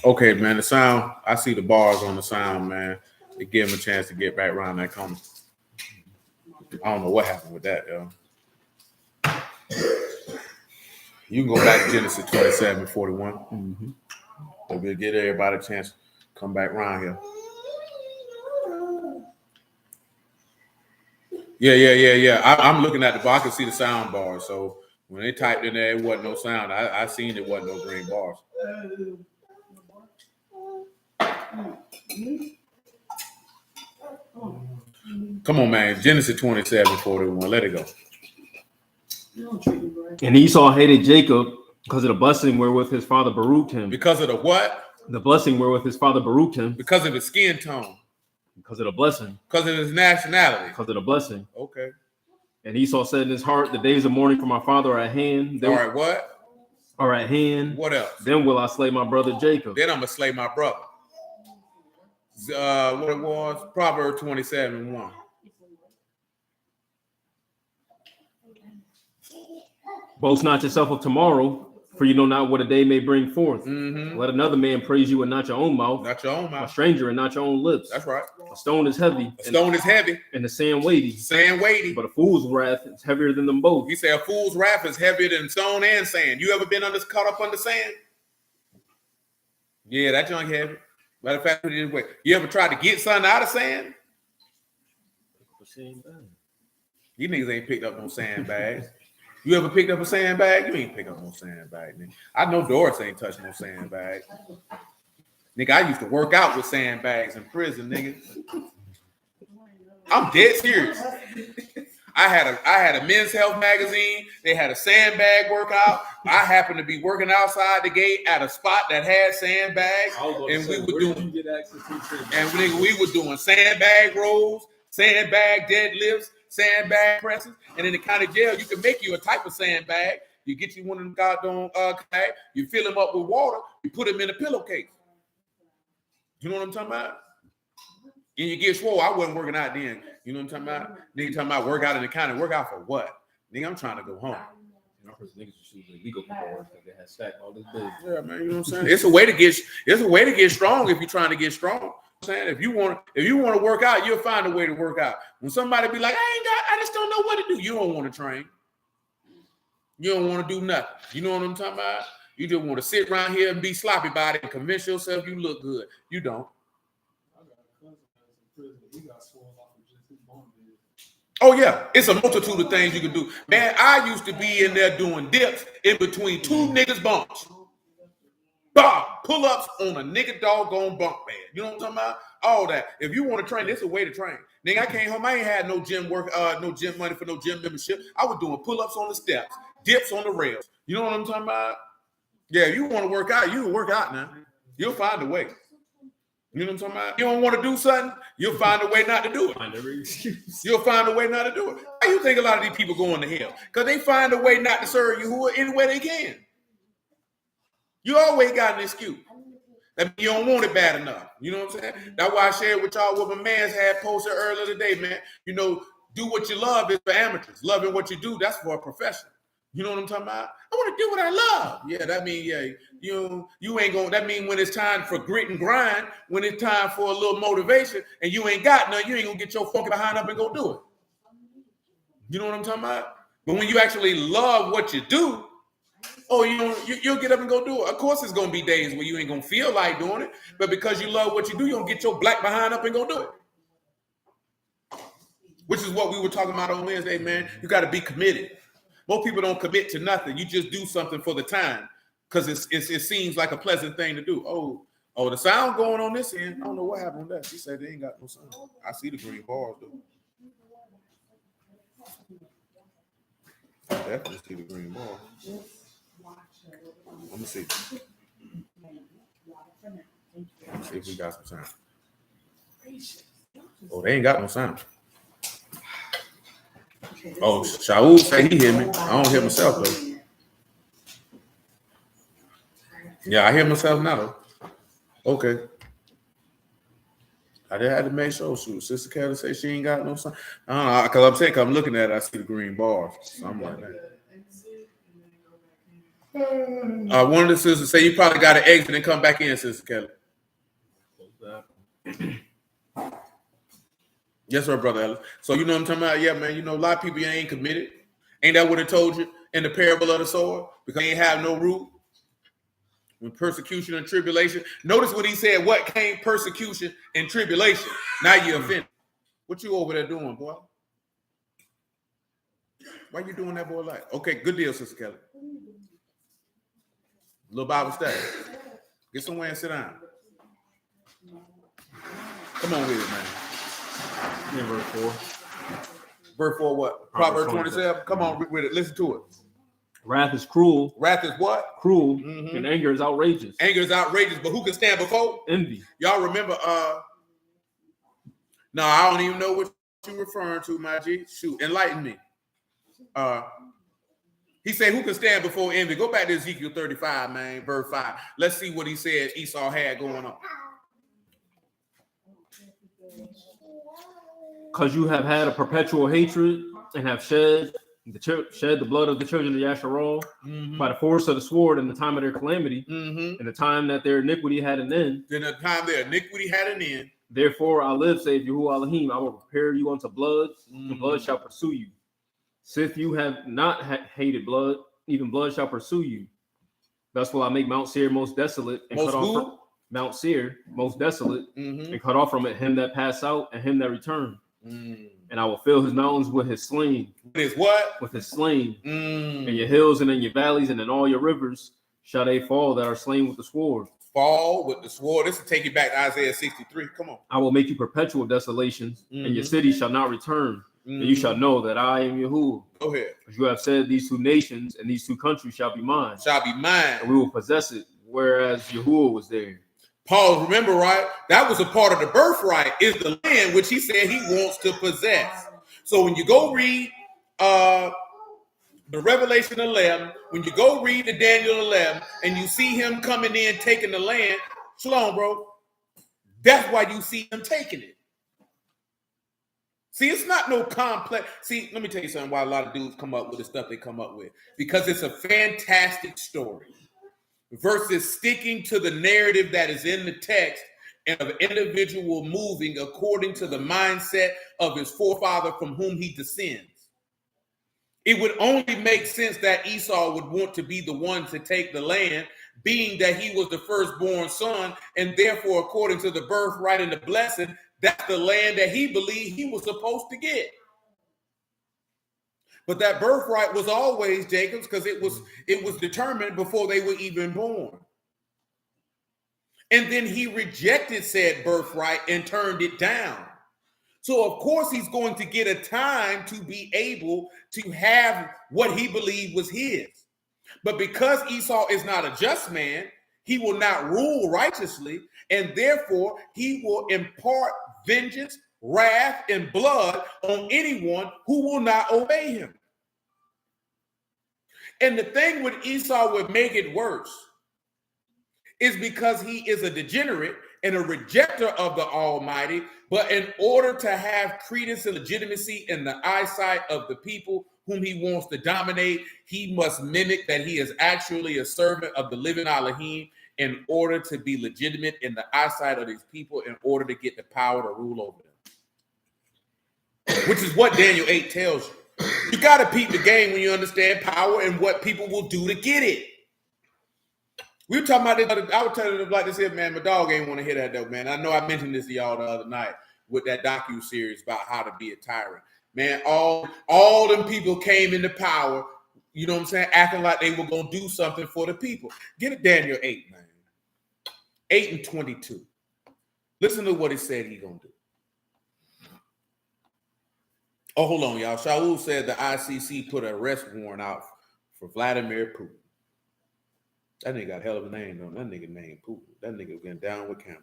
Okay, man. The sound. I see the bars on the sound, man. It give him a chance to get back around that corner. I don't know what happened with that, yo. You can go back to Genesis 27:41. Mm-hmm. So we'll get everybody a chance to come back around here. Yeah. I'm looking at the bar. I can see the sound bars. So when they typed in there, it wasn't no sound. I seen it wasn't no green bars. Come on, man. Genesis 27:41. Let it go. And Esau hated Jacob because of the blessing wherewith his father baruched him. Because of the what? The blessing wherewith his father baruched him. Because of his skin tone. Because of the blessing. Because of his nationality. Because of the blessing. Okay. And Esau said in his heart, the days of mourning for my father are at hand. All right, what? Are at hand. What else? Then will I slay my brother Jacob. Then I'm going to slay my brother. What it was? Proverbs 27:1. Boast not yourself of tomorrow, for you know not what a day may bring forth. Mm-hmm. Let another man praise you and not your own mouth. Not your own mouth. A stranger and not your own lips. That's right. A stone is heavy. A stone is heavy. And the sand weighty. Sand weighty. But a fool's wrath is heavier than them both. You say a fool's wrath is heavier than stone and sand. You ever been caught up under sand? Yeah, that junk heavy. Matter of fact, put it this way. You ever tried to get something out of sand? You niggas ain't picked up no sandbags. You ever picked up a sandbag? You ain't picked up no sandbag, nigga. I know Doris ain't touched no sandbag. Nigga, I used to work out with sandbags in prison, nigga. I'm dead serious. I had a Men's Health magazine. They had a sandbag workout. I happened to be working outside the gate at a spot that had sandbags, and we were doing sandbag rolls, sandbag deadlifts, sandbag presses, and in the county jail, you can make you a type of sandbag. You get you one of them goddamn you fill them up with water, you put them in a pillowcase. You know what I'm talking about? And you get swole. I wasn't working out then. You know what I'm talking about? Nigga talking about work out in the county. Work out for what? Nigga, I'm trying to go home. Niggas choose illegal because they had stacked all this business. Yeah, man, you know what I'm saying? It's a way to get strong if you're trying to get strong. I'm saying if you want to work out, you'll find a way to work out. When somebody be like, I just don't know what to do. You don't want to train. You don't want to do nothing. You know what I'm talking about? You just want to sit around here and be sloppy about it and convince yourself you look good. You don't. Oh, yeah. It's a multitude of things you can do. Man, I used to be in there doing dips in between two niggas' bumps. Bob, pull-ups on a nigga doggone bunk bed. You know what I'm talking about? All that. If you want to train, this is a way to train. Nigga, I came home. I ain't had no gym no gym money for no gym membership. I was doing pull-ups on the steps, dips on the rails. You know what I'm talking about? Yeah, if you want to work out, you can work out now. You'll find a way. You know what I'm talking about? You don't want to do something, you'll find a way not to do it. Find every excuse. You'll find a way not to do it. Why you think a lot of these people going to hell? Because they find a way not to serve you any way they can. You always got an excuse. That means you don't want it bad enough. You know what I'm saying? That's why I shared with y'all what my man's had posted earlier today, man. You know, do what you love is for amateurs. Loving what you do, that's for a profession. You know what I'm talking about? I want to do what I love. Yeah, that means you ain't gonna. That means when it's time for grit and grind, when it's time for a little motivation, and you ain't got none, you ain't gonna get your funky behind up and go do it. You know what I'm talking about? But when you actually love what you do, you'll get up and go do it. Of course, there's gonna be days where you ain't gonna feel like doing it, but because you love what you do, you're gonna get your black behind up and go do it. Which is what we were talking about on Wednesday, man. You got to be committed. Most people don't commit to nothing. You just do something for the time because it seems like a pleasant thing to do. Oh, the sound going on this end. I don't know what happened with that. She said they ain't got no sound. I see the green bars though. I definitely see the green bars. Let me see. Let's see if we got some sound. Oh, they ain't got no sound. Oh, Shaul say he hear me. I don't hear myself though. Yeah, I hear myself now though. Okay. I just had to make sure. Shoot, Sister Kelly say she ain't got no sound. I don't know, because I'm looking at it, I see the green bars. So I'm like that. One of the sisters say you probably got to exit and come back in, Sister Kelly. Yes, sir, Brother Ellis. So you know what I'm talking about? Yeah, man. You know, a lot of people ain't committed. Ain't that what it told you in the parable of the sword? Because they ain't have no root. When persecution and tribulation. Notice what he said. What came persecution and tribulation? Now you're offended. What you over there doing, boy? Why you doing that, boy? Like, okay, good deal, Sister Kelly. Little Bible study. Get somewhere and sit down. Come on with it, man. In verse 4. Verse 4 what? Proverbs 27. Come on with it. Listen to it. Wrath is cruel. Wrath is what? Cruel. Mm-hmm. And anger is outrageous. Anger is outrageous, but who can stand before? Envy. Y'all remember, no, I don't even know what you're referring to, my G. Shoot, enlighten me. He said, who can stand before envy? Go back to Ezekiel 35, man, verse 5. Let's see what he said Esau had going on. Because you have had a perpetual hatred and have shed the blood of the children of Yasharal by the force of the sword in the time of their calamity, in the time that their iniquity had an end. In the time their iniquity had an end. Therefore I live, saith Yahuwah Elohim, I will prepare you unto blood, and blood shall pursue you. Sith you have not hated blood, even blood shall pursue you. Thus will I make Mount Seir most desolate, and cut off from Mount Seir most desolate, and cut off from it him that pass out and him that return. And I will fill his mountains with his slain. His what? With his slain. In your hills and in your valleys and in all your rivers shall they fall that are slain with the sword. Fall with the sword. This will take you back to Isaiah 63. Come on. I will make you perpetual desolations, and your city shall not return. And you shall know that I am Yahuwah. Go ahead. As you have said, these two nations and these two countries shall be mine. Shall be mine. And we will possess it, whereas Yahuwah was there. Paul, remember, right? That was a part of the birthright, is the land which he said he wants to possess. So when you go read the Revelation 11, when you go read the Daniel 11, and you see him coming in, taking the land, shalom, bro. That's why you see him taking it. See, it's not no complex. See, let me tell you something why a lot of dudes come up with the stuff they come up with. Because it's a fantastic story. Versus sticking to the narrative that is in the text and of an individual moving according to the mindset of his forefather from whom he descends. It would only make sense that Esau would want to be the one to take the land, being that he was the firstborn son, and therefore, according to the birthright and the blessing, that's the land that he believed he was supposed to get. But that birthright was always Jacob's, because it was determined before they were even born. And then he rejected said birthright and turned it down. So of course he's going to get a time to be able to have what he believed was his. But because Esau is not a just man, he will not rule righteously, and therefore he will impart vengeance, wrath, and blood on anyone who will not obey him. And the thing with Esau would make it worse is because he is a degenerate and a rejecter of the Almighty, but in order to have credence and legitimacy in the eyesight of the people whom he wants to dominate, he must mimic that he is actually a servant of the living Elohim in order to be legitimate in the eyesight of these people, in order to get the power to rule over them. Which is what Daniel 8 tells you. You got to peep the game when you understand power and what people will do to get it. We were talking about this. I was telling them like this here, man. My dog ain't want to hear that though, man. I know I mentioned this to y'all the other night with that docu-series about how to be a tyrant. Man, all them people came into power, you know what I'm saying, acting like they were going to do something for the people. Get it, Daniel 8, man. 8 and 22. Listen to what he said he's going to do. Oh, hold on, y'all. Shaul said the ICC put an arrest warrant out for Vladimir Putin. That nigga got a hell of a name, though. That nigga named Putin. That nigga getting down with camera.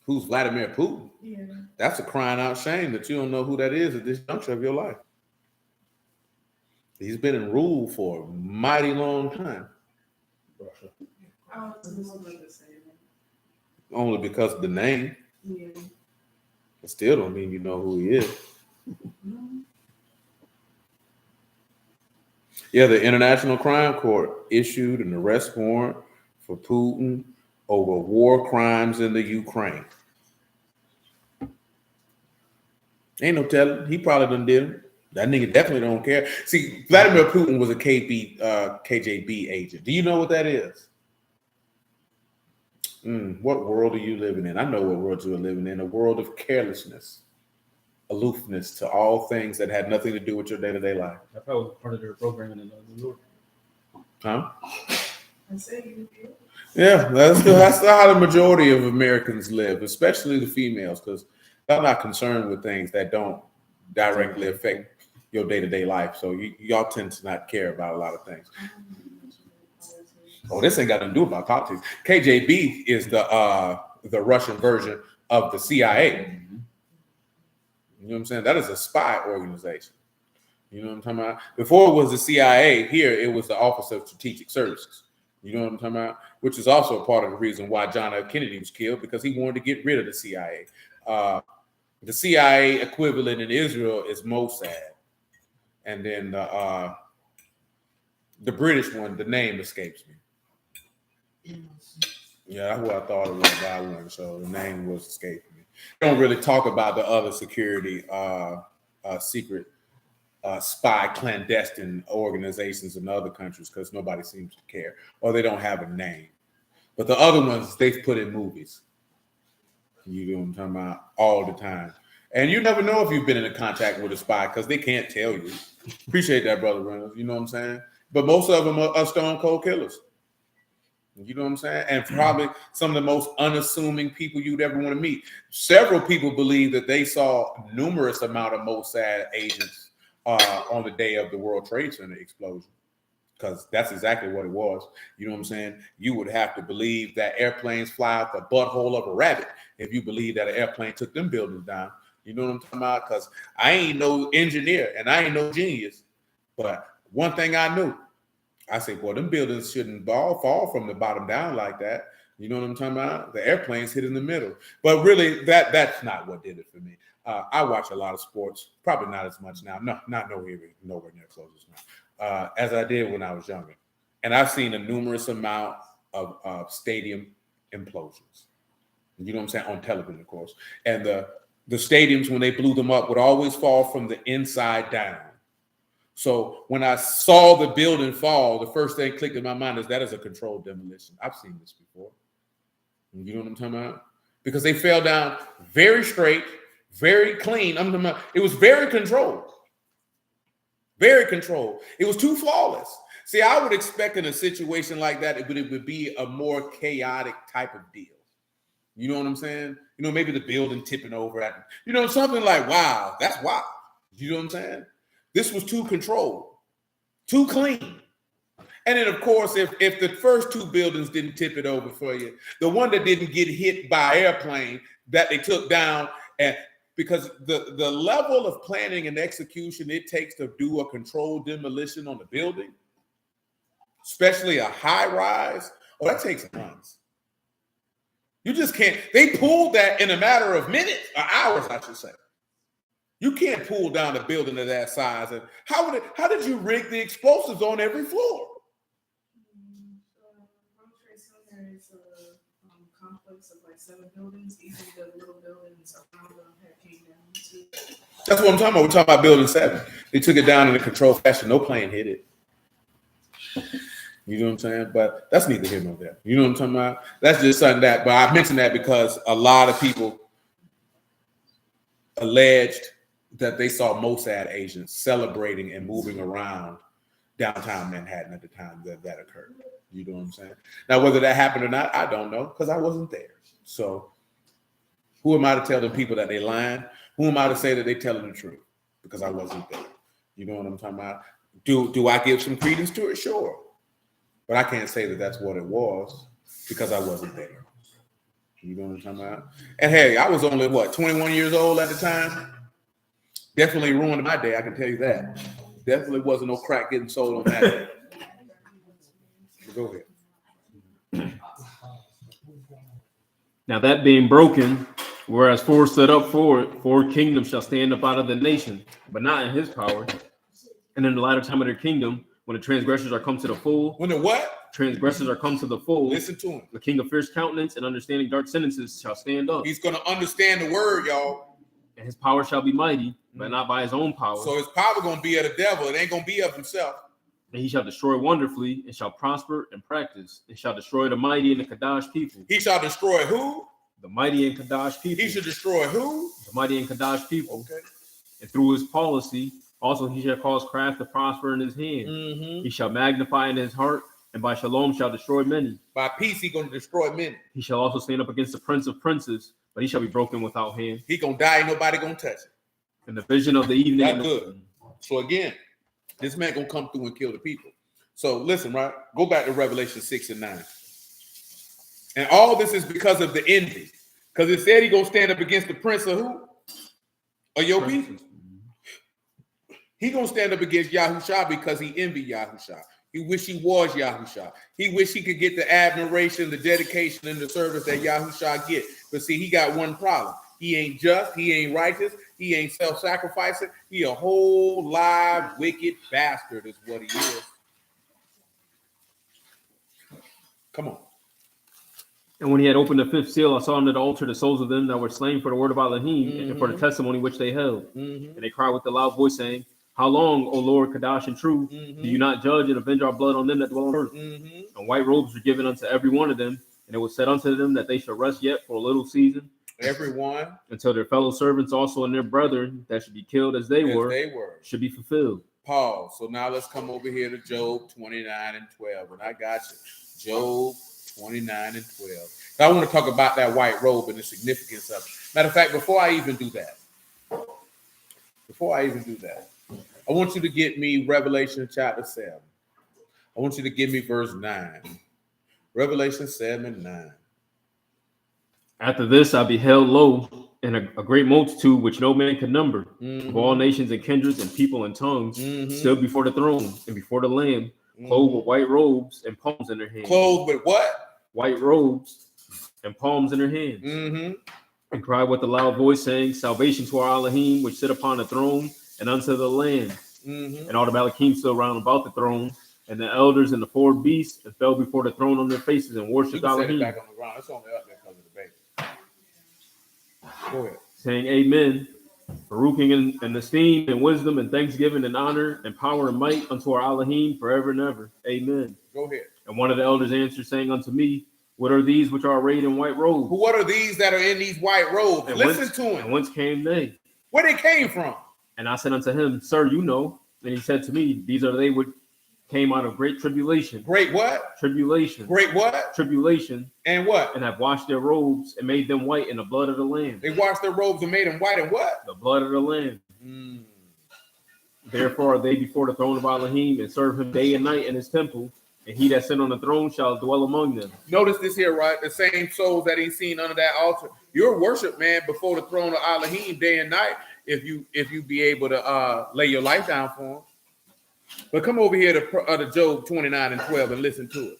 Who's Vladimir Putin? Yeah. That's a crying out shame that you don't know who that is at this juncture of your life. He's been in rule for a mighty long time. Russia. Only because of the name. Yeah. It still don't mean you know who he is. Yeah, the International Crime Court issued an arrest warrant for Putin over war crimes in the Ukraine. Ain't no telling. He probably done did them. That nigga definitely don't care. See, Vladimir Putin was a KGB agent. Do you know what that is? What world are you living in? I know what world you're living in. A world of carelessness, aloofness to all things that had nothing to do with your day-to-day life. That probably was part of their programming in New York. Huh? Yeah, that's how the majority of Americans live, especially the females, because they're not concerned with things that don't directly affect your day-to-day life. So y'all tend to not care about a lot of things. Oh, this ain't got nothing to do about politics. KGB is the Russian version of the CIA. You know what I'm saying? That is a spy organization. You know what I'm talking about? Before it was the CIA, here it was the Office of Strategic Services. You know what I'm talking about? Which is also a part of the reason why John F. Kennedy was killed, because he wanted to get rid of the CIA. The CIA equivalent in Israel is Mossad. And then the British one, the name escapes me. Yeah, that's what I thought it was that one. So the name was escaping me. They don't really talk about the other security, secret spy clandestine organizations in other countries because nobody seems to care, or they don't have a name. But the other ones they've put in movies. You know what I'm talking about all the time. And you never know if you've been in contact with a spy because they can't tell you. Appreciate that, Brother Reynolds. You know what I'm saying? But most of them are stone cold killers. You know what I'm saying? And probably some of the most unassuming people you'd ever want to meet. Several people believe that they saw numerous amount of Mossad agents on the day of the World Trade Center explosion, because that's exactly what it was. You know what I'm saying? You would have to believe that airplanes fly out the butthole of a rabbit if you believe that an airplane took them buildings down. You know what I'm talking about? Because I ain't no engineer and I ain't no genius. But one thing I knew, I said, boy, them buildings shouldn't fall from the bottom down like that. You know what I'm talking about? The airplanes hit in the middle. But really, that's not what did it for me. I watch a lot of sports, probably not as much now. No, not nowhere near close as now, as I did when I was younger. And I've seen a numerous amount of stadium implosions. You know what I'm saying? On television, of course. And the stadiums, when they blew them up, would always fall from the inside down. So when I saw the building fall, the first thing clicked in my mind is that is a controlled demolition. I've seen this before. You know what I'm talking about? Because they fell down very straight, very clean. I'm talking about, it was very controlled. Very controlled. It was too flawless. See, I would expect in a situation like that, it would be a more chaotic type of deal. You know what I'm saying? You know, maybe the building tipping over at, you know, something like, wow, that's wild. You know what I'm saying? This was too controlled, too clean. And then, of course, if the first two buildings didn't tip it over for you, the one that didn't get hit by airplane that they took down, and because the level of planning and execution it takes to do a controlled demolition on the building, especially a high rise, that takes months. You just can't. They pulled that in a matter of minutes or hours, I should say. You can't pull down a building of that size. And how did you rig the explosives on every floor? There's a complex of like 7 buildings. Each of the little buildings around them had came down too. That's what I'm talking about. We're talking about building 7. They took it down in a controlled fashion. No plane hit it. You know what I'm saying? But that's neither here nor there. You know what I'm talking about? That's just something that, but I mentioned that because a lot of people alleged that they saw Mossad agents celebrating and moving around downtown Manhattan at the time that occurred. You know what I'm saying? Now, whether that happened or not, I don't know because I wasn't there. So who am I to tell the people that they lying? Who am I to say that they telling the truth? Because I wasn't there. You know what I'm talking about? Do I give some credence to it? Sure. But I can't say that that's what it was because I wasn't there. You know what I'm talking about? And hey, I was only, 21 years old at the time? Definitely ruined my day, I can tell you that. Definitely wasn't no crack getting sold on that day. Go ahead. Now that being broken, whereas 4 stood up for it, 4 kingdoms shall stand up out of the nation, but not in his power. And in the latter time of their kingdom, When the transgressors are come to the full. When the what? Transgressors are come to the full. Listen to him. The king of fierce countenance and understanding dark sentences shall stand up. He's going to understand the word, y'all. And his power shall be mighty, but not by his own power. So his power going to be of the devil. It ain't going to be of himself. And he shall destroy wonderfully, and shall prosper and practice, and shall destroy the mighty and the Kadash people. He shall destroy who? The mighty and Kadash people. He should destroy who? The mighty and Kadash people. Okay. And through his policy, also he shall cause craft to prosper in his hand. Mm-hmm. He shall magnify in his heart, and by shalom shall destroy many. By peace, he going to destroy many. He shall also stand up against the prince of princes, but he shall be broken without hand. He going to die, nobody going to touch him. And the vision of the evening. That's good. So again, this man going to come through and kill the people. So listen, right? Go back to Revelation 6 and 9. And all this is because of the envy. Because it said he going to stand up against the prince of who? Of your people. He going to stand up against Yahushua because he envied Yahushua. He wish he was Yahushua. He wish he could get the admiration, the dedication, and the service that Yahushua get. But see, he got one problem. He ain't just, he ain't righteous, he ain't self-sacrificing. He a whole live, wicked bastard is what he is. Come on. And when he had opened the fifth seal, I saw under the altar the souls of them that were slain for the word of Elohim and for the testimony which they held. And they cried with a loud voice, saying, how long, O Lord, Kadash and true, do you not judge and avenge our blood on them that dwell on earth? And white robes were given unto every one of them, and it was said unto them that they shall rest yet for a little season. Everyone. Until their fellow servants also and their brethren that should be killed as they were should be fulfilled. Pause. So now let's come over here to Job 29 and 12. And I got you. Job 29 and 12. I want to talk about that white robe and the significance of it. Matter of fact, before I even do that, I want you to get me Revelation chapter 7. I want you to give me verse 9. Revelation 7, 9. After this, I beheld, lo, and a great multitude which no man could number, of all nations and kindreds and people and tongues, stood before the throne and before the Lamb, clothed with white robes and palms in their hands. Clothed with what? White robes and palms in their hands. And cried with a loud voice, saying, salvation to our Elohim, which sit upon the throne, and unto the Lamb. And all the Malakim stood round about the throne, and the elders and the four beasts, and fell before the throne on their faces and worshipped Elohim. Back on the ground. It's only up there because of the baby. Go ahead. Saying, amen. Baruch and esteem and wisdom and thanksgiving and honor and power and might unto our Elohim forever and ever. Amen. Go ahead. And one of the elders answered, saying unto me, what are these which are arrayed in white robes? What are these that are in these white robes? And Listen to him. And whence came they? Where they came from? And I said unto him, sir, you know. And he said to me, these are they which came out of great tribulation. Great what? Tribulation. Great what? Tribulation. And what? And have washed their robes and made them white in the blood of the Lamb. They washed their robes and made them white and what? The blood of the Lamb. Therefore are they before the throne of Elohim and serve him day and night in his temple. And he that sit on the throne shall dwell among them. Notice this here, right? The same souls that ain't seen under that altar. Your worship, man, before the throne of Elohim day and night, if you be able to lay your life down for him. But come over here to Job 29 and 12 and listen to it.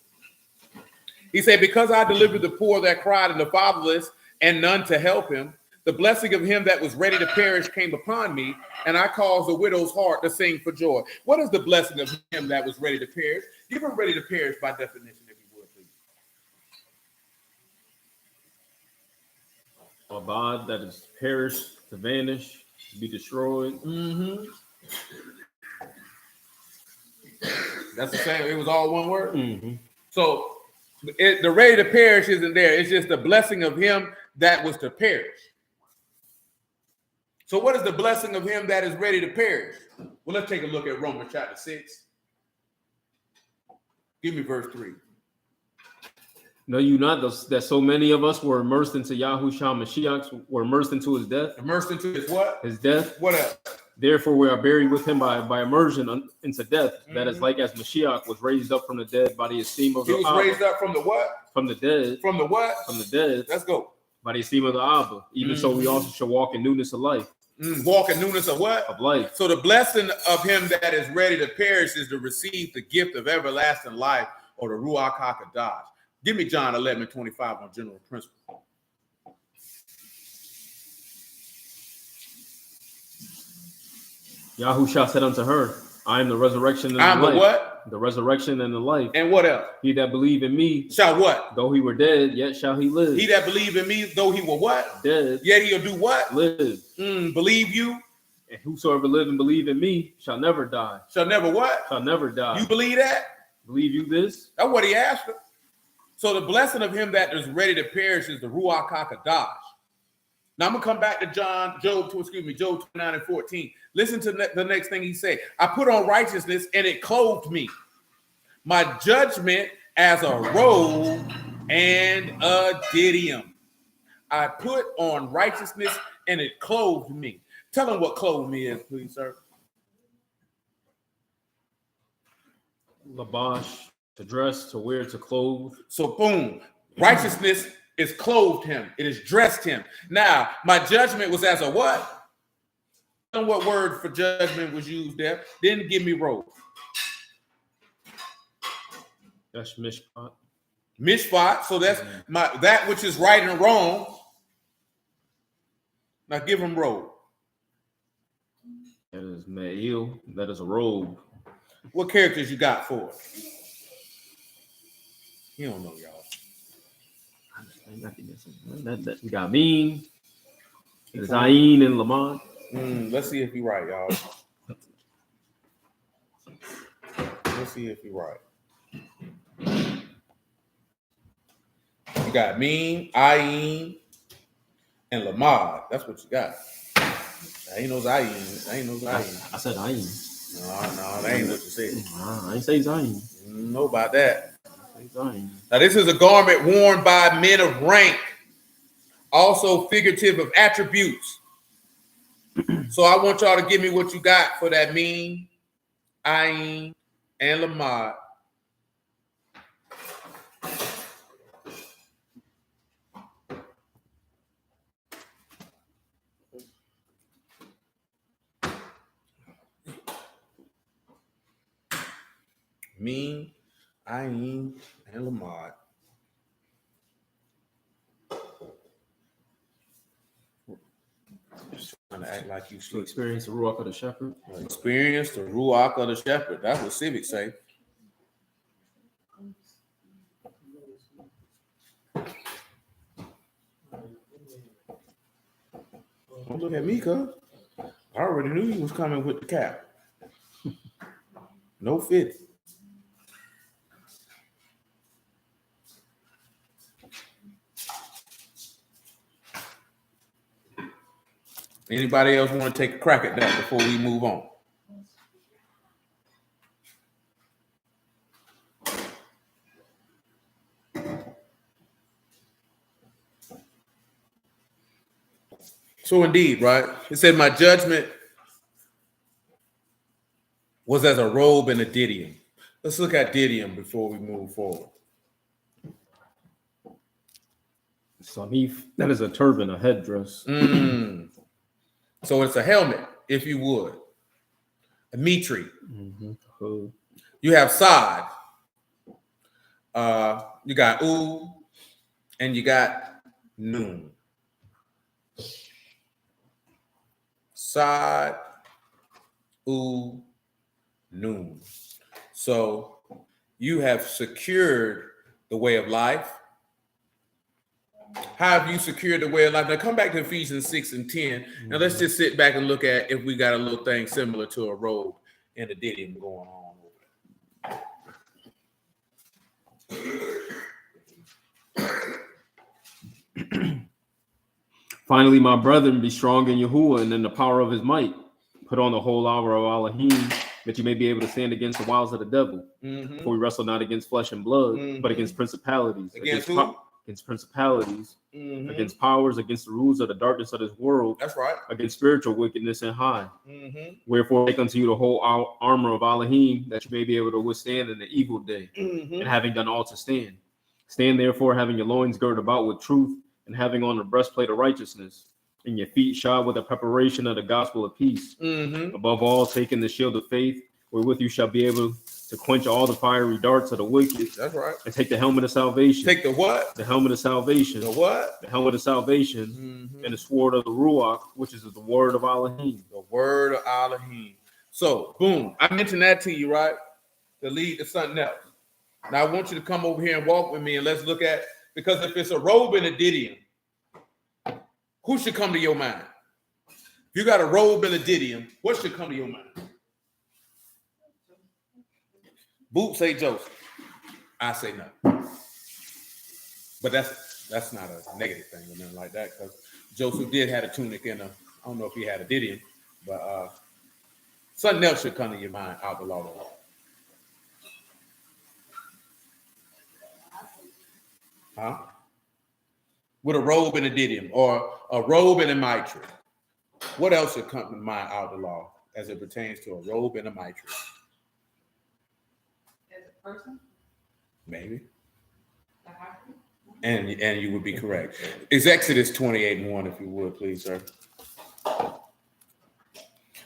He said, because I delivered the poor that cried and the fatherless and none to help him, the blessing of him that was ready to perish came upon me, and I caused the widow's heart to sing for joy. What is the blessing of him that was ready to perish? Give him ready to perish by definition, if you would, please. A God that is perished, to vanish, to be destroyed. That's the same. It was all one word. So the ready to perish isn't there. It's just the blessing of him that was to perish. So what is the blessing of him that is ready to perish? Well, let's take a look at Romans chapter 6. Give me verse 3. Know you not that so many of us were immersed into Yahushua Mashiach, were immersed into his death? Immersed into his what? His death. What else? Therefore we are buried with him by immersion into death. That is like as Mashiach was raised up from the dead by the esteem of the Abba. He was raised up from the what? From the dead. From the what? From the dead. Let's go. By the esteem of the Abba. Even so we also shall walk in newness of life. Walk in newness of what? Of life. So the blessing of him that is ready to perish is to receive the gift of everlasting life, or the Ruach HaKodesh. Give me John 11:25 on general principle. Yahushua said unto her, I am the resurrection and the life. I'm the what? what? The resurrection and the life. And what else? He that believe in me, Shall what? though he were dead, yet shall he live. He that believe in me, though he were what? Dead, Yet he'll do what? live. Believe you? And whosoever live and believe in me shall never die. Shall never what? Shall never die. You believe that? Believe you this? That's what he asked him. So the blessing of him that is ready to perish is the Ruach HaKodesh. Now I'm gonna come back to Job 29 and 14. Listen to the next thing he said. I put on righteousness and it clothed me. My judgment as a robe and a diadem. I put on righteousness and it clothed me. Tell him what clothed me is, please, sir. Labash, to dress, to wear, to clothe. So boom, righteousness is clothed him. It is dressed him. Now, my judgment was as a what? Tell him what word for judgment was used there. Didn't give me robe. That's mishpat. Mishpat. So that's that which is right and wrong. Now give him robe. That is me'il. That is a robe. What characters you got for it? You don't know, y'all. We got Mean, Zayn, and Lamont. Let's see if you're right, y'all. Let's see if you're right. You got Mean, Ayin, and Lamad. That's what you got. That ain't no Zayn. Ain't no Zayn. I said Ayn. No, that ain't what you said. I ain't say Zayn. Know about that. Zayn. Now, this is a garment worn by men of rank, also figurative of attributes. So I want y'all to give me what you got for that Mean, Ayin, and Lamad. Mean, Ayin, and Lamad. Just trying to act like you To should. experience the Ruach of the Shepherd. Experience the Ruach of the Shepherd. That's what civics say. Don't look at me, cuz. I already knew you was coming with the cap. No fit. Anybody else want to take a crack at that before we move on? So indeed, right? It said my judgment was as a robe and a diadem. Let's look at diadem before we move forward. Samif, that is a turban, a headdress. So it's a helmet, if you would. A mitri. You have Sod. You got U, and you got Nun. Sod, U, Nun. So you have secured the way of life. How have you secured the way of life? Now come back to Ephesians 6 and 10. Now let's just sit back and look at if we got a little thing similar to a robe and a diadem going on over there. Finally, my brethren, be strong in Yahuwah and in the power of his might. Put on the whole armor of Elohim, that you may be able to stand against the wiles of the devil. For we wrestle not against flesh and blood, but against principalities. Against who? Against principalities, against powers, against the rulers of the darkness of this world. That's right. Against spiritual wickedness in high. Wherefore take unto you the whole armor of Elohim, that you may be able to withstand in the evil day, and having done all to stand. Stand therefore, having your loins girded about with truth, and having on the breastplate of righteousness, and your feet shod with the preparation of the gospel of peace. Above all, taking the shield of faith, wherewith you shall be able to quench all the fiery darts of the wicked. That's right. And take the helmet of salvation. Take the what? The helmet of salvation. The what? The helmet of salvation. And the sword of the Ruach, which is the word of Elohim. The word of Elohim. So, boom. I mentioned that to you, right? to lead to something else. Now I want you to come over here and walk with me, and let's look at, because if it's a robe and a didion, who should come to your mind? If you got a robe and a didion, what should come to your mind? Boot say Joseph. I say no. But that's not a negative thing or nothing like that, because Joseph did have a tunic and I don't know if he had a didion, but something else should come to your mind out the law. Huh? With a robe and a didion, or a robe and a mitre. What else should come to mind out the law as it pertains to a robe and a mitre? As a person? Maybe. A high priest? And you would be correct. It's Exodus 28:1, if you would, please, sir.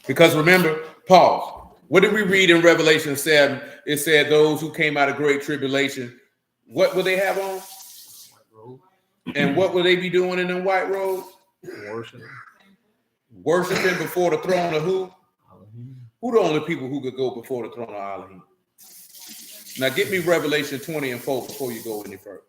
Because remember, pause. What did we read in Revelation 7? It said those who came out of great tribulation, what will they have on? And what will they be doing in them white robes? Worshiping before the throne of who? Who the only people who could go before the throne of Elohim? Now get me Revelation 20:4 before you go any further.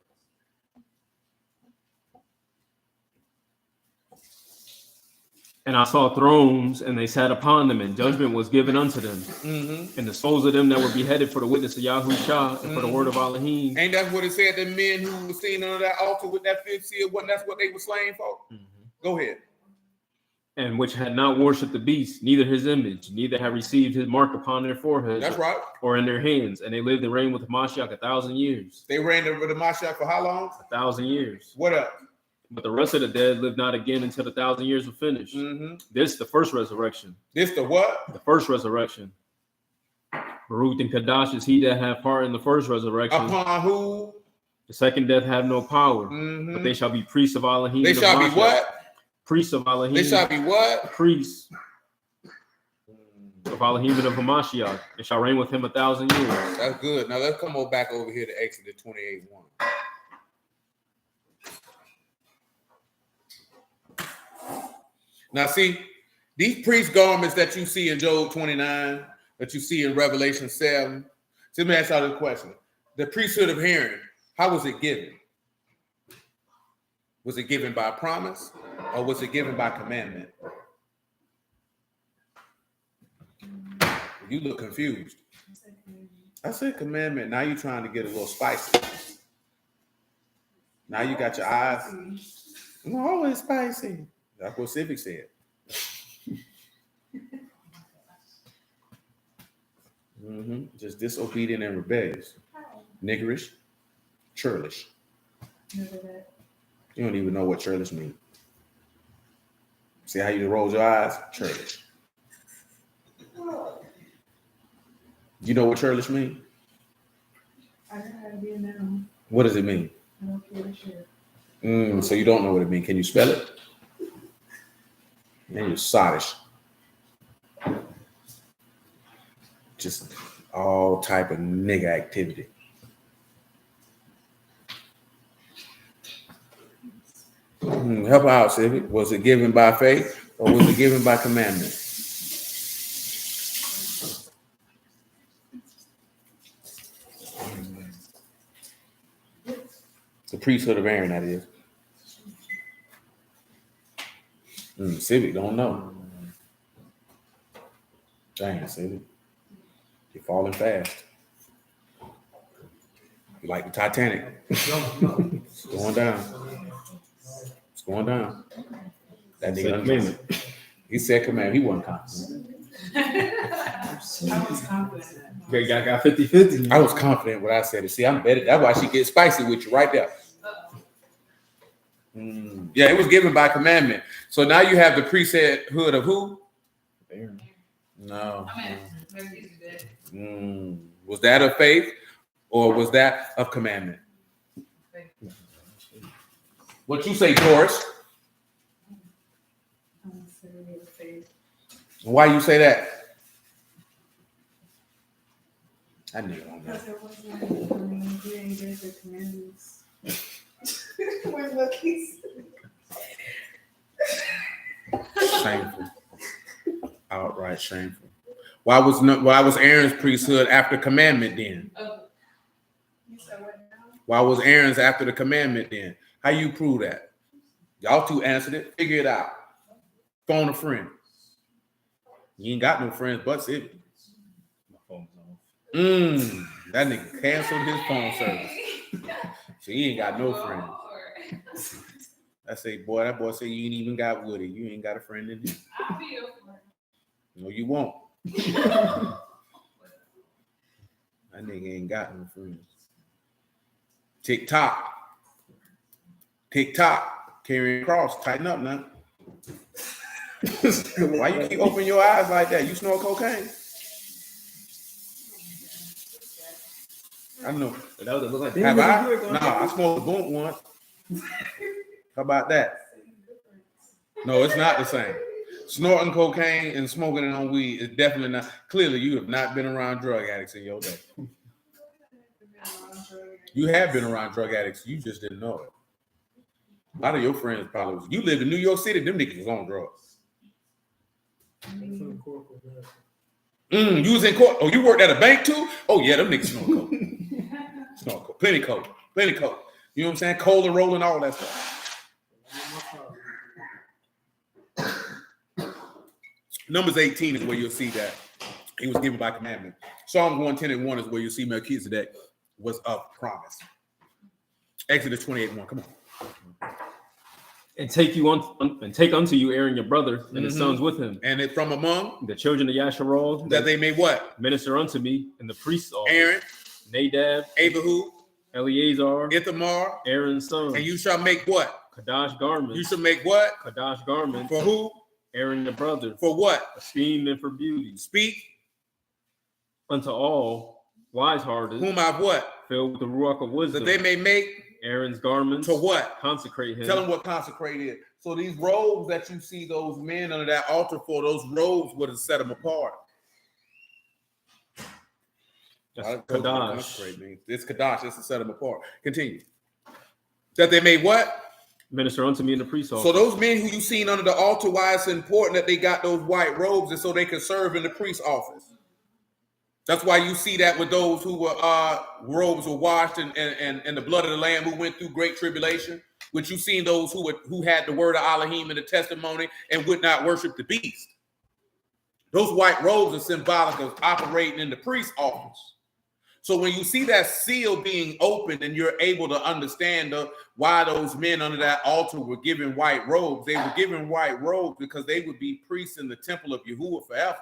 And I saw thrones, and they sat upon them, and judgment was given unto them. Mm-hmm. And the souls of them that were beheaded for the witness of Yahushua and for the word of Elohim. Ain't that what it said? The men who were seen under that altar with that fifth seal, that's what they were slain for? Mm-hmm. Go ahead. And which had not worshipped the beast, neither his image, neither had received his mark upon their foreheads. That's right. Or in their hands. And they lived and reigned with the Mashiach 1,000 years. They reigned with the Mashiach for how long? 1,000 years. What else? But the rest of the dead lived not again until the 1,000 years were finished. Mm-hmm. This the first resurrection. This the what? The first resurrection. Baruch and Kadash is he that have part in the first resurrection. Upon who? The second death have no power. Mm-hmm. But they shall be priests of Elohim. They shall be what? Priests of Elohim. They shall be what? Priests of Elohim and of Hamashiach. They shall reign with him 1,000 years. That's good. Now let's come on back over here to Exodus 28:1. Now, see, these priest garments that you see in Job 29, that you see in Revelation 7, so let me ask y'all this question. The priesthood of Aaron, how was it given? Was it given by promise, or was it given by commandment? You look confused. I said commandment. Now you're trying to get a little spicy. Now you got your eyes. I'm always spicy. That's what Civic said. Just disobedient and rebellious. Niggerish. Churlish. You don't even know what churlish means. See how you roll your eyes? Churlish. You know what churlish means? I don't have to be now. What does it mean? I don't care to share. So you don't know what it means. Can you spell it? Man, you're sottish. Just all type of nigga activity. Help out, Civic. Was it given by faith or was it given by commandment? The priesthood of Aaron, that is. Civic don't know. Dang, Civic. You're falling fast. You like the Titanic. It's going down. It's going down. That nigga he said command. He wasn't confident. I was confident. Okay, got 50-50. I was confident what I said. See, I'm better. That's why she gets spicy with you right there. Yeah, it was given by commandment. So now you have the priesthood of who? Aaron. No. Was that of faith or was that of commandment? What you say, Doris? Why you say that? I knew it. Because it wasn't, you ain't get the commandments. We're lucky. Shameful. Outright shameful. Why was Aaron's priesthood after commandment then? You said what now? Why was Aaron's after the commandment then? How you prove that? Y'all two answered it. Figure it out. Phone a friend. You ain't got no friends but Sid. My phone's off. That nigga canceled his phone service. So he ain't got no friends. I say, boy, that boy say you ain't even got Woody. You ain't got a friend in here. I'll be your friend. No, you won't. That nigga ain't got no friends. TikTok. Carrying cross. Tighten up now. Why you keep opening your eyes like that? You snort cocaine? I know. That was look like Have I? Nah, I smoked a blunt once. How about that? No, it's not the same. Snorting cocaine and smoking it on weed is definitely not. Clearly, you have not been around drug addicts in your day. You have been around drug addicts. You just didn't know it. A lot of your friends probably was. You live in New York City, them niggas was on drugs. You was in court. Oh, you worked at a bank too? Oh, yeah, them niggas snort coke. Snort coke. Plenty coke. You know what I'm saying? Cola rolling, all that stuff. Numbers 18 is where you'll see that he was given by commandment. Psalms 110:1 is where you'll see Melchizedek was of promise. Exodus 28:1. Come on. And take unto you Aaron your brother and his sons with him, and it from among the children of Yasharal, that they may what? Minister unto me in the priest's office. Aaron, Nadab, Abihu, Eleazar, Ithamar, Aaron's sons. and you shall make what? Kadash garments. You shall make what? Kadash garments. For who? Aaron your brother. For what? Esteemed and for beauty. Speak unto all wise-hearted. Whom I've what? Filled with the ruach of wisdom. That they may make Aaron's garments. To what? Consecrate him. Tell them what consecrate is. So these robes that you see those men under that altar for, those robes would have set them apart. That's Kadash. It's Kadash. It's to set them apart. Continue. That they may what? Minister unto me in the priest's office. So those men who you seen under the altar, why it's important that they got those white robes and so they can serve in the priest's office. That's why you see that with those who were robes were washed and the blood of the Lamb who went through great tribulation, which you seen those who had the word of Elohim and the testimony and would not worship the beast. Those white robes are symbolic of operating in the priest's office. So when you see that seal being opened and you're able to understand why those men under that altar were given white robes, they were given white robes because they would be priests in the temple of Yahuwah forever.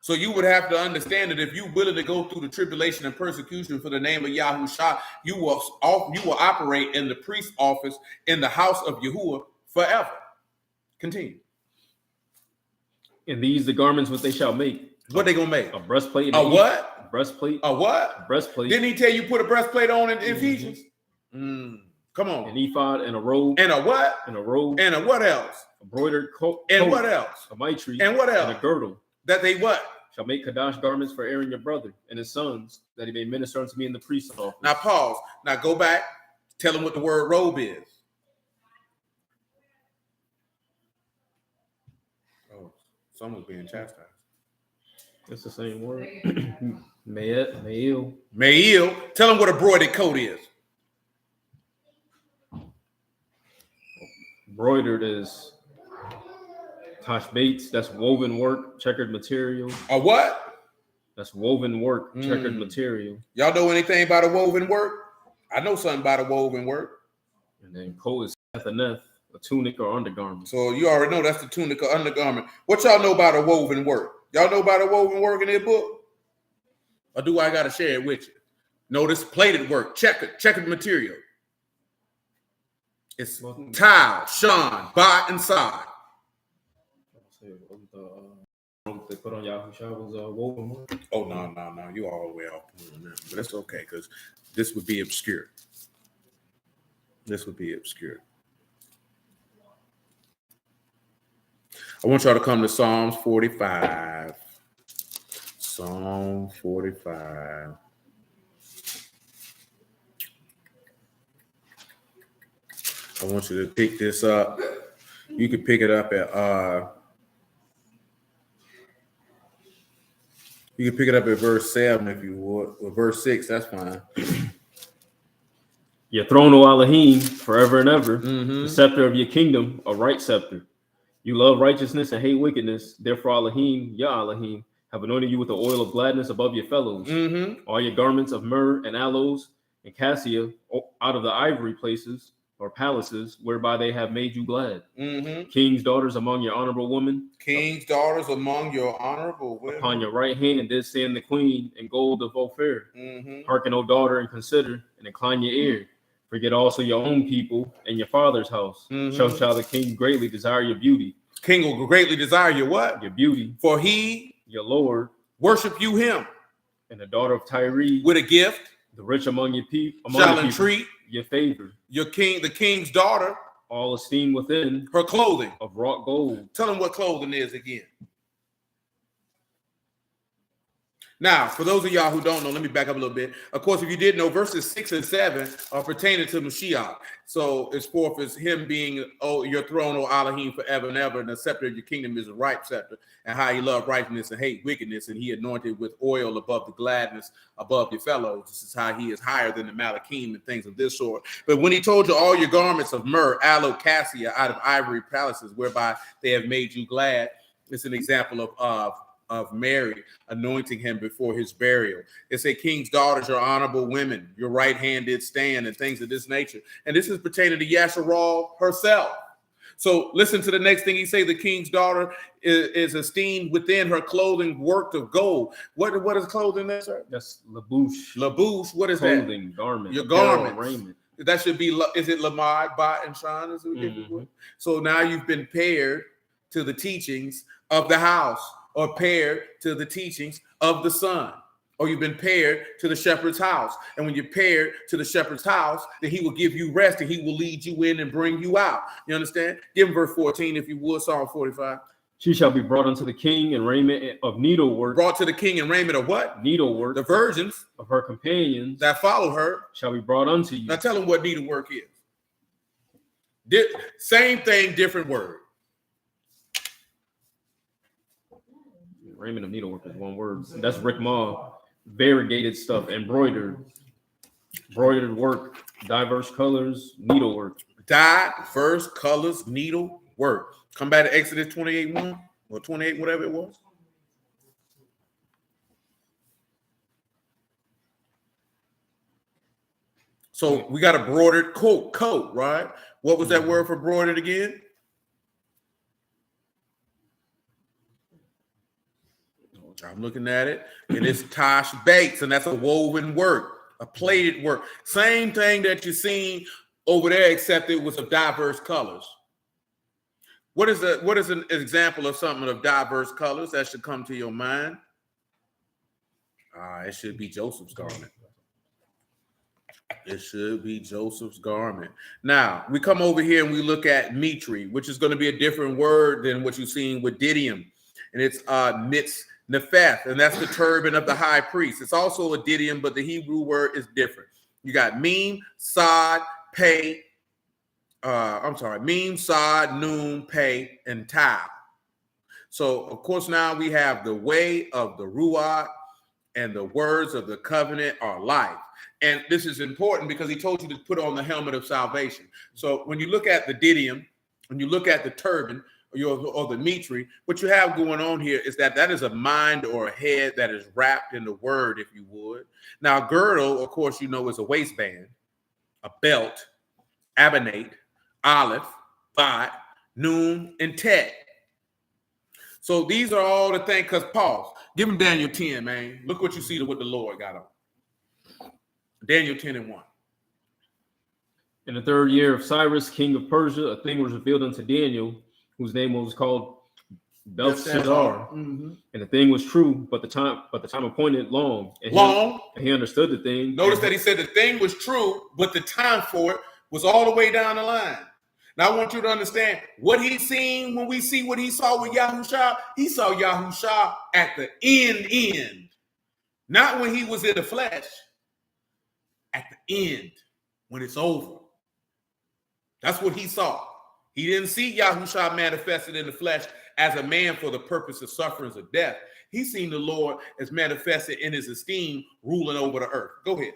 So you would have to understand that if you're willing to go through the tribulation and persecution for the name of Yahushua, you will operate in the priest's office in the house of Yahuwah forever. Continue. And these the garments which they shall make. What they gonna make? A breastplate. A what? A breastplate. A what? A breastplate. Didn't he tell you put a breastplate on in Ephesians? Come on. An ephod and a robe. And a what? And a robe. And a what else? Embroidered coat. And what else? A mitre. And what else? And a girdle. That they what? Shall make Kadash garments for Aaron your brother and his sons, that he may minister unto me in the priest's office. Now pause. Now go back. Tell them what the word robe is. Oh, someone's being chastised. It's the same word. Me'il. Tell them what a broidered coat is. Embroidered is tashbates. That's woven work, checkered material. A what? That's woven work, checkered material. Y'all know anything about a woven work? I know something about a woven work. And then coat is athaneth, a tunic or undergarment. So you already know that's the tunic or undergarment. What y'all know about a woven work? Y'all know about a woven work in their book? Or do I got to share it with you? Notice plated work, checkered material. It's tile, shan, ba, and side. They put on Yahushua was woven work. Oh, no. You all the way off. But that's okay, because this would be obscure. I want y'all to come to Psalms 45. Psalm 45. I want you to pick this up. You can pick it up at You can pick it up at verse 7 if you would, or verse 6, that's fine. Your throne, O Elohim, forever and ever. Mm-hmm. The scepter of your kingdom, a right scepter. You love righteousness and hate wickedness. Therefore, Elohim, Yah Elohim, have anointed you with the oil of gladness above your fellows. Mm-hmm. All your garments of myrrh and aloes and cassia out of the ivory places or palaces whereby they have made you glad. Mm-hmm. King's daughters among your honorable women. King's daughters among your honorable women. Upon your right hand did stand the queen in gold of Ophir. Mm-hmm. Hearken, O daughter, and consider, and incline your ear. Forget also your own people and your father's house. Mm-hmm. Shall the king greatly desire your beauty. King will greatly desire your what? Your beauty. For he, your Lord, worship you him. And the daughter of Tyre, with a gift. The rich among your people, shall entreat your favor. Your king, the king's daughter, all esteemed within her clothing of wrought gold. Tell them what clothing is again. Now, for those of y'all who don't know, let me back up a little bit. Of course, if you didn't know, verses 6 and 7 are pertaining to Mashiach. So it's forth as him being, oh, your throne, O Elohim, forever and ever, and the scepter of your kingdom is a right scepter, and how he loved righteousness and hate wickedness, and he anointed with oil above the gladness above your fellows. This is how he is higher than the Malachim and things of this sort. But when he told you all your garments of myrrh, aloe, cassia out of ivory palaces, whereby they have made you glad, it's an example of Mary anointing him before his burial. It's a king's daughters are honorable women. Your right hand did stand and things of this nature. And this is pertaining to Yasharal herself. So listen to the next thing he say. The king's daughter is esteemed within her clothing worked of gold. What is clothing there, sir? That's labouche. Labouche. What is clothing, that? Garment. Your garment. Raiment. That should be, is it Lamad, Bat, and Shan? Mm-hmm. So now you've been paired to the teachings of the house, or paired to the teachings of the son, or you've been paired to the shepherd's house. And when you're paired to the shepherd's house, then he will give you rest and he will lead you in and bring you out. You understand? Give him verse 14, if you would, Psalm 45. She shall be brought unto the king in raiment of needlework. Brought to the king in raiment of what? Needlework. The virgins of her companions that follow her shall be brought unto you. Now tell them what needlework is. Same thing, different word. Raiment of needlework is one word. That's rikmah, variegated stuff, embroidered work, diverse colors, needlework. Diverse colors, needlework. Come back to Exodus 28:1 or 28, whatever it was. So we got a broidered coat, right? What was that word for broidered again? I'm looking at it, and it's Tosh Bates, and that's a woven work, a plaited work. Same thing that you're seeing over there, except it was of diverse colors. What is an example of something of diverse colors that should come to your mind? It should be Joseph's garment. It should be Joseph's garment. Now, we come over here and we look at mitri, which is going to be a different word than what you've seen with didium. And it's Nepheth, and that's the turban of the high priest. It's also a didium, but the Hebrew word is different. You got meme, sod, pay. Meme, sod, noon, pay, and tau. So, of course, now we have the way of the Ruach, and the words of the covenant are life. And this is important because he told you to put on the helmet of salvation. So when you look at the didium, when you look at the turban, or the mitri, what you have going on here is that is a mind or a head that is wrapped in the word, if you would. Now, girdle, of course, you know, is a waistband, a belt, abonate, olive, bot, noon, and tet. So these are all the things, because Paul, give him Daniel 10, man. Look what you see what the Lord got on. Daniel 10:1. In the 3rd year of Cyrus, king of Persia, a thing was revealed unto Daniel, whose name was called Belshazzar. Mm-hmm. And the thing was true, but the time appointed long. And he understood the thing. Notice that he said the thing was true, but the time for it was all the way down the line. Now I want you to understand what he's seen when we see what he saw with Yahusha. He saw Yahusha at the end, not when he was in the flesh. At the end, when it's over. That's what he saw. He didn't see Yahusha manifested in the flesh as a man for the purpose of sufferings of death. He seen the Lord as manifested in his esteem, ruling over the earth. Go ahead.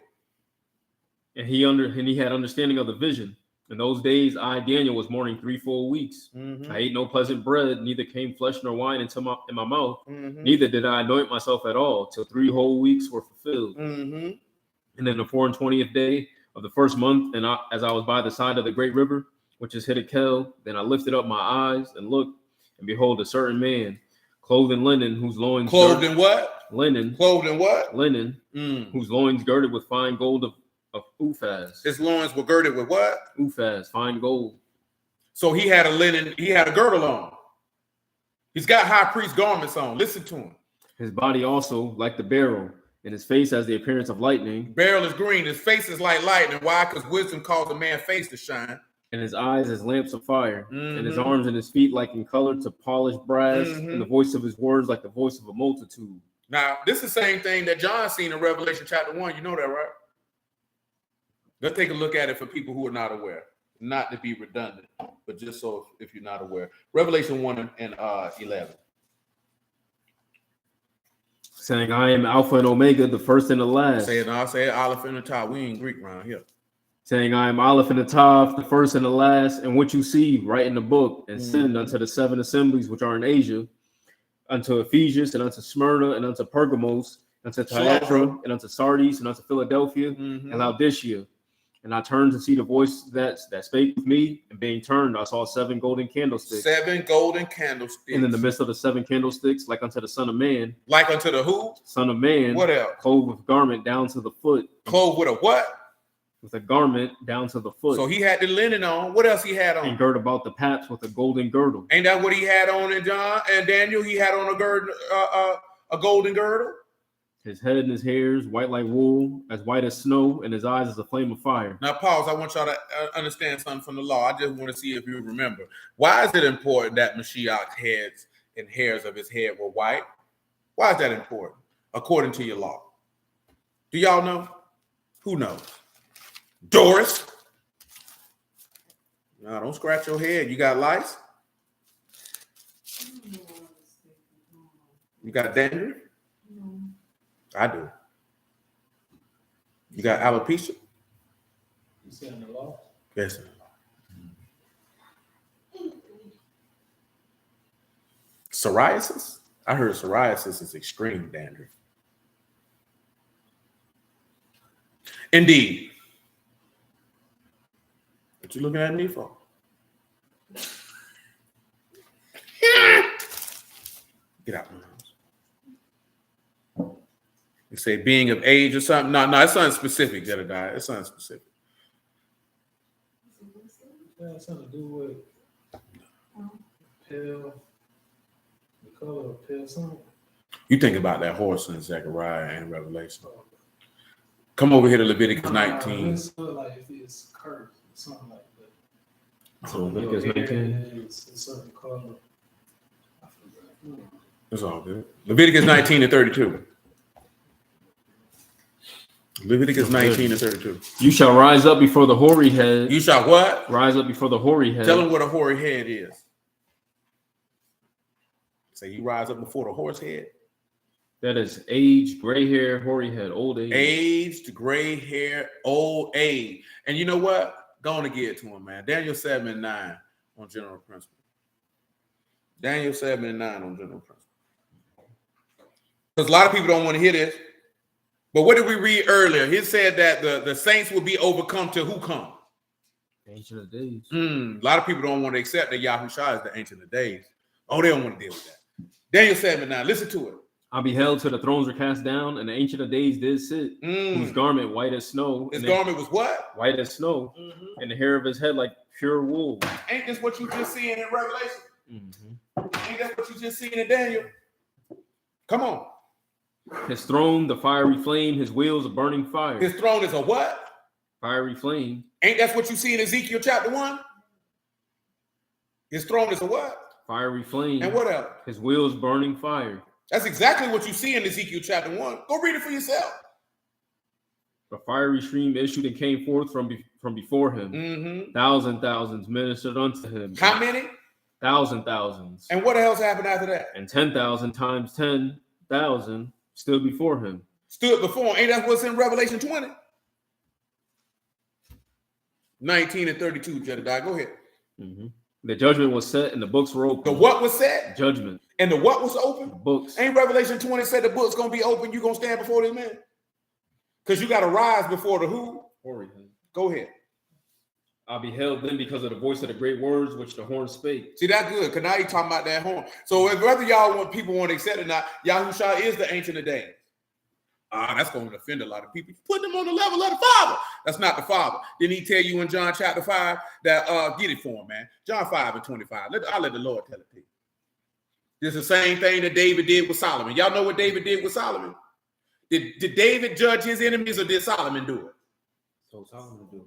And he had understanding of the vision. In those days, I, Daniel, was mourning 3 full weeks. I ate no pleasant bread, neither came flesh nor wine into in my mouth. Neither did I anoint myself at all, till 3 whole weeks were fulfilled. And then the 24th day of the first month, and as I was by the side of the great river, which is Hiddekel, then I lifted up my eyes and looked, and behold, a certain man, clothed in linen, whose loins clothed in what? Linen. Clothed in what? Linen, whose loins girded with fine gold of Uphaz. His loins were girded with what? Uphaz, fine gold. So he had a girdle on. He's got high priest garments on. Listen to him. His body also like the beryl, and his face has the appearance of lightning. Beryl is green. His face is like lightning. Why? Because wisdom caused a man's face to shine. And his eyes as lamps of fire, and his arms and his feet like in color to polished brass, and the voice of his words like the voice of a multitude. Now, this is the same thing that John seen in Revelation chapter 1. You know that, right? Let's take a look at it for people who are not aware. Not to be redundant, but just so if you're not aware. Revelation 1 and 11. Saying, I am Alpha and Omega, the first and the last. Say it, I'll say it, Aleph and the Tav. We ain't Greek around here. Saying, I am Aleph and the Tav, the first and the last, and what you see, write in the book, and send unto the 7 assemblies which are in Asia, unto Ephesus, and unto Smyrna, and unto Pergamos, unto Thyatira, and unto Sardis, and unto Philadelphia, and Laodicea. And I turned to see the voice that spake with me, and being turned, I saw 7 golden candlesticks. 7 golden candlesticks. And in the midst of the 7 candlesticks, like unto the Son of Man. Like unto the who? Son of Man. What else? Clothed with garment down to the foot. Clothed with a what? With a garment down to the foot. So he had the linen on. What else he had on? And girt about the paps with a golden girdle. Ain't that what he had on in John and Daniel? He had on a golden girdle. His head and his hairs white like wool, as white as snow, and his eyes as a flame of fire. Now pause. I want y'all to understand something from the law. I just want to see if you remember. Why is it important that Mashiach's heads and hairs of his head were white? Why is that important? According to your law. Do y'all know? Who knows? Doris? No, don't scratch your head. You got lice? You got dandruff? I do. You got alopecia? You see in the law? Yes, sir. Psoriasis? I heard psoriasis is extreme dandruff. Indeed. What you looking at me for? Get out my house. You say being of age or something? No, it's something specific, Jedediah. It's something specific. It has something to do with pale, the color of pale something. You think about that horse in Zechariah and Revelation. Come over here to Leviticus 19. It's like if it's curved, something like that. So Leviticus 19. It's a certain color. I forgot. It's all good. Leviticus 19 and 32. Leviticus 19 and 32. You shall rise up before the hoary head. You shall what? Rise up before the hoary head. Tell him what a hoary head is. Say you rise up before the horse head. That is age, gray hair, hoary head, old age. Aged, gray hair, old age. And you know what? Go on and get it to him, man. Daniel 7 and 9 on general principle. Daniel 7 and 9 on general principle. Because a lot of people don't want to hear this. But what did we read earlier? He said that the saints will be overcome till who come? Ancient of Days. A lot of people don't want to accept that Yahushua is the Ancient of Days. Oh, they don't want to deal with that. Daniel 7 and 9. Listen to it. I beheld till the thrones were cast down, and the Ancient of Days did sit, whose garment white as snow. His garment was what? White as snow, and the hair of his head like pure wool. Ain't this what you just seen in Revelation? Ain't that what you just seen in Daniel? Come on. His throne, the fiery flame, his wheels, a burning fire. His throne is a what? Fiery flame. Ain't that what you see in Ezekiel chapter 1? His throne is a what? Fiery flame. And what else? His wheels burning fire. That's exactly what you see in Ezekiel chapter 1. Go read it for yourself. A fiery stream issued and came forth from before him. Thousands ministered unto him. How many? Thousands. And what else happened after that? And 10,000 times 10 1,000 stood before him. Stood before him. Ain't that what's in Revelation 20? 19 and 32, Jedediah. Go ahead. Mm-hmm. The judgment was set and the books were open. The what was set? Judgment. And the what was open? The books. Ain't Revelation 20 said the book's going to be open? You going to stand before this man? Because you got to rise before the who? Go ahead. I beheld them because of the voice of the great words which the horn spake. See, that's good, because now you're talking about that horn. So if whether y'all want people want to accept it or not, Yahushua is the Ancient of Days. That's going to offend a lot of people. Put them on the level of the Father. That's not the Father. Didn't he tell you in John chapter 5 that, get it for him, man. John 5 and 25. I'll let the Lord tell it to you. It's the same thing that David did with Solomon. Y'all know what David did with Solomon? Did David judge his enemies or did Solomon do it? So Solomon do it.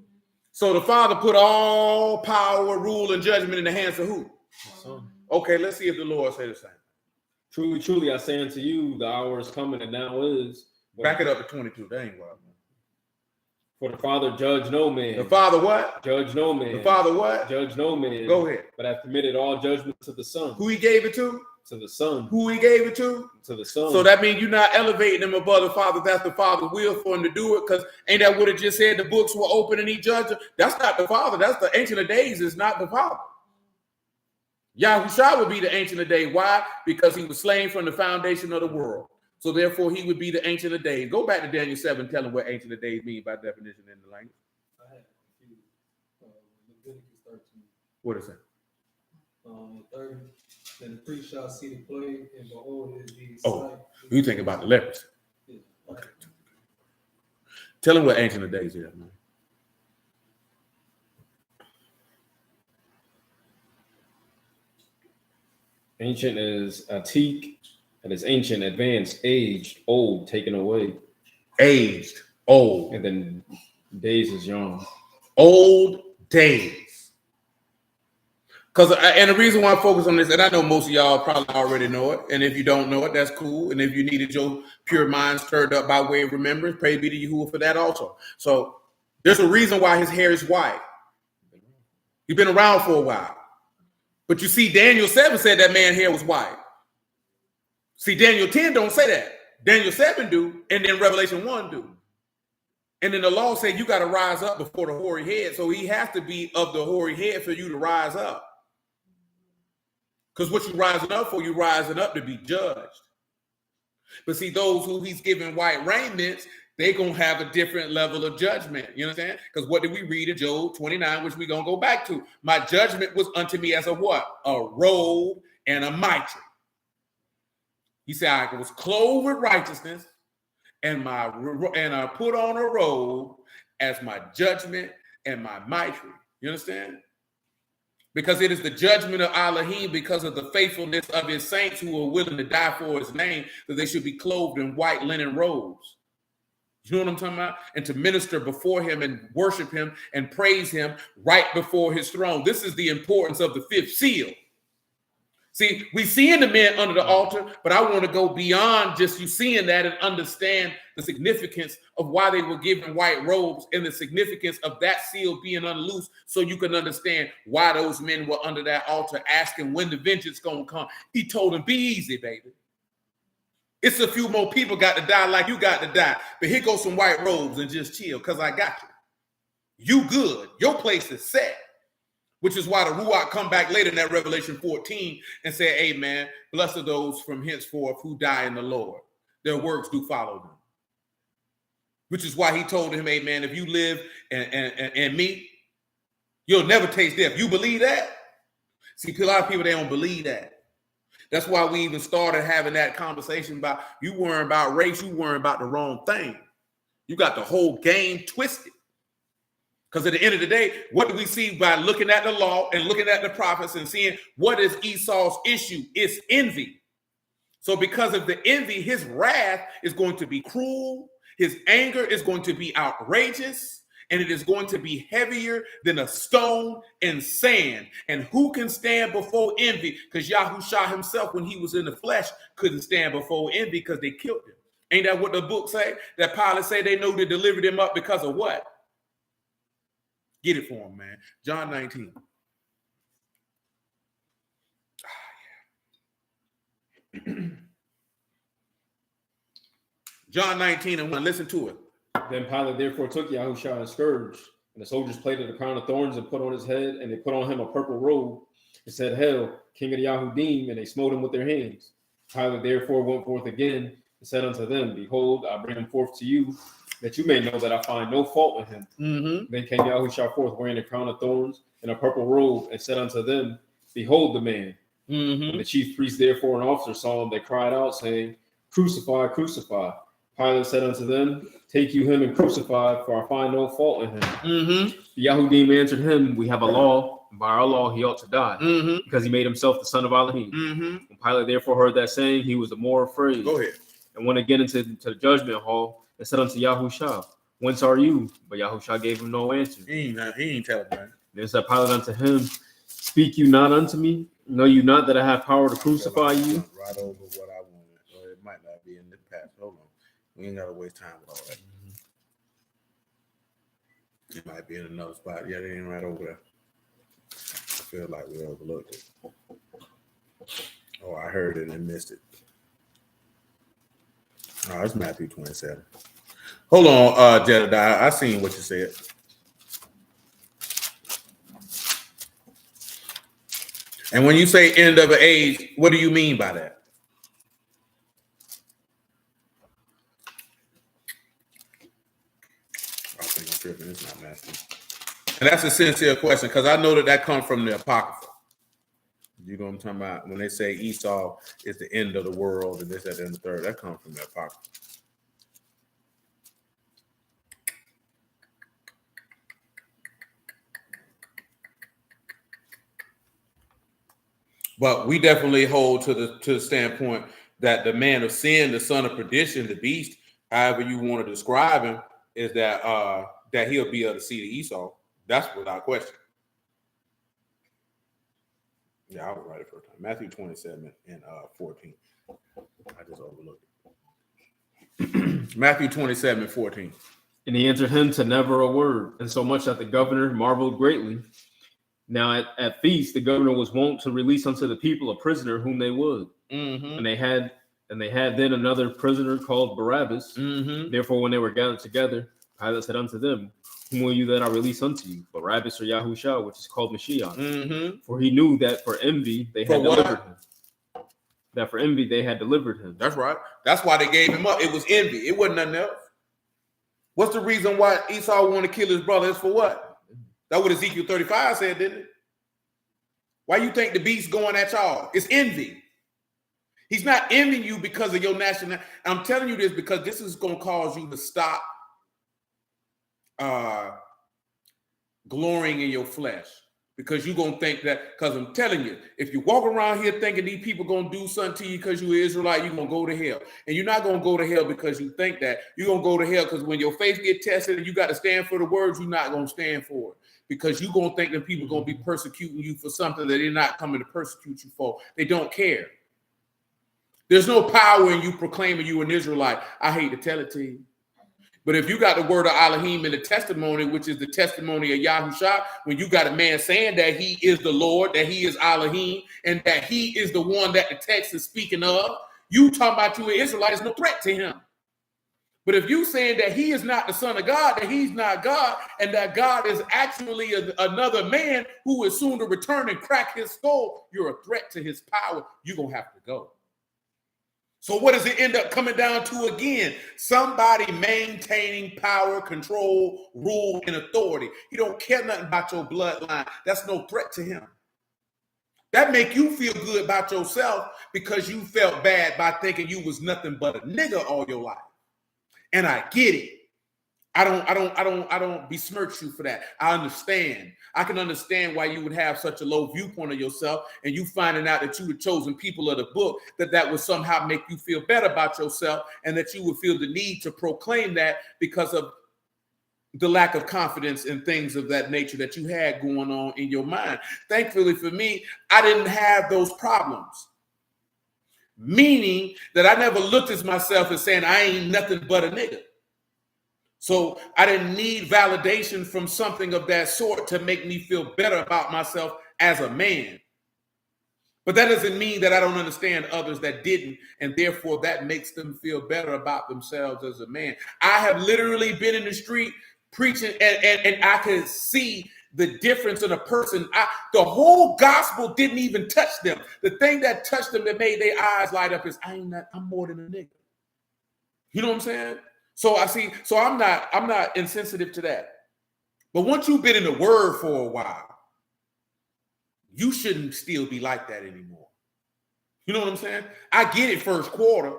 So the Father put all power, rule, and judgment in the hands of who? The Son. Okay, let's see if the Lord say the same. Truly, truly, I say unto you, the hour is coming and now is. Back it up to 22. That ain't wild. For the Father judge no man. The Father what? Judge no man. The Father what? Judge no man. Go ahead. But hath committed all judgment to the Son. Who he gave it to? To the Son. Who he gave it to? To the Son. So that means you're not elevating him above the Father. That's the Father's will for him to do it. Because ain't that what it just said? The books were open and he judged them. That's not the Father. That's the Ancient of Days. It's not the Father. Yahushua would be the Ancient of Days. Why? Because he was slain from the foundation of the world. So therefore, he would be the Ancient of Days. Go back to Daniel 7, tell him what Ancient of Days mean by definition in the language. I had a few, Leviticus 13. What is that? 30. Then the priest shall see the plague, and behold, it is the Oh, sight. you think about the leprosy. Yeah. Okay. Tell him what Ancient of Days is, man. Ancient is antique. It is ancient, advanced, aged, old, taken away. Aged, old. And then days is young. Old days. And the reason why I focus on this, and I know most of y'all probably already know it, and if you don't know it, that's cool. And if you needed your pure mind stirred up by way of remembrance, pray be to Yahuwah for that also. So there's a reason why his hair is white. He's been around for a while. But you see, Daniel 7 said that man's hair was white. See, Daniel 10 don't say that. Daniel 7 do, and then Revelation 1 do. And then the law said you got to rise up before the hoary head. So he has to be of the hoary head for you to rise up. Because what you rising up for, you rising up to be judged. But see, those who he's giving white raiments, they're going to have a different level of judgment. You understand? Because what did we read in Job 29, which we're going to go back to? My judgment was unto me as a what? A robe and a mitre. He said, I was clothed with righteousness and I put on a robe as my judgment and my mitre. You understand? Because it is the judgment of Elohim because of the faithfulness of his saints who are willing to die for his name, that they should be clothed in white linen robes. You know what I'm talking about? And to minister before him and worship him and praise him right before his throne. This is the importance of the fifth seal. See, we seeing the men under the altar, but I want to go beyond just you seeing that and understand the significance of why they were given white robes and the significance of that seal being unloosed, so you can understand why those men were under that altar asking when the vengeance going to come. He told them, be easy, baby. It's a few more people got to die like you got to die, but here goes some white robes and just chill because I got you. You good. Your place is set. Which is why the Ruach come back later in that Revelation 14 and say, hey, man, blessed are those from henceforth who die in the Lord. Their works do follow them. Which is why he told him, hey, man, if you live and me, you'll never taste death. You believe that? See, a lot of people, they don't believe that. That's why we even started having that conversation about you worrying about race, you worrying about the wrong thing. You got the whole game twisted. Because at the end of the day, what do we see by looking at the law and looking at the prophets and seeing what is Esau's issue? It's envy. So because of the envy, his wrath is going to be cruel. His anger is going to be outrageous. And it is going to be heavier than a stone and sand. And who can stand before envy? Because Yahushua himself, when he was in the flesh, couldn't stand before envy because they killed him. Ain't that what the book say? That Pilate say they know they delivered him up because of what? Get it for him, man. John 19. John 19:1. Listen to it. Then Pilate therefore took Yahushua and scourged, and the soldiers plaited a crown of thorns and put on his head, and they put on him a purple robe, and said, Hail, King of the Yahudim, and they smote him with their hands. Pilate therefore went forth again, and said unto them, Behold, I bring him forth to you, that you may know that I find no fault in him. Mm-hmm. Then came Yahushua forth wearing a crown of thorns and a purple robe, and said unto them, Behold the man. Mm-hmm. When the chief priests therefore and officers saw him, they cried out, saying, Crucify, crucify. Pilate said unto them, Take you him and crucify, for I find no fault in him. Mm-hmm. The Yahudim answered him, We have a law, and by our law he ought to die, Mm-hmm. because he made himself the son of Elohim. Mm-hmm. When Pilate therefore heard that saying, he was the more afraid, Go ahead. and went again into the judgment hall, and said unto Yahushua, Whence are you? But Yahushua gave him no answer. He ain't telling man. Then said Pilate unto him, Speak you not unto me? Know you not that I have power to crucify you? Right over what I wanted. Or it might not be in the past. Hold on. We ain't gotta waste time with all that. It might be in another spot. Yeah, they ain't right over there. I feel like we overlooked it. Oh, I heard it and missed it. Oh, it's Matthew 27. Hold on, Jedediah. I seen what you said. And when you say end of an age, what do you mean by that? I think I'm tripping. It's not Matthew. And that's a sincere question because I know that comes from the Apocrypha. You know what I'm talking about? When they say Esau is the end of the world and this, that, and the third, that comes from the Apocrypha. But we definitely hold to the standpoint that the man of sin, the son of perdition, the beast, however you want to describe him, is that that he'll be of the seed of Esau. That's without question. Yeah, I was right the first time. Matthew 27 and 14. I just overlooked it. Matthew 27 and 14. And he answered him to never a word, and so much that the governor marveled greatly. Now at feast, the governor was wont to release unto the people a prisoner whom they would. Mm-hmm. And they had then another prisoner called Barabbas. Mm-hmm. Therefore, when they were gathered together, Pilate said unto them, Whom will you that I release unto you, Barabbas or Yahushua, which is called Mashiach? Mm-hmm. For he knew that for envy they had delivered him. That for envy they had delivered him. That's right. That's why they gave him up. It was envy. It wasn't nothing else. What's the reason why Esau wanted to kill his brother? It's for what? That's what Ezekiel 35 said, didn't it? Why you think the beast going at y'all? It's envy. He's not envying you because of your nationality. I'm telling you this because this is going to cause you to stop glorying in your flesh. Because you're going to think that, because I'm telling you, if you walk around here thinking these people going to do something to you because you're Israelite, you're going to go to hell. And you're not going to go to hell because you think that. You're going to go to hell because when your faith get tested and you got to stand for the words, you're not going to stand for it. Because you're going to think that people are going to be persecuting you for something that they're not coming to persecute you for. They don't care. There's no power in you proclaiming you an Israelite. I hate to tell it to you. But if you got the word of Elohim in the testimony, which is the testimony of Yahushua, when you got a man saying that he is the Lord, that he is Elohim, and that he is the one that the text is speaking of, you talking about you an Israelite is no threat to him. But if you saying that he is not the son of God, that he's not God, and that God is actually another man who is soon to return and crack his skull, you're a threat to his power. You're going to have to go. So what does it end up coming down to again? Somebody maintaining power, control, rule, and authority. He don't care nothing about your bloodline. That's no threat to him. That make you feel good about yourself because you felt bad by thinking you was nothing but a nigga all your life. And I get it. I don't besmirch you for that. I understand. I can understand why you would have such a low viewpoint of yourself, and you finding out that you were chosen people of the book, that would somehow make you feel better about yourself, and that you would feel the need to proclaim that because of the lack of confidence in things of that nature that you had going on in your mind. Thankfully for me, I didn't have those problems. Meaning that I never looked at myself as saying I ain't nothing but a nigga. So I didn't need validation from something of that sort to make me feel better about myself as a man. But that doesn't mean that I don't understand others that didn't, and therefore that makes them feel better about themselves as a man. I have literally been in the street preaching, and I could see the difference in a person. The whole gospel didn't even touch them. The thing that touched them that made their eyes light up is, I'm more than a nigga. You know what I'm saying? So I'm not insensitive to that. But once you've been in the word for a while, you shouldn't still be like that anymore. You know what I'm saying? I get it first quarter,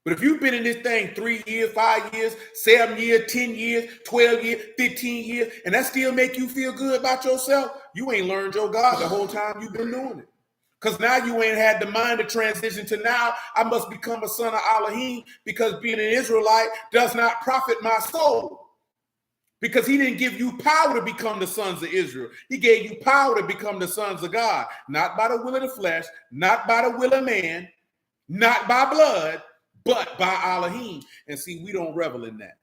but if you've been in this thing 3 years, 5 years, 7 years, 10 years, 12 years, 15 years, and that still make you feel good about yourself, you ain't learned your God the whole time you've been doing it. Because now you ain't had the mind to transition to now I must become a son of Elohim because being an Israelite does not profit my soul. Because he didn't give you power to become the sons of Israel. He gave you power to become the sons of God, not by the will of the flesh, not by the will of man, not by blood, but by Elohim. And see, we don't revel in that.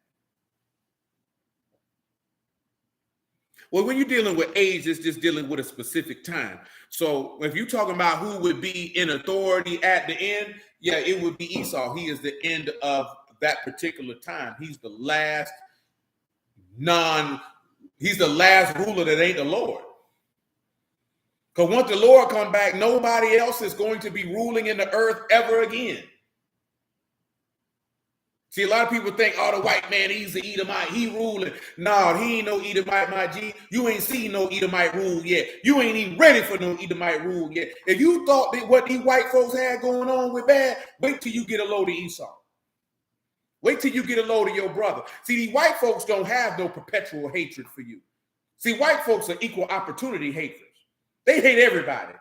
Well, when you're dealing with age, it's just dealing with a specific time. So if you're talking about who would be in authority at the end, yeah, it would be Esau. He is the end of that particular time. He's the last ruler that ain't the Lord. Because once the Lord come back, nobody else is going to be ruling in the earth ever again. See, a lot of people think, oh, the white man, he's the Edomite. He ruling. No, he ain't no Edomite, my G. You ain't seen no Edomite rule yet. You ain't even ready for no Edomite rule yet. If you thought that what these white folks had going on with bad, wait till you get a load of Esau. Wait till you get a load of your brother. See, these white folks don't have no perpetual hatred for you. See, white folks are equal opportunity haters. They hate everybody.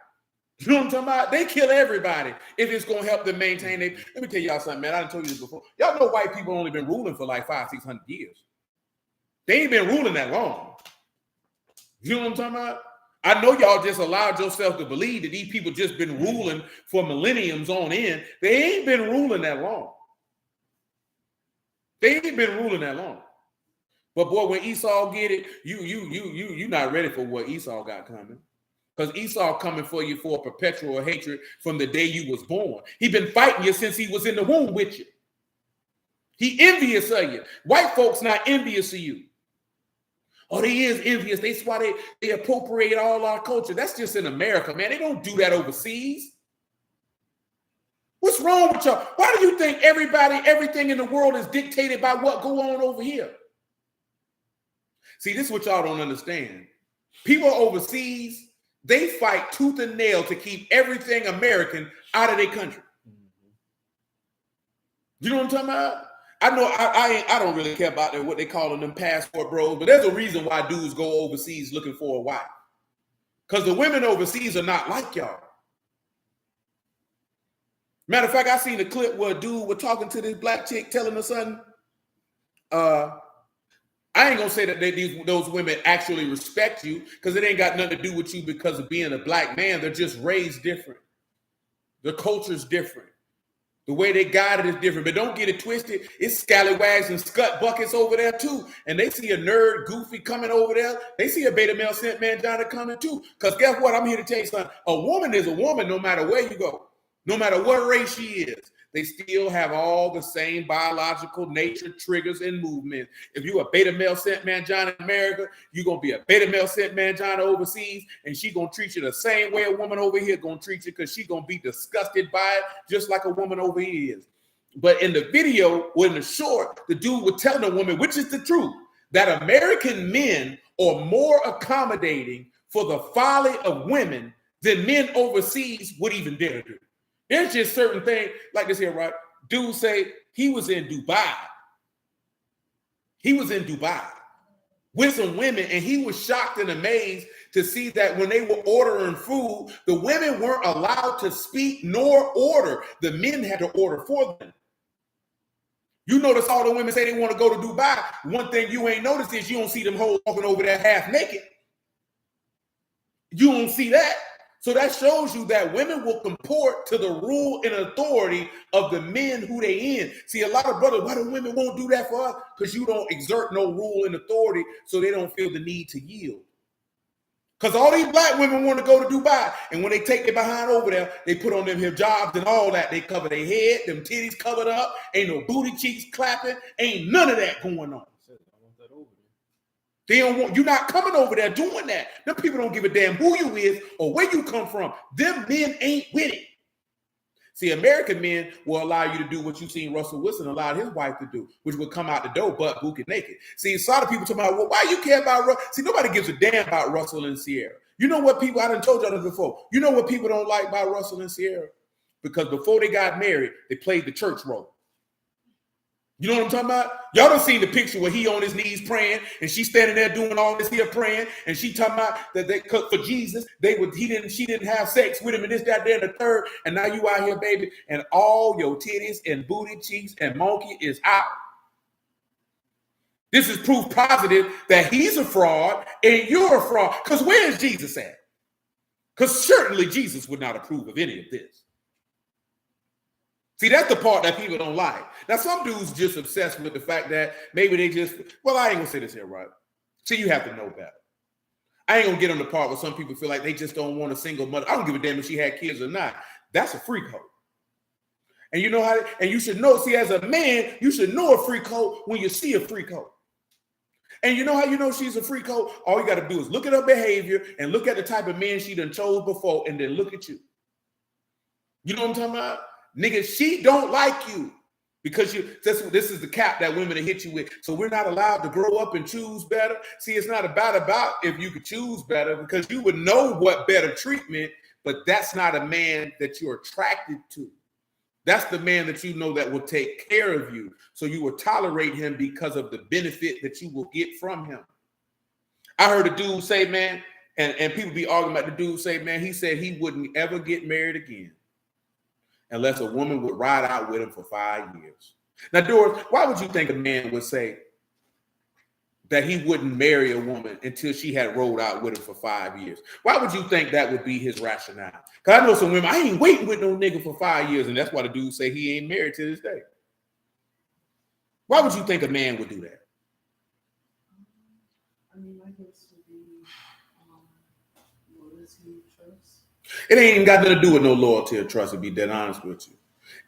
You know what I'm talking about? They kill everybody if it's going to help them maintain their... Let me tell y'all something, man. I done told you this before. Y'all know white people only been ruling for like 500-600 years. They ain't been ruling that long. You know what I'm talking about? I know y'all just allowed yourself to believe that these people just been ruling for millenniums on end. They ain't been ruling that long. They ain't been ruling that long. But boy, when Esau get it, you not ready for what Esau got coming. Because Esau coming for you for a perpetual hatred from the day you was born. He been fighting you since he was in the womb with you. He envious of you. White folks not envious of you. Oh, they is envious. That's why they appropriate all our culture. That's just in America, man. They don't do that overseas. What's wrong with y'all? Why do you think everything in the world is dictated by what go on over here? See, this is what y'all don't understand. People overseas, they fight tooth and nail to keep everything American out of their country. You know what I'm talking about? I know I don't really care about what they calling them passport bros, but there's a reason why dudes go overseas looking for a wife. Because the women overseas are not like y'all. Matter of fact, I seen a clip where a dude was talking to this black chick, telling her son, I ain't gonna say that those women actually respect you, because it ain't got nothing to do with you because of being a black man. They're just raised different. The culture's different. The way they guide it is different. But don't get it twisted. It's scallywags and scut buckets over there too. And they see a nerd goofy coming over there. They see a beta male scent mangina coming too. Because guess what? I'm here to tell you something. A woman is a woman no matter where you go. No matter what race she is. They still have all the same biological nature, triggers, and movements. If you're a beta male scent mangina in America, you're going to be a beta male scent mangina overseas, and she's going to treat you the same way a woman over here going to treat you, because she's going to be disgusted by it just like a woman over here is. But in the video, or in the short, the dude was telling the woman, which is the truth, that American men are more accommodating for the folly of women than men overseas would even dare do. There's just certain things like this here, right? Dude say he was in Dubai. He was in Dubai with some women, and he was shocked and amazed to see that when they were ordering food, the women weren't allowed to speak nor order. The men had to order for them. You notice all the women say they want to go to Dubai. One thing you ain't noticed is you don't see them hoes walking over there half naked. You don't see that. So that shows you that women will comport to the rule and authority of the men who they in. See, a lot of brothers, why do women won't do that for us? Because you don't exert no rule and authority, so they don't feel the need to yield. Because all these black women want to go to Dubai. And when they take their behind over there, they put on them hijabs and all that. They cover their head, them titties covered up. Ain't no booty cheeks clapping. Ain't none of that going on. They don't want, you're not coming over there doing that. Them people don't give a damn who you is or where you come from. Them men ain't with it. See, American men will allow you to do what you've seen Russell Wilson allow his wife to do, which would come out the door butt booking naked. See, a lot of people talking about, well, why you care about Russell? See, nobody gives a damn about Russell and Sierra. You know what people, I done told y'all this before. You know what people don't like about Russell and Sierra? Because before they got married, they played the church role. You know what I'm talking about? Y'all done seen the picture where he on his knees praying and she standing there doing all this here praying and she talking about that they for Jesus, she didn't have sex with him and this, that, there, and the third. And now you out here, baby, and all your titties and booty cheeks and monkey is out. This is proof positive that he's a fraud and you're a fraud. Because where is Jesus at? Because certainly Jesus would not approve of any of this. See, that's the part that people don't like. Now, some dudes just obsessed with the fact that maybe they just, well, I ain't gonna say this here, right? See, you have to know better. I ain't gonna get on the part where some people feel like they just don't want a single mother. I don't give a damn if she had kids or not. That's a freak hoe. And you know how, and you should know, see, as a man, you should know a freak hoe when you see a freak hoe. And you know how you know she's a freak hoe? All you got to do is look at her behavior and look at the type of men she done chose before and then look at you. You know what I'm talking about? Nigga, she don't like you because this is the cap that women hit you with. So we're not allowed to grow up and choose better. See, it's not about if you could choose better because you would know what better treatment, but that's not a man that you're attracted to. That's the man that you know that will take care of you. So you will tolerate him because of the benefit that you will get from him. I heard a dude say, man, and people be arguing about the dude say, man, he said he wouldn't ever get married again unless a woman would ride out with him for 5 years. Now, Doris, why would you think a man would say that he wouldn't marry a woman until she had rolled out with him for 5 years? Why would you think that would be his rationale? Because I know some women, I ain't waiting with no nigga for 5 years, and that's why the dude say he ain't married to this day. Why would you think a man would do that? I mean, I guess would be loyalty, trust. It ain't even got nothing to do with no loyalty or trust, to be dead honest with you.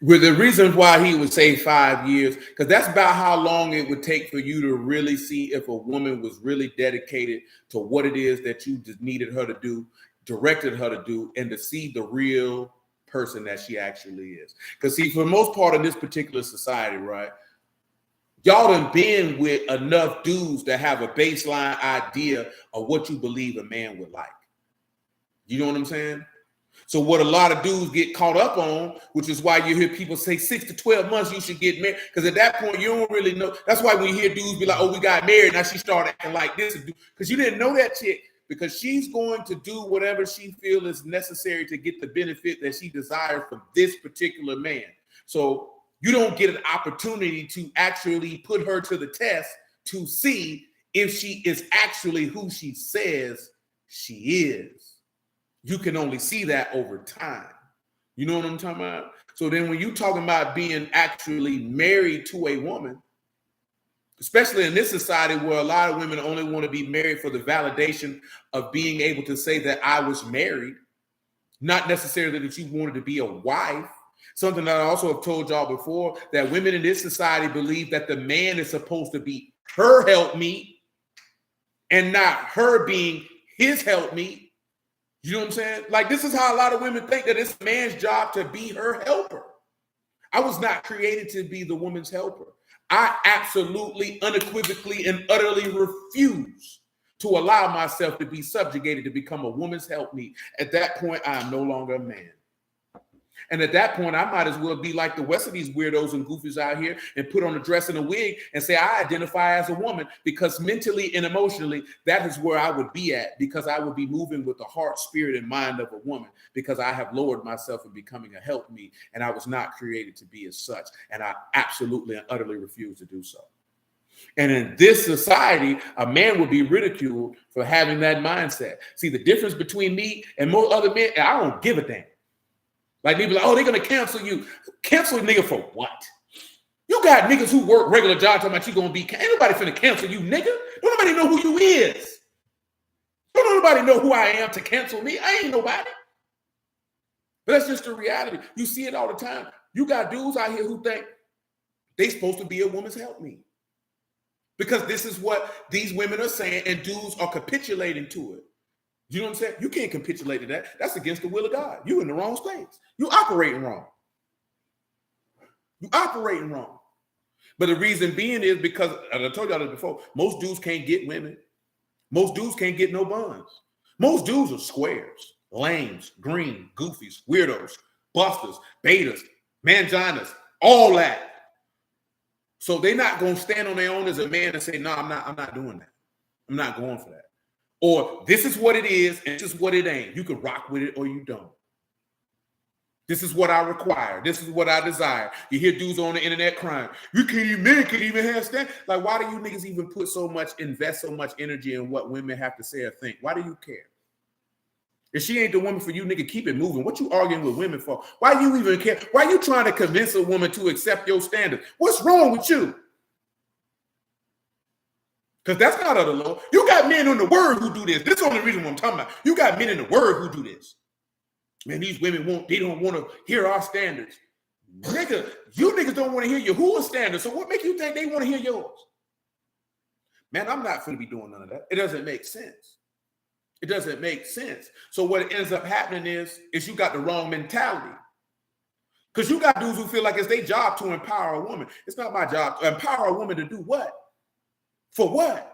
With the reason why he would say 5 years, because that's about how long it would take for you to really see if a woman was really dedicated to what it is that you just needed her to do, directed her to do, and to see the real person that she actually is. Because see, for the most part in this particular society, right, y'all done been with enough dudes that have a baseline idea of what you believe a man would like. You know what I'm saying? So what a lot of dudes get caught up on, which is why you hear people say 6 to 12 months you should get married. Because at that point, you don't really know. That's why when you hear dudes be like, oh, we got married. Now she started acting like this. Because you didn't know that chick. Because she's going to do whatever she feels is necessary to get the benefit that she desires from this particular man. So you don't get an opportunity to actually put her to the test to see if she is actually who she says she is. You can only see that over time. You know what I'm talking about? So then when you're talking about being actually married to a woman, especially in this society where a lot of women only want to be married for the validation of being able to say that I was married, not necessarily that you wanted to be a wife. Something that I also have told y'all before, that women in this society believe that the man is supposed to be her helpmeet and not her being his helpmeet. You know what I'm saying? Like, this is how a lot of women think that it's a man's job to be her helper. I was not created to be the woman's helper. I absolutely, unequivocally, and utterly refuse to allow myself to be subjugated to become a woman's helpmeet. At that point, I am no longer a man. And at that point, I might as well be like the rest of these weirdos and goofies out here and put on a dress and a wig and say I identify as a woman, because mentally and emotionally, that is where I would be at, because I would be moving with the heart, spirit, and mind of a woman, because I have lowered myself in becoming a helpmeet, and I was not created to be as such. And I absolutely and utterly refuse to do so. And in this society, a man would be ridiculed for having that mindset. See, the difference between me and most other men, I don't give a damn. Like, they be like, oh, they're going to cancel you. Cancel a nigga for what? You got niggas who work regular jobs talking about you going to be, ain't nobody finna cancel you, nigga. Don't nobody know who you is. Don't nobody know who I am to cancel me. I ain't nobody. But that's just the reality. You see it all the time. You got dudes out here who think they supposed to be a woman's helpmeet. Because this is what these women are saying, and dudes are capitulating to it. You know what I'm saying? You can't capitulate to that. That's against the will of God. You in the wrong space. You operating wrong. You operating wrong. But the reason being is because, as I told y'all this before, most dudes can't get women. Most dudes can't get no buns. Most dudes are squares, lames, green, goofies, weirdos, busters, betas, manginas, all that. So they're not going to stand on their own as a man and say, no, I'm not doing that. I'm not going for that. Or this is what it is and this is what it ain't. You can rock with it or you don't. This is what I require. This is what I desire. You hear dudes on the internet crying. Men can't even have stand. Like, why do you niggas even invest so much energy in what women have to say or think? Why do you care? If she ain't the woman for you, nigga, keep it moving. What you arguing with women for? Why you even care? Why you trying to convince a woman to accept your standards? What's wrong with you? Because that's not of the Lord. You got men in the word who do this. This is the only reason what I'm talking about. You got men in the word who do this. Man, these women don't want to hear our standards. Nigga, you niggas don't want to hear Yahuwah's standards. So what makes you think they want to hear yours? Man, I'm not going to be doing none of that. It doesn't make sense. It doesn't make sense. So what ends up happening is you got the wrong mentality. Because you got dudes who feel like it's their job to empower a woman. It's not my job to empower a woman to do what? For what?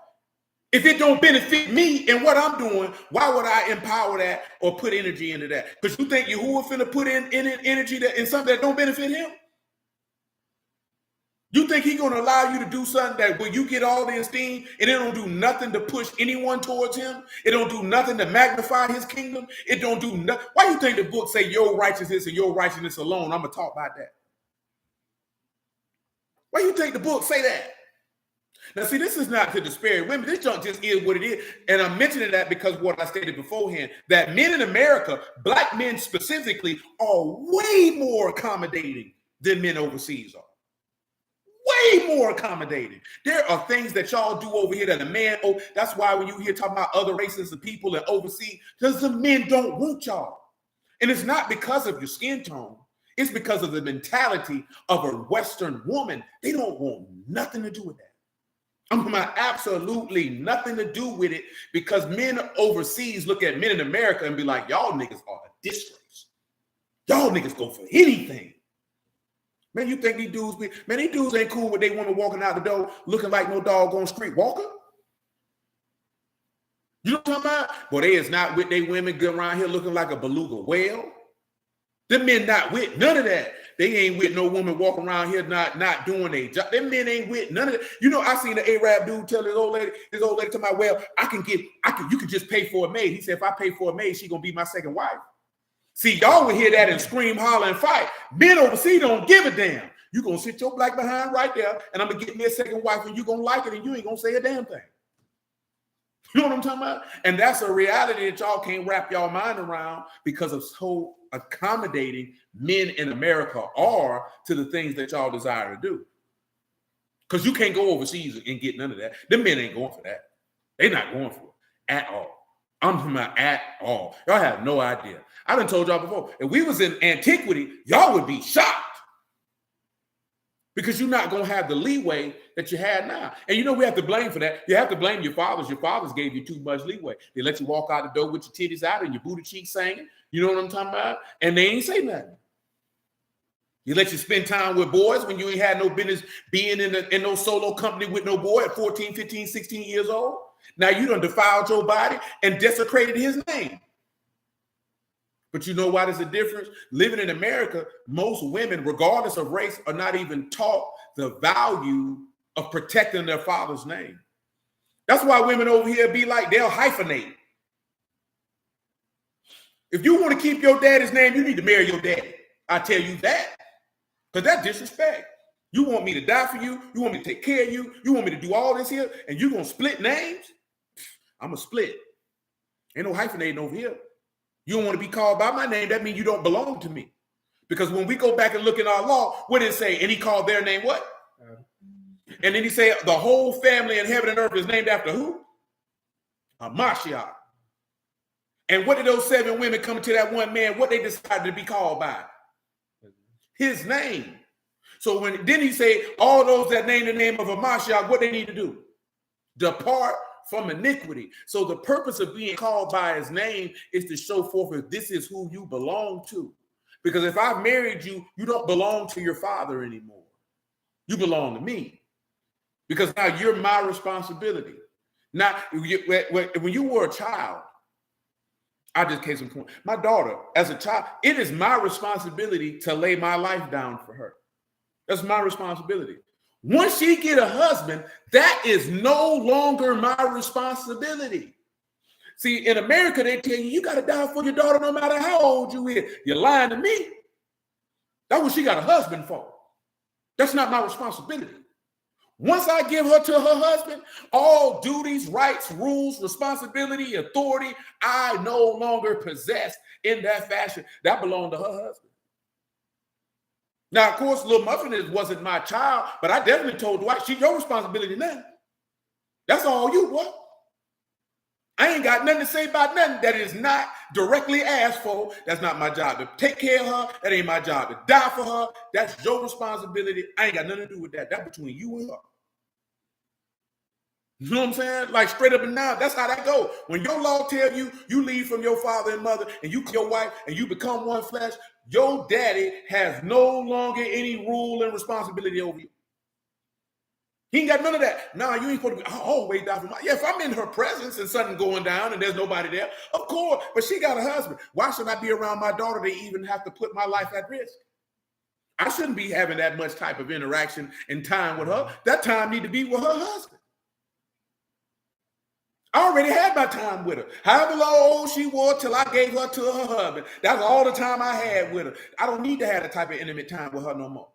If it don't benefit me and what I'm doing, why would I empower that or put energy into that? Because you think Yahuwah finna put in energy in something that don't benefit him? You think he's going to allow you to do something that when you get all the esteem and it don't do nothing to push anyone towards him? It don't do nothing to magnify his kingdom? It don't do nothing. Why you think the book say your righteousness and your righteousness alone? I'm going to talk about that. Why you think the book say that? Now, see, this is not to disparage women. This junk just is what it is. And I'm mentioning that because what I stated beforehand, that men in America, black men specifically, are way more accommodating than men overseas are. Way more accommodating. There are things that y'all do over here that a man, that's why when you hear talking about other races of people and overseas, because the men don't want y'all. And it's not because of your skin tone. It's because of the mentality of a Western woman. They don't want nothing to do with that. I'm talking about absolutely nothing to do with it, because men overseas look at men in America and be like, y'all niggas are a disgrace. Y'all niggas go for anything. Man, you think these dudes ain't cool with they woman walking out the door looking like no doggone street walker? You know what I'm talking about? Boy, they is not with they women good around here looking like a beluga whale. Them men not with none of that. They ain't with no woman walking around here not doing their job. Them men ain't with none of that. You know, I seen the Arab dude tell his old lady to my, well, you can just pay for a maid. He said, if I pay for a maid, she gonna be my second wife. See, y'all would hear that and scream, holler, and fight. Men overseas don't give a damn. You gonna sit your black behind right there, and I'm gonna get me a second wife, and you gonna like it, and you ain't gonna say a damn thing. You know what I'm talking about? And that's a reality that y'all can't wrap y'all mind around, because of so accommodating men in America are to the things that y'all desire to do. Because you can't go overseas and get none of that. Them men ain't going for that. They're not going for it at all. I'm talking about at all. Y'all have no idea. I done told y'all before, if we was in antiquity, y'all would be shocked. Because you're not going to have the leeway that you had now. And you know we have to blame for that. You have to blame your fathers. Your fathers gave you too much leeway. They let you walk out the door with your titties out and your booty cheeks singing. You know what I'm talking about? And they ain't say nothing. You let you spend time with boys when you ain't had no business being in no solo company with no boy at 14, 15, 16 years old. Now you done defiled your body and desecrated his name. But you know why there's a difference? Living in America, most women, regardless of race, are not even taught the value of protecting their father's name. That's why women over here be like, they'll hyphenate. If you want to keep your daddy's name, you need to marry your daddy. I tell you that. Because that's disrespect. You want me to die for you? You want me to take care of you? You want me to do all this here? And you going to split names? I'm going to split. Ain't no hyphenating over here. You don't want to be called by my name. That means you don't belong to me. Because when we go back and look in our law, what did it say? And he called their name what? And then he said the whole family in heaven and earth is named after who? A Mashiach. And what did those 7 women come to that one man? What they decided to be called by? His name. So then he said, all those that name the name of a Mashiach, what they need to do? Depart from iniquity. So the purpose of being called by his name is to show forth that this is who you belong to. Because if I've married you, you don't belong to your father anymore. You belong to me. Because now you're my responsibility. Now, when you were a child, I just case in point. My daughter, as a child, it is my responsibility to lay my life down for her. That's my responsibility. Once she get a husband, that is no longer my responsibility. See, in America, they tell you got to die for your daughter no matter how old you is. You're lying to me. That's what she got a husband for. That's not my responsibility. Once I give her to her husband, all duties, rights, rules, responsibility, authority, I no longer possess in that fashion. That belonged to her husband. Now, of course, Little Muffin wasn't my child, but I definitely told Dwight, she's your responsibility now. That's all you, boy. I ain't got nothing to say about nothing that is not directly asked for. That's not my job to take care of her. That ain't my job to die for her. That's your responsibility. I ain't got nothing to do with that. That's between you and her. You know what I'm saying? Like straight up and down. That's how that goes. When your law tell you you leave from your father and mother and you your wife and you become one flesh, your daddy has no longer any rule and responsibility over you. He ain't got none of that. No, you ain't supposed to be always die for my. Yeah, if I'm in her presence and something going down and there's nobody there, of course. But she got a husband. Why should I be around my daughter to even have to put my life at risk? I shouldn't be having that much type of interaction and time with her. That time need to be with her husband. I already had my time with her. However long old she was till I gave her to her husband. That's all the time I had with her. I don't need to have that type of intimate time with her no more.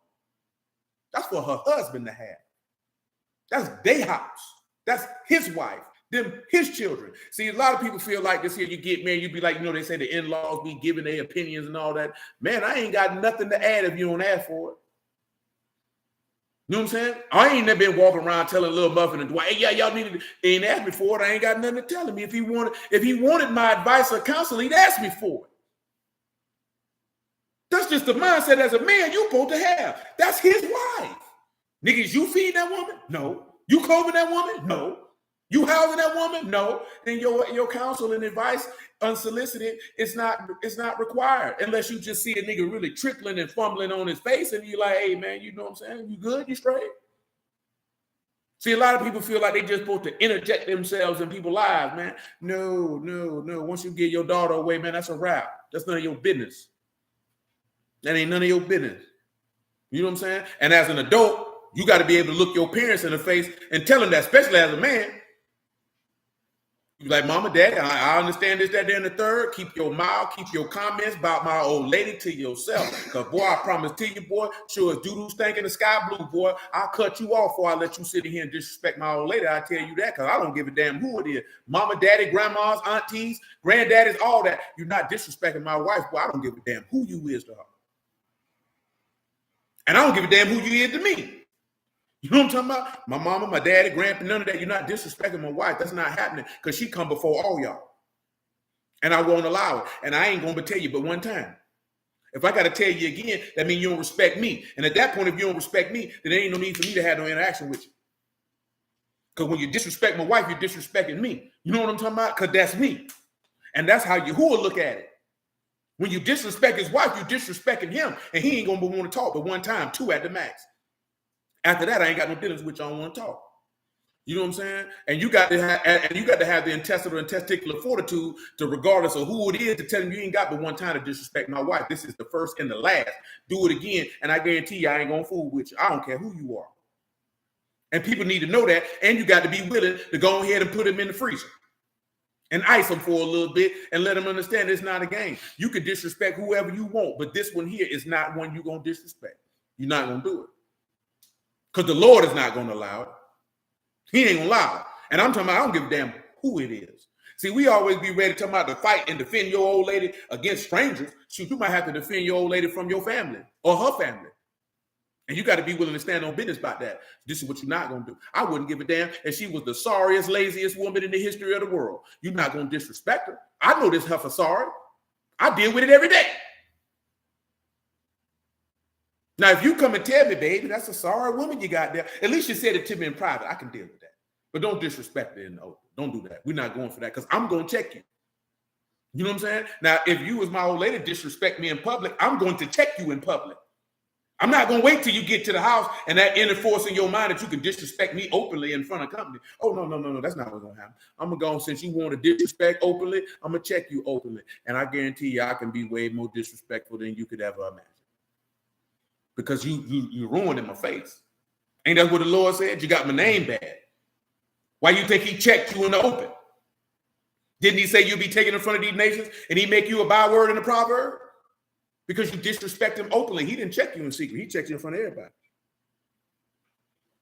That's for her husband to have. That's their house. That's his wife. Them his children. See, a lot of people feel like this here, you get married, you be like, they say the in-laws be giving their opinions and all that. Man, I ain't got nothing to add if you don't ask for it. You know what I'm saying? I ain't never been walking around telling Little Muffin and Dwight, hey, yeah, y'all need to, they ain't asked me for it. I ain't got nothing to tell him. If he wanted my advice or counsel, he'd ask me for it. That's just the mindset as a man you're supposed to have. That's his wife. Niggas, you feed that woman? No. You clothing that woman? No. You housing that woman? No. Then your counsel and advice unsolicited, it's not required unless you just see a nigga really trickling and fumbling on his face and you're like, hey man, you know what I'm saying? You good? You straight? See, a lot of people feel like they just supposed to interject themselves in people's lives, man. No. Once you get your daughter away, man, that's a wrap. That's none of your business. That ain't none of your business. You know what I'm saying? And as an adult, you got to be able to look your parents in the face and tell them that, especially as a man. You like, mama, daddy, I understand this, that, and the third. Keep your mouth, keep your comments about my old lady to yourself. Because, boy, I promise to you, boy, sure as doo-doo stank in the sky blue, boy, I'll cut you off before I let you sit in here and disrespect my old lady. I tell you that because I don't give a damn who it is. Mama, daddy, grandmas, aunties, granddaddies, all that. You're not disrespecting my wife, boy. I don't give a damn who you is to her. And I don't give a damn who you is to me. You know what I'm talking about? My mama, my daddy, grandpa, none of that. You're not disrespecting my wife. That's not happening because she come before all y'all. And I won't allow it. And I ain't going to tell you but one time. If I got to tell you again, that means you don't respect me. And at that point, if you don't respect me, then there ain't no need for me to have no interaction with you. Because when you disrespect my wife, you're disrespecting me. You know what I'm talking about? Because that's me. And that's how Yahuwah will look at it. When you disrespect his wife, you're disrespecting him. And he ain't going to want to talk but one time, 2 at the max. After that, I ain't got no business with you. I don't want to talk. You know what I'm saying? And you got to have the intestinal and testicular fortitude to, regardless of who it is, to tell him you ain't got but one time to disrespect my wife. This is the first and the last. Do it again, and I guarantee you I ain't gonna fool with you. I don't care who you are. And people need to know that, and you got to be willing to go ahead and put him in the freezer and ice them for a little bit and let them understand it's not a game. You can disrespect whoever you want, but this one here is not one you're gonna disrespect. You're not gonna do it. Because the Lord is not going to allow it. He ain't going to allow it. And I'm talking about, I don't give a damn who it is. See, we always be ready to fight and defend your old lady against strangers. Shoot, you might have to defend your old lady from your family or her family. And you got to be willing to stand on business about that. This is what you're not going to do. I wouldn't give a damn if she was the sorriest, laziest woman in the history of the world. You're not going to disrespect her. I know this heifer sorry. I deal with it every day. Now, if you come and tell me, baby, that's a sorry woman you got there, at least you said it to me in private. I can deal with that. But don't disrespect me in the open. Don't do that. We're not going for that because I'm going to check you. You know what I'm saying? Now, if you as my old lady disrespect me in public, I'm going to check you in public. I'm not going to wait till you get to the house and that enforce in your mind that you can disrespect me openly in front of company. Oh, no. That's not what's going to happen. I'm going to go, since you want to disrespect openly, I'm going to check you openly. And I guarantee you I can be way more disrespectful than you could ever imagine. Because you ruined in my face. Ain't that what the Lord said? You got my name bad. Why you think he checked you in the open? Didn't he say you'll be taken in front of these nations and he make you a byword in the proverb? Because you disrespect him openly. He didn't check you in secret. He checked you in front of everybody.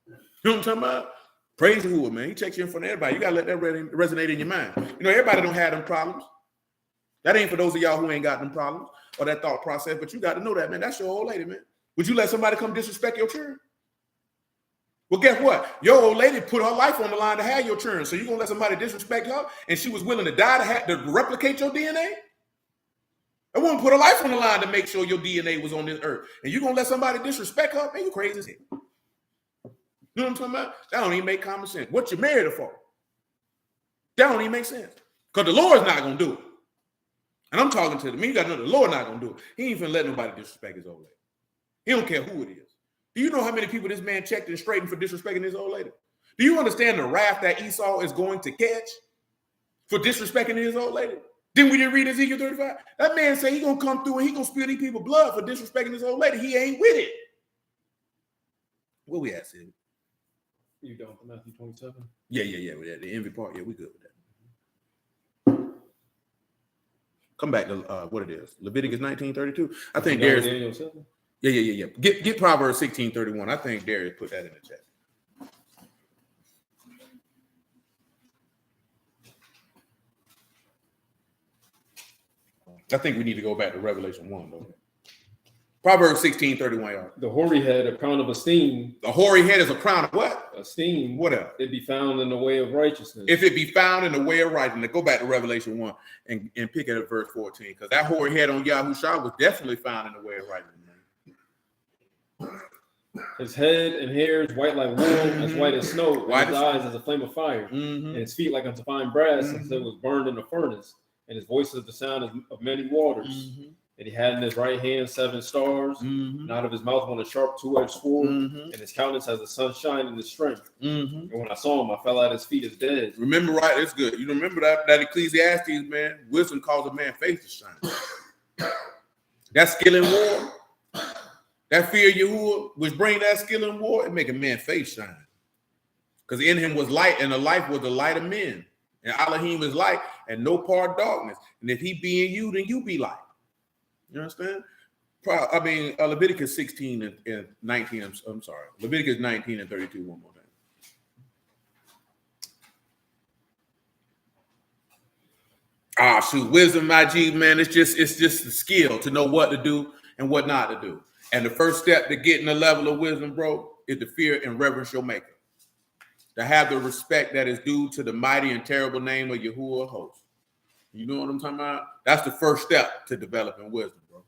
You know what I'm talking about? Praise the Lord, man. He checks you in front of everybody. You got to let that resonate in your mind. You know, everybody don't have them problems. That ain't for those of y'all who ain't got them problems or that thought process, but you got to know that, man. That's your old lady, man. Would you let somebody come disrespect your children? Well, guess what? Your old lady put her life on the line to have your children. So you going to let somebody disrespect her and she was willing to die to replicate your DNA? I wouldn't put her life on the line to make sure your DNA was on this earth. And you going to let somebody disrespect her? Man, you crazy as hell. You know what I'm talking about? That don't even make common sense. What you married her for? That don't even make sense. Because the Lord's not going to do it. And I'm talking to them. You got to know the Lord not going to do it. He ain't finna let nobody disrespect his old lady. He don't care who it is. Do you know how many people this man checked and straightened for disrespecting his old lady? Do you understand the wrath that Esau is going to catch for disrespecting his old lady? Didn't we just read Ezekiel 35? That man said he's going to come through and he's going to spill these people blood for disrespecting his old lady. He ain't with it. Where we at, Sid? You done with Matthew 27? Yeah. The envy part, yeah, we good with that. Come back to what it is. Leviticus 19:32. I think there's... Daniel 7? Yeah. Get Proverbs 16:31. I think Darius put that in the chat. I think we need to go back to Revelation 1, though. Proverbs 16:31, y'all. The hoary head, a crown of esteem. The hoary head is a crown of what? Esteem. What else? It be found in the way of righteousness. If it be found in the way of righteousness. Go back to Revelation 1 and pick it at verse 14. Because that hoary head on Yahushua was definitely found in the way of righteousness. His head and hair is white like wool, as white as snow. White His as eyes as a flame of fire, and his feet like unto fine brass, as it was burned in a furnace. And his voice is the sound of many waters. And he had in his right hand 7 stars, and out of his mouth went a sharp 2-edged sword, and his countenance has the sunshine in his strength. And when I saw him, I fell at his feet as dead. Remember, right? That's good. You remember that Ecclesiastes, man? Wisdom causes a man's face to shine. That skill in war, that fear of Yahuwah, which bring that skill in war, it make a man's face shine. Because in him was light, and the life was the light of men. And Elohim is light, and no part darkness. And if he be in you, then you be light. You understand? Leviticus 16 and 19. I'm sorry. Leviticus 19 and 32 one more time. Shoot. Wisdom, my G, man, it's just the skill to know what to do and what not to do. And the first step to getting a level of wisdom, bro, is to fear and reverence your maker. To have the respect that is due to the mighty and terrible name of Yahuwah host. You know what I'm talking about? That's the first step to developing wisdom, bro.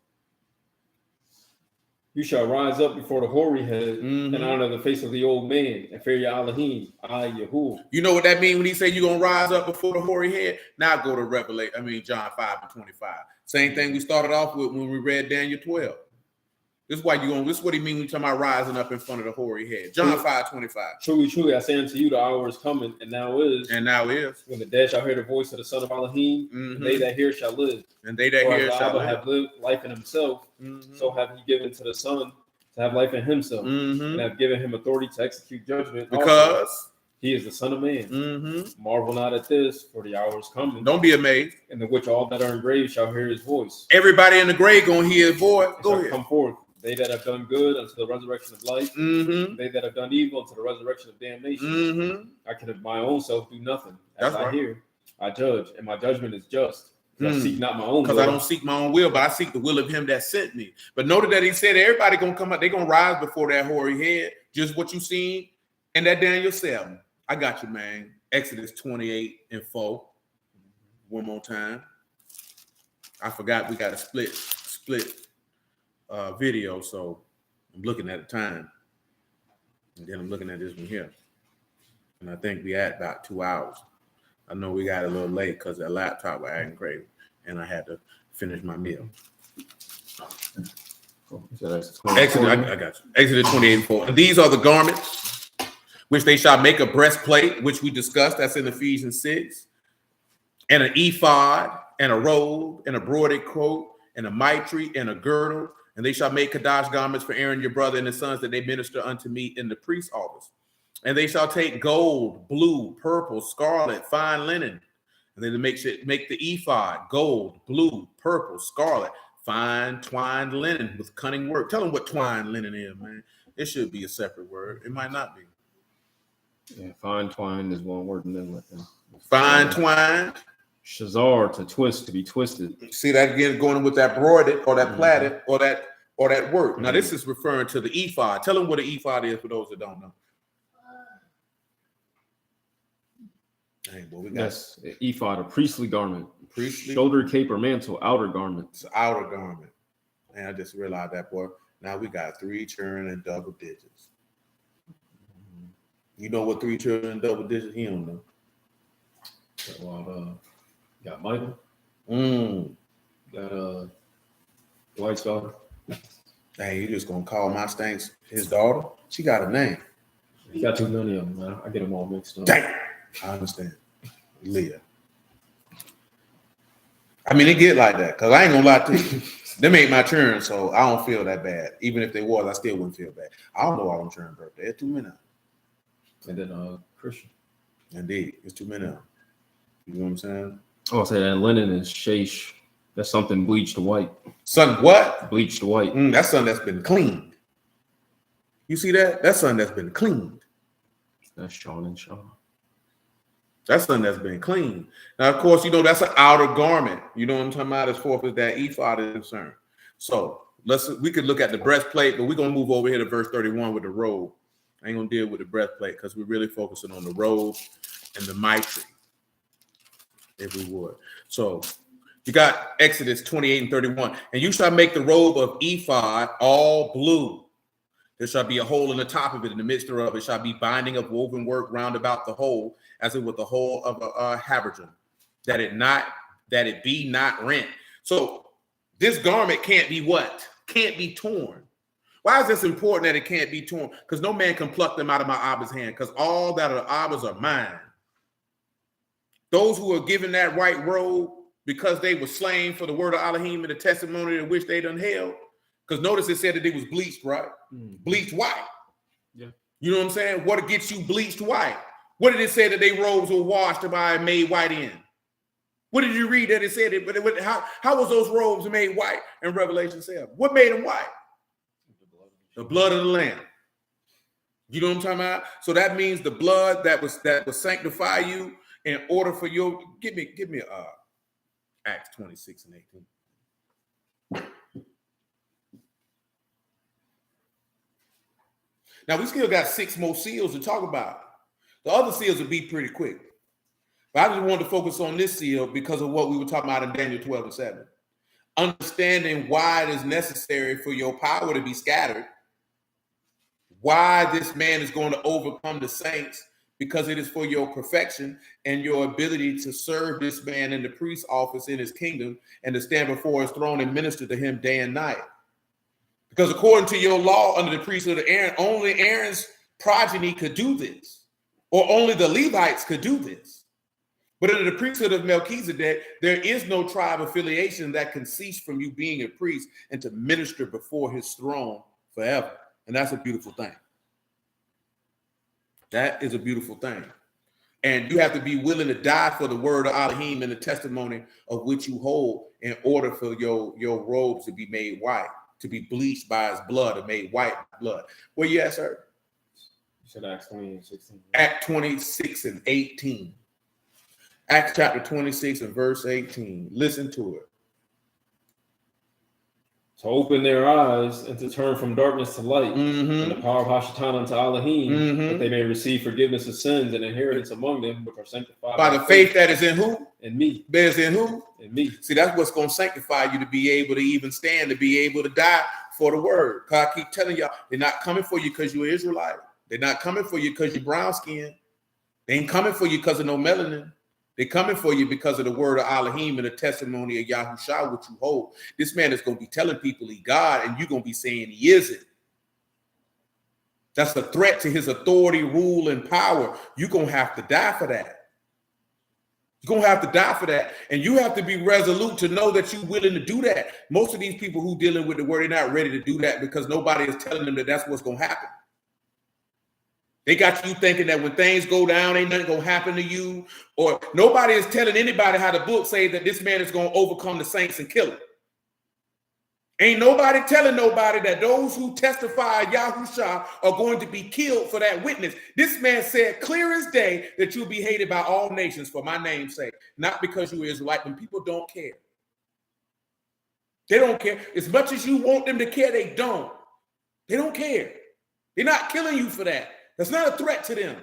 You shall rise up before the hoary head and honor the face of the old man and fear your Elohim, I Yahuwah. You know what that means when he say you're going to rise up before the hoary head? Now go to John 5 and 25. Same thing we started off with when we read Daniel 12. This is what he means when we talking about rising up in front of the hoary head. John 5:25. Truly, I say unto you, the hour is coming, and now is. When the dead shall hear the voice of the Son of Elohim, and they that hear shall live. And they that hear shall live. Have lived life in himself, so have he given to the Son to have life in himself, and have given him authority to execute judgment. Because he is the Son of Man. Marvel not at this, for the hour is coming. Don't be amazed. In the which all that are in grave shall hear his voice. Everybody in the grave gonna hear his voice. Go ahead. Come forth. They that have done good unto the resurrection of life, they that have done evil unto the resurrection of damnation. I can of my own self do nothing. As I hear, I judge, and my judgment is just. I seek not my own because will. I don't seek my own will, but I seek the will of him that sent me. But notice that he said everybody gonna come up, they're gonna rise before that hoary head, just what you seen in that Daniel 7. I got you, man. Exodus 28:4. One more time. I forgot we got a split video, so I'm looking at the time. And then I'm looking at this one here. And I think we at about 2 hours. I know we got a little late because that laptop was acting crazy. And I had to finish my meal. Exodus, I got you. Exodus 28:4. And these are the garments which they shall make a breastplate, which we discussed. That's in Ephesians 6. And an ephod, and a robe, and a broidered coat, and a mitre, and a girdle. And they shall make Kadash garments for Aaron your brother and his sons, that they minister unto me in the priest's office. And they shall take gold, blue, purple, scarlet, fine linen. And they make the ephod, gold, blue, purple, scarlet, fine twined linen with cunning work. Tell them what twined linen is, man. It should be a separate word. It might not be. Yeah, fine twine is one word. And then Fine twined. Shazar, to twist, to be twisted. See that again, going with that broidered or that plaited or that work. Now this is referring to the ephod. Tell them what an ephod is for those that don't know. Dang, boy, we got Yes, ephod, a priestly garment. priestly Shoulder cape or mantle, outer garment. it's outer garment. And I just realized that, boy. Now we got 3 children in double digits. You know what 3 children in double digits? He don't know. Well, got Michael. Mm. Got Dwight's daughter. Hey, you just gonna call my Stanks his daughter? She got a name. You got too many of them, man. I get them all mixed up. Dang. I understand. Leah. I mean, it get like that, because I ain't gonna lie to you. Them ain't my children, so I don't feel that bad. Even if they was, I still wouldn't feel bad. I don't know all them children's birthday. It's too many. And then Christian. Indeed, it's too many. You know what I'm saying? Oh, I say that linen is sheish. That's something bleached white. Son, what? Bleached white. That's something that's been cleaned. You see that? That's something that's been cleaned. That's Sean and Sean. That's something that's been cleaned. Now, of course, you know, that's an outer garment. You know what I'm talking about as far as that ephod is concerned. So we could look at the breastplate, but we're going to move over here to verse 31 with the robe. I ain't going to deal with the breastplate because we're really focusing on the robe and the mitre, if we would. So you got Exodus 28:31. And you shall make the robe of ephod all blue. There shall be a hole in the top of it, in the midst thereof. It shall be binding of woven work round about the hole, as it with the hole of a habergeon, that it be not rent. So this garment can't be what? Can't be torn. Why is this important that it can't be torn? Because no man can pluck them out of my Abba's hand, because all that are Abba's are mine. Those who are given that white robe because they were slain for the word of Elohim and the testimony in which they done held. Because notice it said that it was bleached, right? Bleached white. Yeah. You know what I'm saying? What gets you bleached white? What did it say that they robes were washed by and made white in? What did you read that it said it? But how was those robes made white in Revelation 7? What made them white? The blood of the Lamb. You know what I'm talking about? So that means the blood that was sanctify you in order for your give me Acts 26 and 18. Now we still got 6 more seals to talk about. The other seals will be pretty quick. But I just wanted to focus on this seal because of what we were talking about in Daniel 12:7. Understanding why it is necessary for your power to be scattered. Why this man is going to overcome the saints, because it is for your perfection and your ability to serve this man in the priest's office in his kingdom and to stand before his throne and minister to him day and night. Because according to your law under the priesthood of Aaron, only Aaron's progeny could do this, or only the Levites could do this. But under the priesthood of Melchizedek, there is no tribe affiliation that can cease from you being a priest and to minister before his throne forever. And that's a beautiful thing. That is a beautiful thing. And you have to be willing to die for the word of Elohim and the testimony of which you hold in order for your robes to be made white, to be bleached by his blood and made white by blood. Where you at, sir? You said Acts 20 and 16. Act 26 and 18. Acts chapter 26 and verse 18. Listen to it. To open their eyes and to turn from darkness to light, and the power of Hashatan unto Elohim, that they may receive forgiveness of sins and inheritance among them, which are sanctified by the faith that is in who? In me. That is in who? In me. See, that's what's going to sanctify you to be able to even stand, to be able to die for the word. Because I keep telling y'all, they're not coming for you because you're Israelite. They're not coming for you because you're brown skinned. They ain't coming for you because of no melanin. They're coming for you because of the word of Elohim and the testimony of Yahushua, which you hold. This man is going to be telling people he God, and you're going to be saying he isn't. That's a threat to his authority, rule, and power. You're going to have to die for that. You're going to have to die for that. And you have to be resolute to know that you're willing to do that. Most of these people who dealing with the word, they're not ready to do that because nobody is telling them that that's what's going to happen. They got you thinking that when things go down, ain't nothing going to happen to you. Or nobody is telling anybody how the book says that this man is going to overcome the saints and kill them. Ain't nobody telling nobody that those who testify Yahushua are going to be killed for that witness. This man said clear as day that you'll be hated by all nations for my name's sake. Not because you Israelite, and people don't care. They don't care. As much as you want them to care, they don't. They don't care. They're not killing you for that. That's not a threat to them.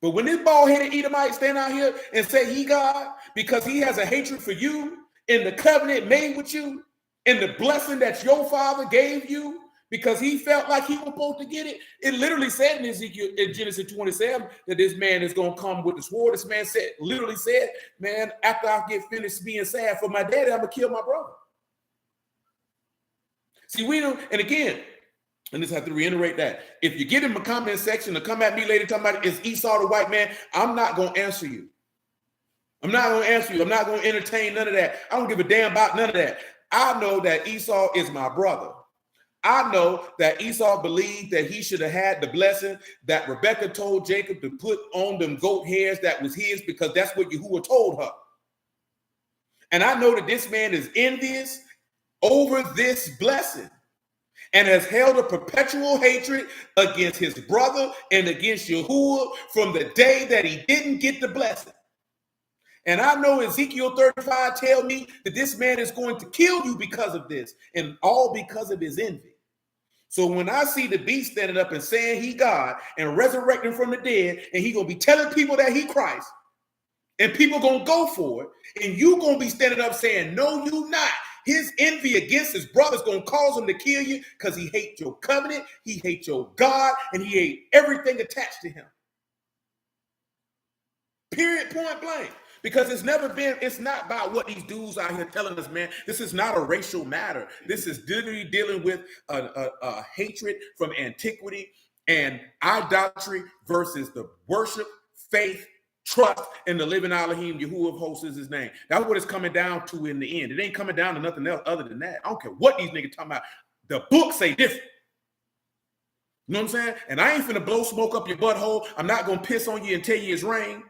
But when this bald-headed Edomite stand out here and say he God because he has a hatred for you in the covenant made with you, in the blessing that your father gave you because he felt like he was supposed to get it, it literally said in Ezekiel, in Genesis 27, that this man is going to come with the sword. This man literally said, man, after I get finished being sad for my daddy, I'm going to kill my brother. See, we don't, and again, and just have to reiterate that. If you get in the comment section to come at me later talking about is Esau the white man, I'm not going to answer you. I'm not going to answer you. I'm not going to entertain none of that. I don't give a damn about none of that. I know that Esau is my brother. I know that Esau believed that he should have had the blessing that Rebekah told Jacob to put on them goat hairs that was his because that's what Yahuwah told her. And I know that this man is envious over this blessing and has held a perpetual hatred against his brother and against Yahuwah from the day that he didn't get the blessing. And I know Ezekiel 35 tell me that this man is going to kill you because of this, and all because of his envy. So when I see the beast standing up and saying he God and resurrecting from the dead, and he going to be telling people that he Christ, and people going to go for it, and you going to be standing up saying, no, you not. His envy against his brother is going to cause him to kill you because he hates your covenant, he hates your God, and he hates everything attached to him. Period, point blank. Because it's not about what these dudes out here telling us, man. This is not a racial matter. This is literally dealing with a hatred from antiquity and idolatry versus the worship, faith, trust in the living Elohim, Yahuwah of hosts is his name. That's what it's coming down to in the end. It ain't coming down to nothing else other than that. I don't care what these niggas talking about. The book say different. You know what I'm saying? And I ain't finna blow smoke up your butthole. I'm not gonna piss on you and tell you it's rain.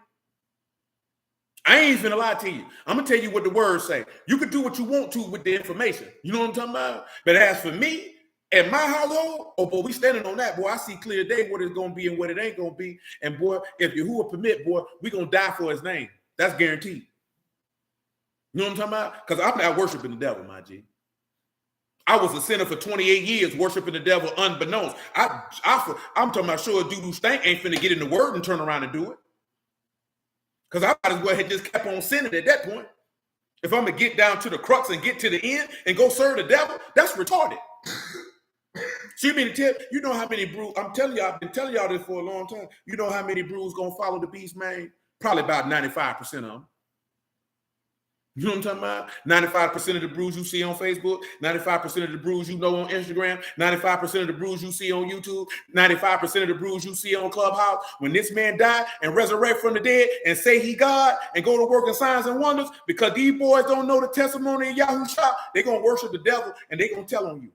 I ain't finna lie to you. I'm gonna tell you what the words say. You can do what you want to with the information. You know what I'm talking about? But as for me and my household, oh boy, we standing on that, boy. I see clear day what it's gonna be and what it ain't gonna be. And boy, if Yahuwah permit, boy, we gonna die for his name. That's guaranteed. You know what I'm talking about? Because I'm not worshiping the devil, my G. I was a sinner for 28 years worshiping the devil unbeknownst. I'm talking about sure a dude who stank ain't finna get in the word and turn around and do it. Because I might as well have just kept on sinning at that point. If I'm going to get down to the crux and get to the end and go serve the devil, that's retarded. So you mean to tell, you know how many brews, I'm telling y'all, I've been telling y'all this for a long time. You know how many brews going to follow the beast, man? Probably about 95% of them. You know what I'm talking about? 95% of the brews you see on Facebook, 95% of the brews you know on Instagram, 95% of the brews you see on YouTube, 95% of the brews you see on Clubhouse. When this man died and resurrect from the dead and say he God and go to work in signs and wonders, because these boys don't know the testimony of Yahushua, they're going to worship the devil and they're going to tell on you.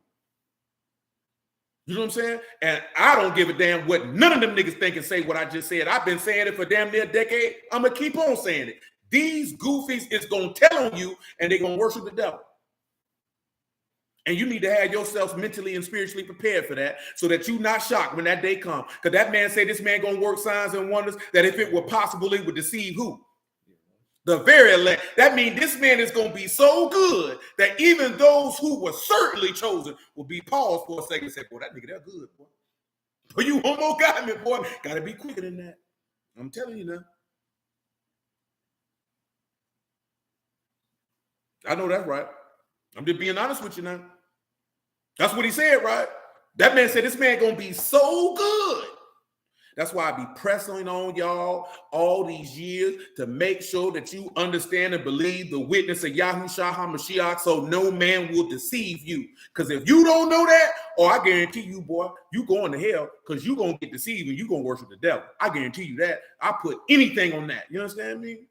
You know what I'm saying? And I don't give a damn what none of them niggas think and say what I just said. I've been saying it for damn near a decade. I'm going to keep on saying it. These goofies is going to tell on you and they're going to worship the devil. And you need to have yourself mentally and spiritually prepared for that so that you're not shocked when that day comes. Because that man said this man going to work signs and wonders that if it were possible, it would deceive who? The very elect. That means this man is going to be so good that even those who were certainly chosen will be paused for a second and say, boy, that nigga, that good, boy. But you homogamy, boy, got to be quicker than that. I'm telling you now. I know that's right. I'm just being honest with you now. That's what he said, right? That man said this man going to be so good. That's why I be pressing on y'all all these years to make sure that you understand and believe the witness of Yahushua HaMashiach so no man will deceive you. Because if you don't know that, I guarantee you, boy, you going to hell because you going to get deceived and you going to worship the devil. I guarantee you that. I put anything on that. You understand me?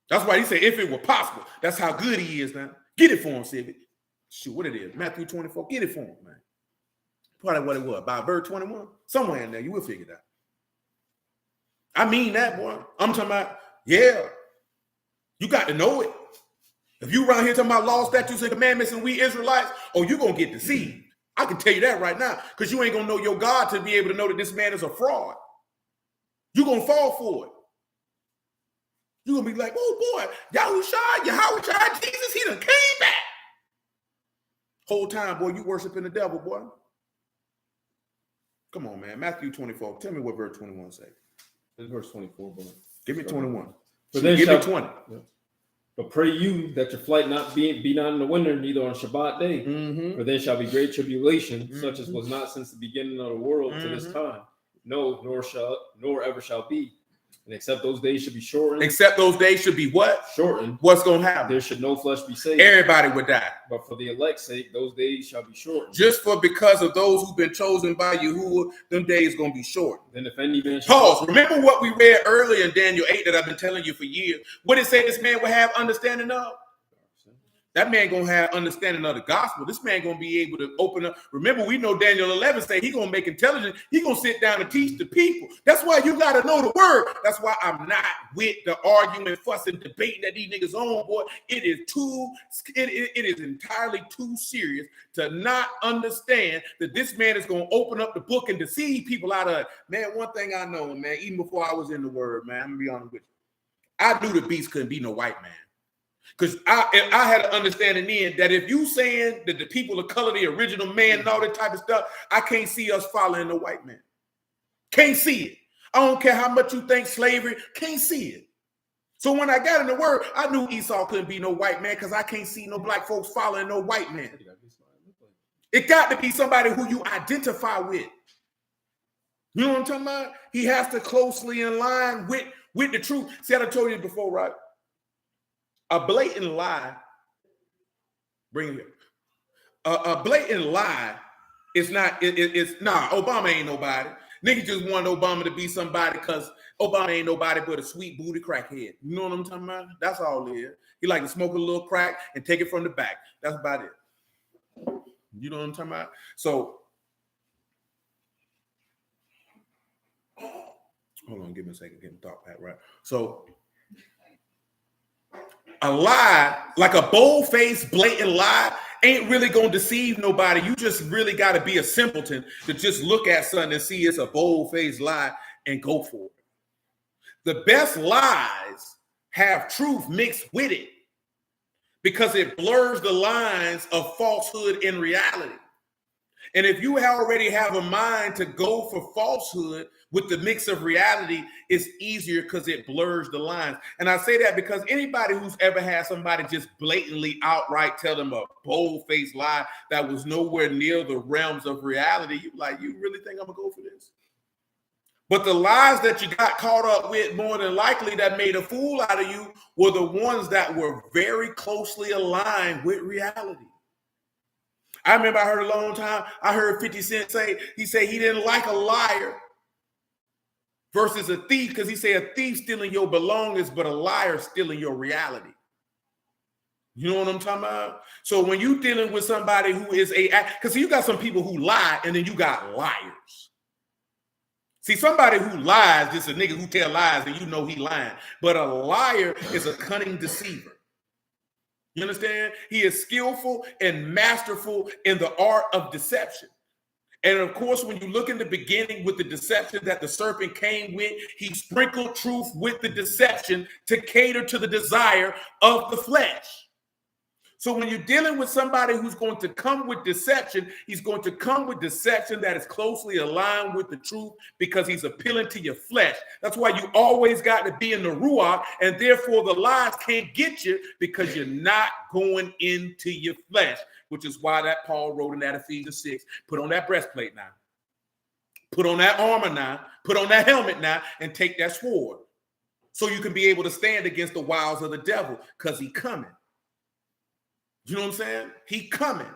That's why he said, if it were possible, that's how good he is now. Get it for him, Civic. Shoot, what it is, Matthew 24, get it for him, man. Probably what it was, about verse 21. Somewhere in there, you will figure it out. I mean that, boy. I'm talking about, yeah. You got to know it. If you around here talking about law, statutes, and commandments, and we Israelites, you're going to get deceived. I can tell you that right now, because you ain't going to know your God to be able to know that this man is a fraud. You're going to fall for it. You're going to be like, oh, boy, Yahushua, Jesus, he done came back. Whole time, boy, you worshiping the devil, boy. Come on, man. Matthew 24. Tell me what verse 21 say. It's verse 24, bro. Give me 21. But then give me 20. Yeah. But pray you that your flight not be not in the winter, neither on Shabbat day. Mm-hmm. For then shall be great tribulation, such as was not since the beginning of the world to this time. No, nor ever shall be. And except those days should be shortened. Except those days should be what? Shortened. What's going to happen? There should no flesh be saved. Everybody would die. But for the elect's sake, those days shall be shortened. Just because of those who've been chosen by Yahuwah, them days going to be short. Then if any man pause. Remember what we read earlier in Daniel 8 that I've been telling you for years. What it say this man will have understanding of? That man going to have understanding of the gospel. This man going to be able to open up. Remember, we know Daniel 11 say he going to make intelligence. He going to sit down and teach the people. That's why you got to know the word. That's why I'm not with the arguing, fussing, debating that these niggas on, boy. It is entirely too serious to not understand that this man is going to open up the book and deceive people out of it. Man, one thing I know, man, even before I was in the word, man, I'm going to be honest with you. I knew the beast couldn't be no white man. Because I had an understanding then that if you saying that the people of color, the original man and all that type of stuff, I can't see us following the white man. Can't see it. I don't care how much you think slavery, can't see it. So when I got in the word, I knew Esau couldn't be no white man because I can't see no black folks following no white man. It got to be somebody who you identify with. You know what I'm talking about? He has to closely in line with the truth. See, I told you before, right? A blatant lie, bring it here. A blatant lie is not, it's Obama ain't nobody. Niggas just want Obama to be somebody because Obama ain't nobody but a sweet booty crackhead. You know what I'm talking about? That's all it is. He like to smoke a little crack and take it from the back. That's about it. You know what I'm talking about? So, hold on, give me a second, get the thought back right. So, a lie, like a bold-faced, blatant lie, ain't really going to deceive nobody. You just really got to be a simpleton to just look at something and see it's a bold-faced lie and go for it. The best lies have truth mixed with it because it blurs the lines of falsehood and reality. And if you already have a mind to go for falsehood with the mix of reality, it's easier because it blurs the lines. And I say that because anybody who's ever had somebody just blatantly outright tell them a bold-faced lie that was nowhere near the realms of reality, you like, you really think I'm going to go for this? But the lies that you got caught up with, more than likely that made a fool out of you, were the ones that were very closely aligned with reality. I remember I heard a long time, I heard 50 Cent say, he said he didn't like a liar versus a thief because he said a thief stealing your belongings, but a liar stealing your reality. You know what I'm talking about? So when you dealing with somebody who is because you got some people who lie and then you got liars. See, somebody who lies, just a nigga who tell lies and you know he lying. But a liar is a cunning deceiver. You understand? He is skillful and masterful in the art of deception. And of course, when you look in the beginning with the deception that the serpent came with, he sprinkled truth with the deception to cater to the desire of the flesh. So when you're dealing with somebody who's going to come with deception, he's going to come with deception that is closely aligned with the truth because he's appealing to your flesh. That's why you always got to be in the ruach, and therefore the lies can't get you because you're not going into your flesh, which is why that Paul wrote in that Ephesians 6, put on that breastplate now, put on that armor now, put on that helmet now, and take that sword so you can be able to stand against the wiles of the devil because he's coming. You know what I'm saying? He coming.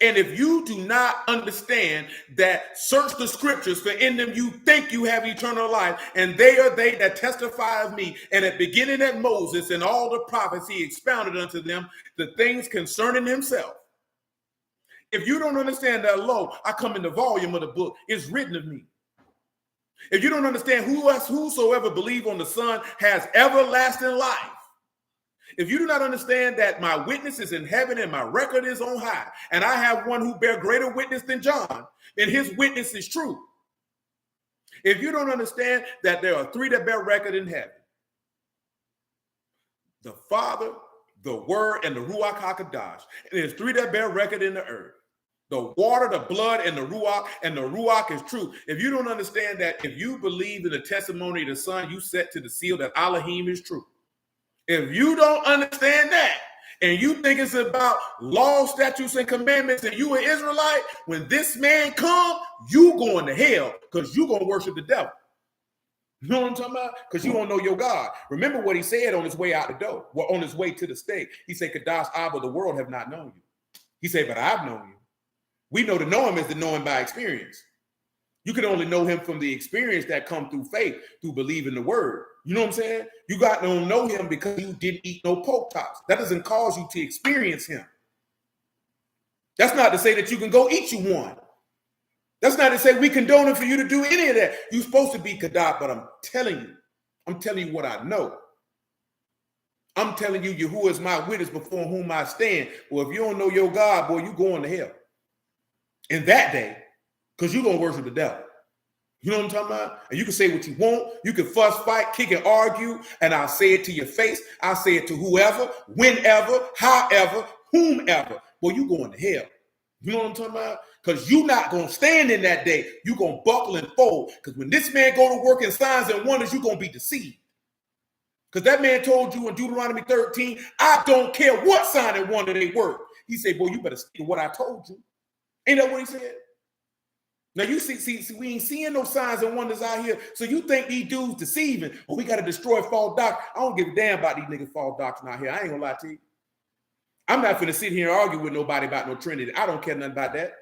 And if you do not understand that, search the scriptures, for in them you think you have eternal life, and they are they that testify of me. And at beginning at Moses and all the prophets, he expounded unto them the things concerning himself. If you don't understand that, lo, I come in the volume of the book, it's written of me. If you don't understand whosoever believe on the Son has everlasting life. If you do not understand that my witness is in heaven and my record is on high, and I have one who bear greater witness than John, then his witness is true. If you don't understand that there are three that bear record in heaven, the Father, the Word, and the Ruach HaKodesh, and there's three that bear record in the earth, the water, the blood, and the Ruach is true. If you don't understand that, if you believe in the testimony of the Son, you set to the seal that Elohim is true. If you don't understand that, and you think it's about law, statutes, and commandments, and you an Israelite, when this man come, you going to hell because you going to worship the devil. You know what I'm talking about? Because you don't know your God. Remember what he said on his way out the door, well, on his way to the stake. He said, Kadash Abba, the world have not known you. He said, but I've known you. We know to know him is to know him by experience. You can only know him from the experience that come through faith, through believing the word. You know what I'm saying? You got to know him because you didn't eat no pork chops. That doesn't cause you to experience him. That's not to say that you can go eat you one. That's not to say we condone it for you to do any of that. You're supposed to be Kadat, but I'm telling you what I know. I'm telling you, Yahuwah is my witness before whom I stand. Well, if you don't know your God, boy, you going to hell. In that day, because you're going to worship the devil. You know what I'm talking about? And you can say what you want. You can fuss, fight, kick, and argue. And I'll say it to your face. I'll say it to whoever, whenever, however, whomever. Boy, you going to hell. You know what I'm talking about? Because you're not going to stand in that day. You're going to buckle and fold. Because when this man go to work in signs and wonders, you're going to be deceived. Because that man told you in Deuteronomy 13, I don't care what sign and wonder they work. He said, boy, you better stick to what I told you. Ain't that what he said? Now you see, we ain't seeing no signs and wonders out here. So you think these dudes deceiving? Oh, we got to destroy false doctrine. I don't give a damn about these niggas false doctrine out here. I ain't gonna lie to you. I'm not finna sit here and argue with nobody about no Trinity. I don't care nothing about that.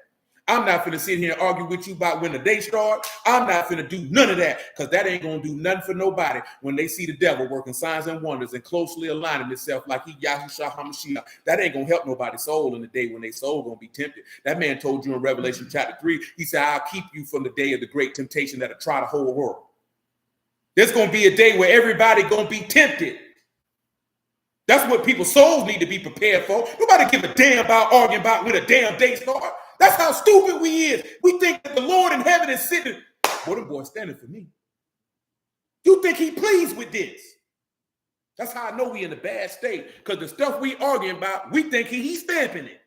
I'm not finna sit here and argue with you about when the day starts. I'm not finna do none of that because that ain't gonna do nothing for nobody when they see the devil working signs and wonders and closely aligning itself like he Yahushua HaMashiach. That ain't gonna help nobody's soul in the day when their soul gonna be tempted. That man told you in Revelation chapter 3, he said, I'll keep you from the day of the great temptation that'll try the whole world. There's gonna be a day where everybody gonna be tempted. That's what people's souls need to be prepared for. Nobody give a damn about arguing about when a damn day starts. That's how stupid we is. We think that the Lord in heaven is sitting. Boy, them boys standing for me. You think he pleased with this? That's how I know we in a bad state. Because the stuff we arguing about, we think he's stamping it.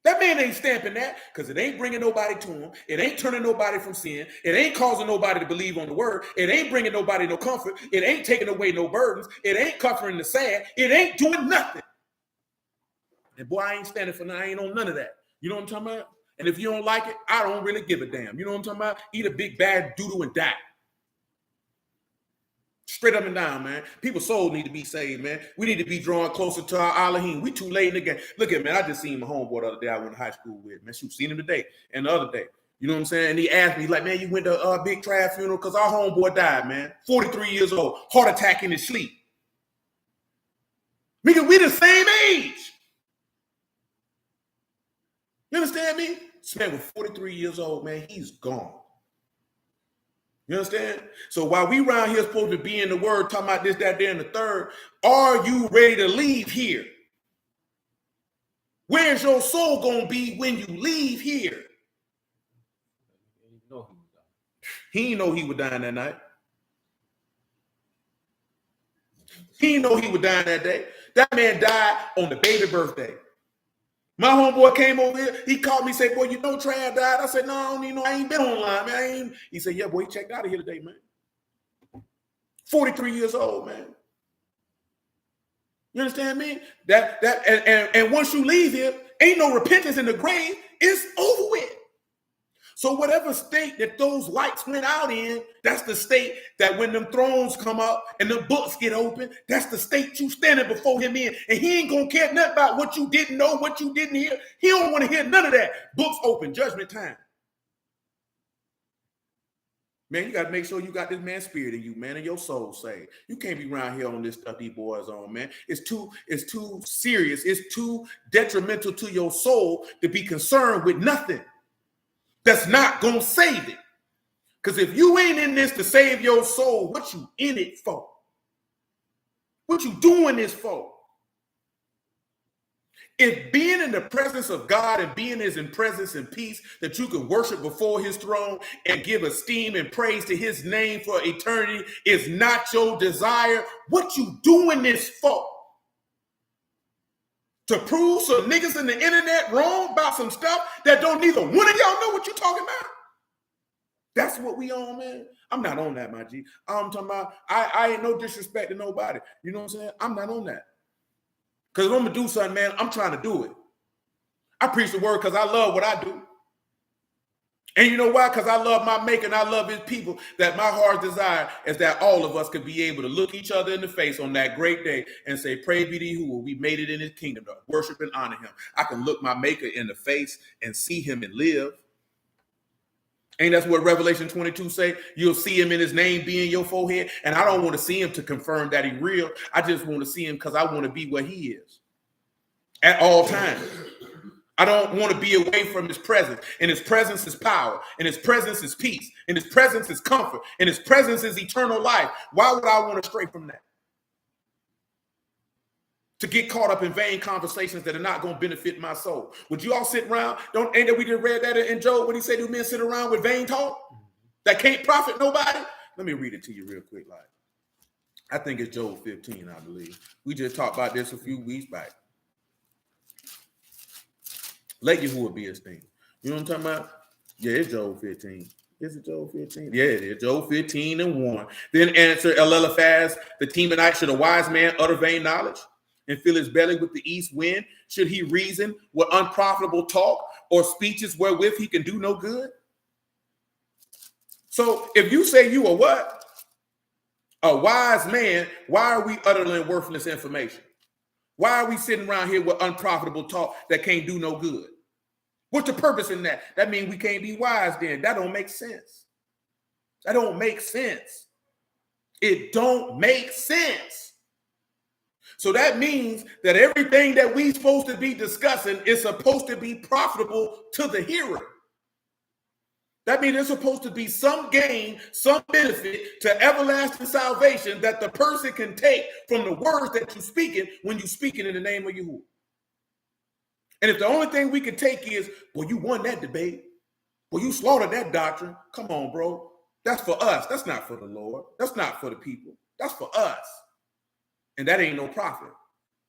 That man ain't stamping that because it ain't bringing nobody to him. It ain't turning nobody from sin. It ain't causing nobody to believe on the word. It ain't bringing nobody no comfort. It ain't taking away no burdens. It ain't comforting the sad. It ain't doing nothing. And boy, I ain't standing for nothing. I ain't on none of that. You know what I'm talking about? And if you don't like it, I don't really give a damn. You know what I'm talking about? Eat a big bad doodle and die. Straight up and down, man. People's souls need to be saved, man. We need to be drawn closer to our Elohim. We too late in the game. Look at, man, I just seen my homeboy the other day I went to high school with. Man, shoot, seen him today and the other day. You know what I'm saying? And he asked me, like, man, you went to a big trial funeral? Because our homeboy died, man. 43 years old. Heart attack in his sleep. Nigga, we the same age. You understand me? This man was 43 years old, man. He's gone. You understand? So while we around here supposed to be in the word, talking about this, that, there, and the third, are you ready to leave here? Where's your soul going to be when you leave here? He didn't know he was dying that night. He didn't know he was dying that day. That man died on the baby birthday. My homeboy came over here. He called me, said, boy, you know Trav died? I said, no, I don't even know. I ain't been online, man. He said, yeah, boy, he checked out of here today, man. 43 years old, man. You understand me? And once you leave here, ain't no repentance in the grave. It's over with. So whatever state that those lights went out in, that's the state that when them thrones come up and the books get open, that's the state you standing before him in. And he ain't gonna care nothing about what you didn't know, what you didn't hear. He don't want to hear none of that. Books open, judgment time. Man, you got to make sure you got this man's spirit in you, man, and your soul saved. You can't be around here on this stuff these boys on, man. It's too serious. It's too detrimental to your soul to be concerned with nothing that's not going to save it. Because if you ain't in this to save your soul, what you in it for? What you doing this for? If being in the presence of God and being in presence and peace that you can worship before his throne and give esteem and praise to his name for eternity is not your desire, what you doing this for? To prove some niggas in the internet wrong about some stuff that don't neither one of y'all know what you talking about? That's what we on, man. I'm not on that, my G. I'm talking about, I ain't no disrespect to nobody. You know what I'm saying? I'm not on that. Because if I'm going to do something, man, I'm trying to do it. I preach the word because I love what I do. And you know why? Because I love my maker and I love his people, that my heart's desire is that all of us could be able to look each other in the face on that great day and say, praise be to who we made it in his kingdom, to worship and honor him. I can look my maker in the face and see him and live. Ain't that's what Revelation 22 say? You'll see him in his name be in your forehead. And I don't want to see him to confirm that he's real. I just want to see him because I want to be where he is at all times. I don't want to be away from his presence. And his presence is power. And his presence is peace. And his presence is comfort. And his presence is eternal life. Why would I want to stray from that? To get caught up in vain conversations that are not going to benefit my soul. Would you all sit around? Ain't that we just read that in Job when he said, do men sit around with vain talk that can't profit nobody? Let me read it to you real quick. Like, I think it's Job 15, I believe. We just talked about this a few weeks back. Let Yahuwah be his thing. You know what I'm talking about? Yeah, it's Job 15. Is it Job 15? Yeah, it is. Job 15 and 1. Then answered Eliphaz, the Temanite, should a wise man utter vain knowledge and fill his belly with the east wind? Should he reason with unprofitable talk or speeches wherewith he can do no good? So if you say you are what? A wise man, why are we uttering worthless information? Why are we sitting around here with unprofitable talk that can't do no good? What's the purpose in that? That means we can't be wise then. That don't make sense. That don't make sense. It don't make sense. So that means that everything that we're supposed to be discussing is supposed to be profitable to the hearer. That means there's supposed to be some gain, some benefit to everlasting salvation that the person can take from the words that you're speaking when you're speaking in the name of Yahuwah. And if the only thing we can take is, well, you won that debate, well, you slaughtered that doctrine. Come on, bro. That's for us. That's not for the Lord. That's not for the people. That's for us. And that ain't no profit.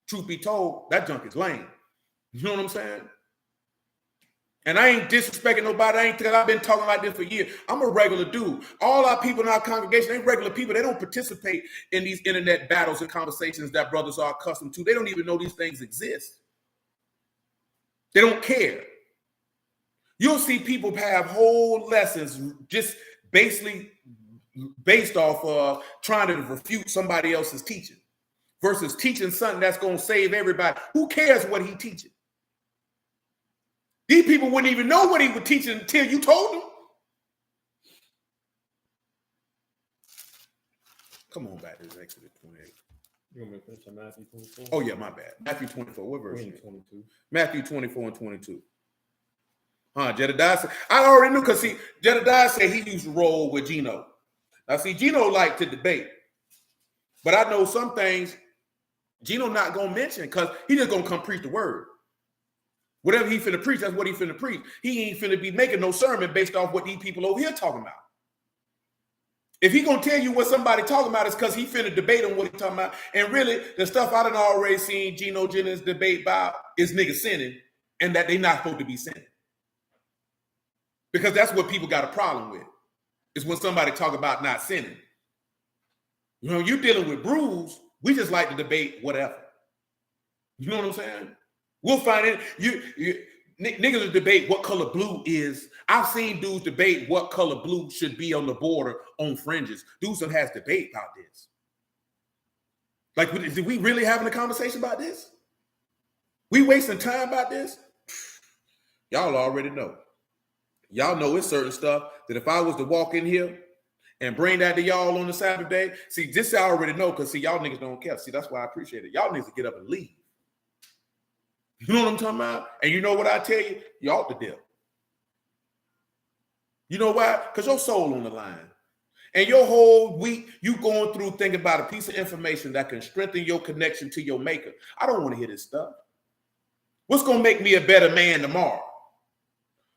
Truth be told, that junk is lame. You know what I'm saying? And I ain't disrespecting nobody. I've been talking like this for years. I'm a regular dude. All our people in our congregation ain't regular people. They don't participate in these internet battles and conversations that brothers are accustomed to. They don't even know these things exist. They don't care. You'll see people have whole lessons just basically based off of trying to refute somebody else's teaching versus teaching something that's going to save everybody. Who cares what he teaches? These people wouldn't even know what he was teaching until you told them. Come on back to Exodus 28. You want me to finish on Matthew 24? Oh, yeah, my bad. Matthew 24. What verse? 22. Matthew 24 and 22. Jedediah said, I already knew because see, Jedediah said he used to roll with Gino. Now, see, Gino liked to debate. But I know some things Gino not going to mention because he just going to come preach the word. Whatever he finna preach, that's what he finna preach. He ain't finna be making no sermon based off what these people over here talking about. If he gonna tell you what somebody talking about, it's because he finna debate on what he talking about. And really, the stuff I done already seen Geno Jennings debate about is niggas sinning and that they not supposed to be sinning. Because that's what people got a problem with, is when somebody talk about not sinning. You know, you dealing with Bruce, we just like to debate whatever. You know what I'm saying? We'll find it. Niggas will debate what color blue is. I've seen dudes debate what color blue should be on the border on fringes. Dudes that has debate about this. Like, did we really having a conversation about this? We wasting time about this? Y'all already know. Y'all know it's certain stuff that if I was to walk in here and bring that to y'all on the Saturday, see, this I already know, because see, y'all niggas don't care. See, that's why I appreciate it. Y'all niggas get up and leave. You know what I'm talking about? And you know what I tell you? You ought to deal. You know why? Because your soul on the line. And your whole week, you going through thinking about a piece of information that can strengthen your connection to your maker. I don't want to hear this stuff. What's going to make me a better man tomorrow?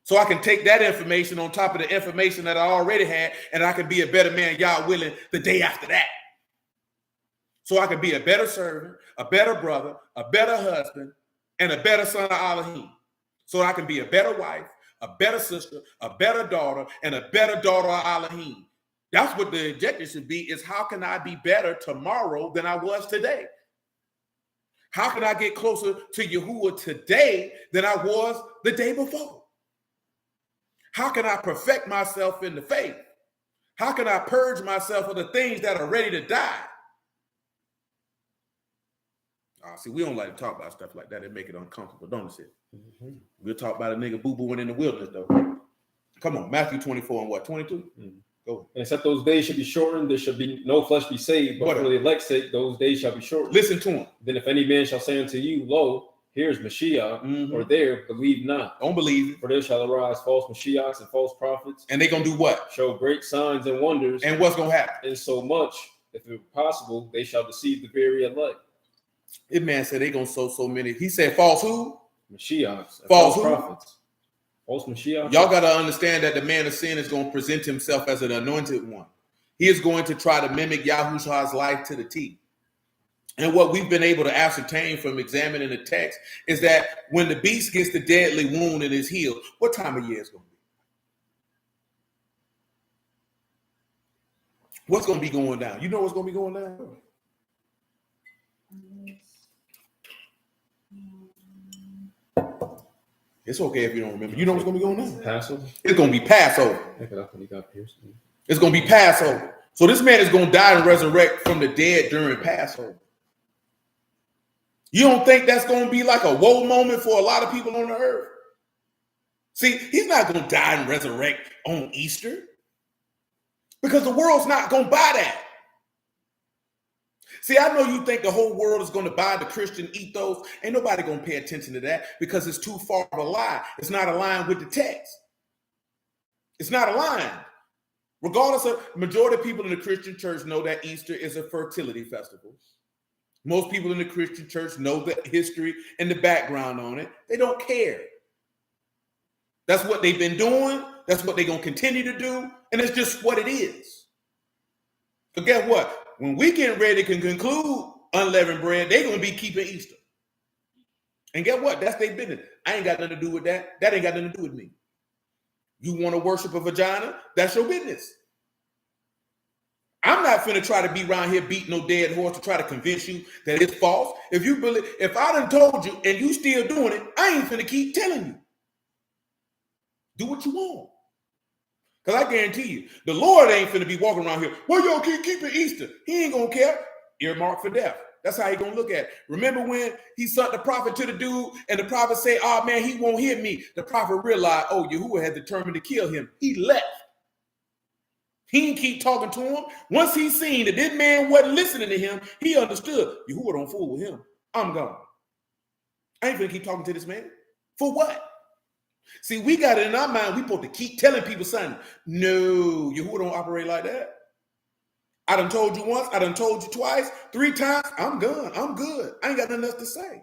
So I can take that information on top of the information that I already had, and I can be a better man, y'all willing, the day after that. So I can be a better servant, a better brother, a better husband, and a better son of Elohim. So I can be a better wife, a better sister, a better daughter, and a better daughter of Elohim. That's what the objective should be, is how can I be better tomorrow than I was today? How can I get closer to Yahuwah today than I was the day before? How can I perfect myself in the faith? How can I purge myself of the things that are ready to die? See, we don't like to talk about stuff like that. It make it uncomfortable, don't it? Mm-hmm. We'll talk about a nigga boo-booing in the wilderness, though. Come on, Matthew 24 and what, 22? Mm-hmm. Go. And except those days should be shortened, there should be no flesh be saved, but for the elect's sake, those days shall be shortened. Listen to him. Then if any man shall say unto you, lo, here's Mashiach, or there, believe not. Don't believe it. For there shall arise false Mashiachs and false prophets. And they gonna do what? Show great signs and wonders. And what's gonna happen? And so much, if it were possible, they shall deceive the very elect. This man said they gonna sow so many. He said false who? Mashiachs. False prophets. False Mashiach. Y'all got to understand that the man of sin is going to present himself as an anointed one. He is going to try to mimic Yahushua's life to the T. And what we've been able to ascertain from examining the text is that when the beast gets the deadly wound and is healed, what time of year is going to be? What's going to be going down? You know what's going to be going down? It's okay if you don't remember. You know what's going to be going on? Passover? It's going to be Passover. It's going to be Passover. So this man is going to die and resurrect from the dead during Passover. You don't think that's going to be like a woe moment for a lot of people on the earth? See, he's not going to die and resurrect on Easter, because the world's not going to buy that. See, I know you think the whole world is going to buy the Christian ethos. Ain't nobody going to pay attention to that, because it's too far of a lie. It's not aligned with the text. It's not aligned. Regardless of, majority of people in the Christian church know that Easter is a fertility festival. Most people in the Christian church know the history and the background on it. They don't care. That's what they've been doing. That's what they're going to continue to do. And it's just what it is. So guess what? When we get ready to conclude unleavened bread, they're going to be keeping Easter. And guess what? That's their business. I ain't got nothing to do with that. That ain't got nothing to do with me. You want to worship a vagina? That's your business. I'm not finna try to be around here beating no dead horse to try to convince you that it's false. If you believe, if I done told you and you still doing it, I ain't finna keep telling you. Do what you want. Because I guarantee you, the Lord ain't finna be walking around here, well, y'all keep keeping Easter. He ain't gonna care. Earmarked for death. That's how he gonna look at it. Remember when he sent the prophet to the dude and the prophet said, oh man, he won't hear me. The prophet realized, oh, Yahuwah had determined to kill him. He left. He didn't keep talking to him. Once he seen that this man wasn't listening to him, he understood, Yahuwah don't fool with him. I'm gone. I ain't gonna keep talking to this man. For what? See, we got it in our mind. We supposed to keep telling people something. No, Yahuwah don't operate like that. I done told you once. I done told you twice, 3 times. I'm gone. I'm good. I ain't got nothing else to say.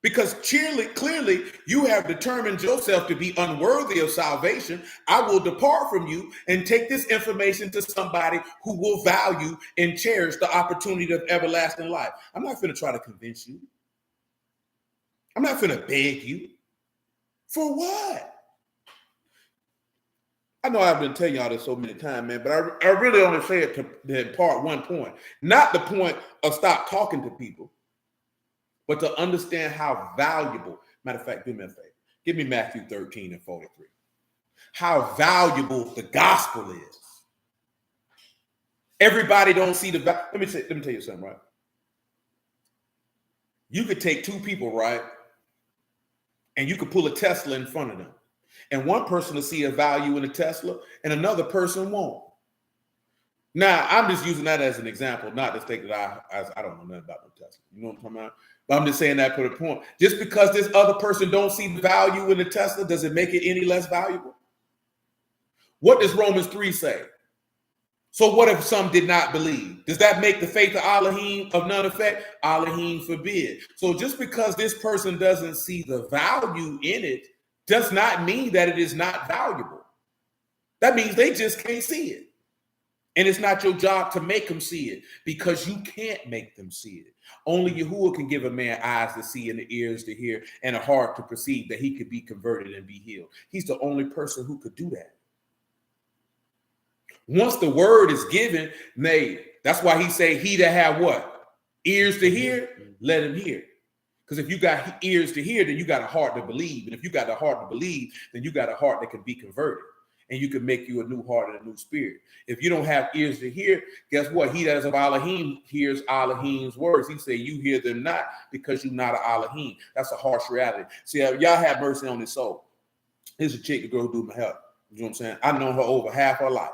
Because clearly, you have determined yourself to be unworthy of salvation. I will depart from you and take this information to somebody who will value and cherish the opportunity of everlasting life. I'm not going to try to convince you. I'm not going to beg you. For what? I know I've been telling y'all this so many times, man, but I really only say it to impart one point. Not the point of stop talking to people, but to understand how valuable, matter of fact, do me a favor. Give me Matthew 13 and 43. How valuable the gospel is. Everybody don't see the value. Let me tell you something, right? You could take two people, right? And you could pull a Tesla in front of them. And one person will see a value in a Tesla and another person won't. Now, I'm just using that as an example, not to think that I don't know nothing about no Tesla. You know what I'm talking about? But I'm just saying that for the point. Just because this other person don't see the value in the Tesla, does it make it any less valuable? What does Romans 3 say? So what if some did not believe? Does that make the faith of Elohim of none effect? Elohim forbid. So just because this person doesn't see the value in it does not mean that it is not valuable. That means they just can't see it. And it's not your job to make them see it, because you can't make them see it. Only Yahuwah can give a man eyes to see and the ears to hear and a heart to perceive that he could be converted and be healed. He's the only person who could do that. Once the word is given, that's why he say, he that have what? Ears to hear, let him hear. Because if you got ears to hear, then you got a heart to believe. And if you got a heart to believe, then you got a heart that can be converted. And you can make you a new heart and a new spirit. If you don't have ears to hear, guess what? He that is of Elohim hears Elohim's words. He said, you hear them not because you're not an Elohim. That's a harsh reality. See, y'all have mercy on this soul. Here's a chick, the girl who do my help. You know what I'm saying? I've known her over half her life.